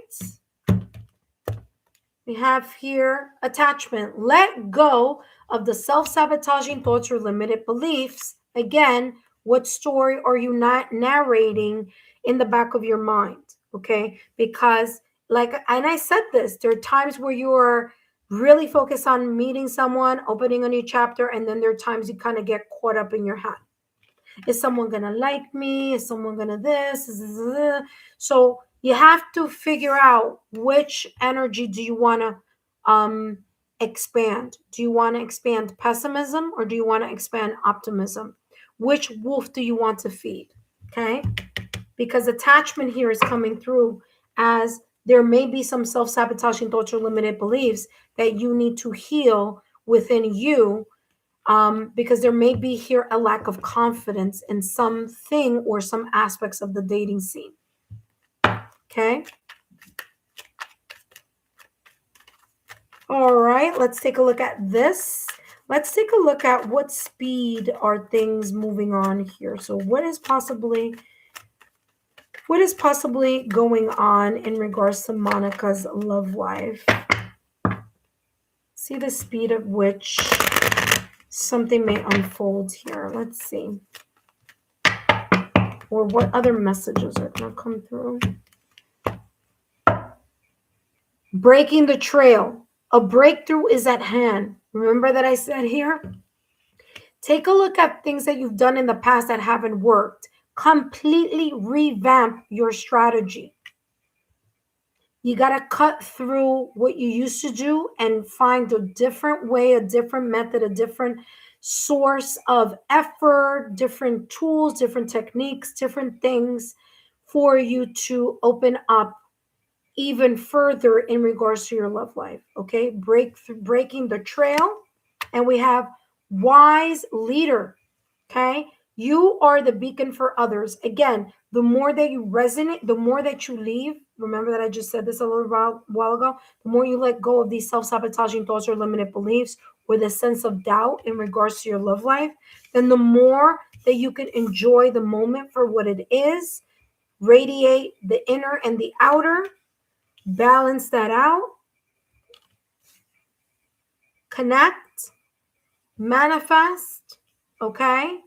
S1: We have here attachment. Let go of the self-sabotaging thoughts or limited beliefs. Again, what story are you not narrating in the back of your mind? Okay, because and I said this, there are times where you are really focused on meeting someone, opening a new chapter, and then there are times you kind of get caught up in your head. Is someone gonna like me? Is someone gonna this? So you have to figure out which energy do you want to expand. Do you want to expand pessimism or do you want to expand optimism? Which wolf do you want to feed? Okay, because attachment here is coming through as there may be some self-sabotaging thoughts or limited beliefs that you need to heal within you, because there may be here a lack of confidence in something or some aspects of the dating scene. Okay. All right, let's take a look at this. Let's take a look at what speed are things moving on here. So what is possibly going on in regards to Monica's love life? See the speed at which something may unfold here. Let's see. Or what other messages are going to come through? Breaking the trail. A breakthrough is at hand. Remember that I said here? Take a look at things that you've done in the past that haven't worked. Completely revamp your strategy. You got to cut through what you used to do and find a different way, a different method, a different source of effort, different tools, different techniques, different things for you to open up even further in regards to your love life. Okay, breaking the trail, and we have wise leader. Okay, you are the beacon for others. Again, the more that you resonate, the more that you leave. Remember that I just said this a little while ago. The more you let go of these self-sabotaging thoughts or limited beliefs or the sense of doubt in regards to your love life, then the more that you can enjoy the moment for what it is, radiate the inner and the outer, balance that out, connect, manifest, okay?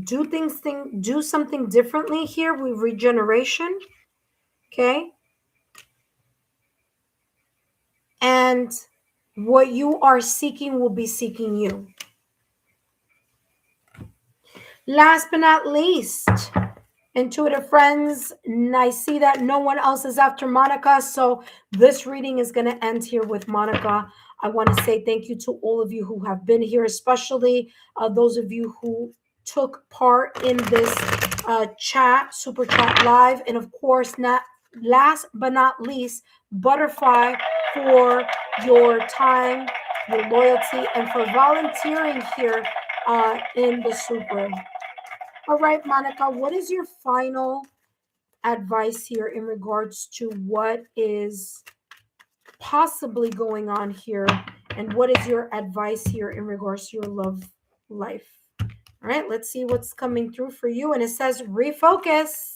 S1: Do something differently here with regeneration, okay? And what you are seeking will be seeking you. Last but not least, intuitive friends, I see that no one else is after Monica, so this reading is going to end here with Monica. I want to say thank you to all of you who have been here, especially those of you who took part in this super chat live, and of course, not last but not least, Butterfly, for your time, your loyalty, and for volunteering here in the super. All right, Monica, what is your final advice here in regards to what is possibly going on here? And what is your advice here in regards to your love life? All right, let's see what's coming through for you. And it says refocus.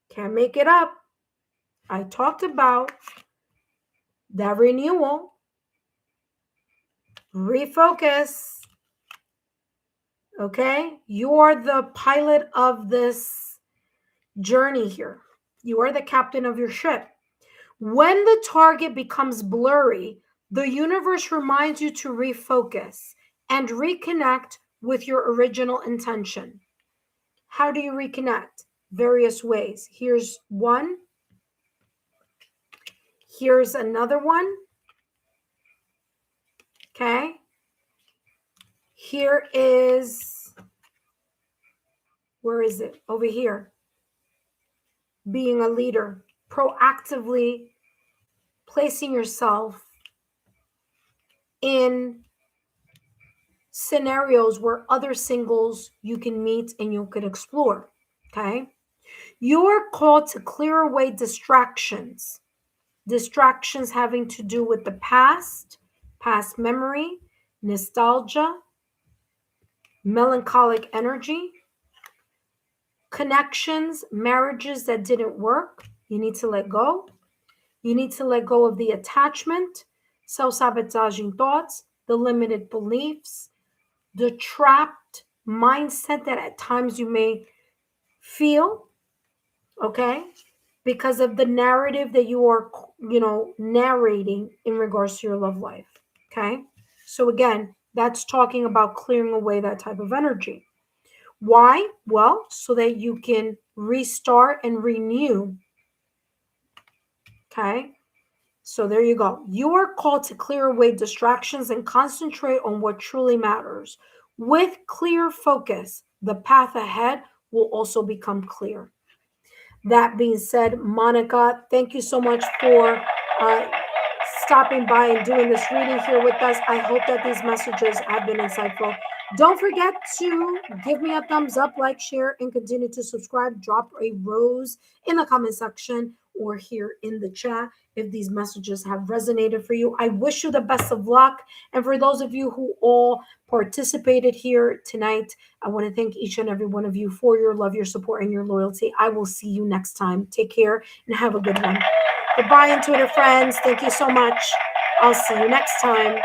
S1: Can't make it up. I talked about that renewal. Refocus. Okay, you are the pilot of this journey here. You are the captain of your ship. When the target becomes blurry, the universe reminds you to refocus and reconnect with your original intention. How do you reconnect? Various ways. Here's one. Here's another one. Okay. Here is, where is it? Over here. Being a leader, proactively placing yourself in scenarios where other singles you can meet and you could explore. Okay. You're called to clear away distractions having to do with the past memory, nostalgia, melancholic energy, connections, marriages that didn't work. You need to let go. You need to let go of the attachment, self-sabotaging thoughts, the limited beliefs, the trapped mindset that at times you may feel, okay, because of the narrative that you are, narrating in regards to your love life, okay? So again, that's talking about clearing away that type of energy. Why? Well, so that you can restart and renew, okay? So there you go. You are called to clear away distractions and concentrate on what truly matters. With clear focus, the path ahead will also become clear. That being said, Monica, thank you so much for stopping by and doing this reading here with us. I hope that these messages have been insightful. Don't forget to give me a thumbs up, like, share, and continue to subscribe. Drop a rose in the comment section or here in the chat if these messages have resonated for you. I wish you the best of luck. And for those of you who all participated here tonight, I want to thank each and every one of you for your love, your support, and your loyalty. I will see you next time. Take care and have a good one. Goodbye, Intuitive friends. Thank you so much. I'll see you next time.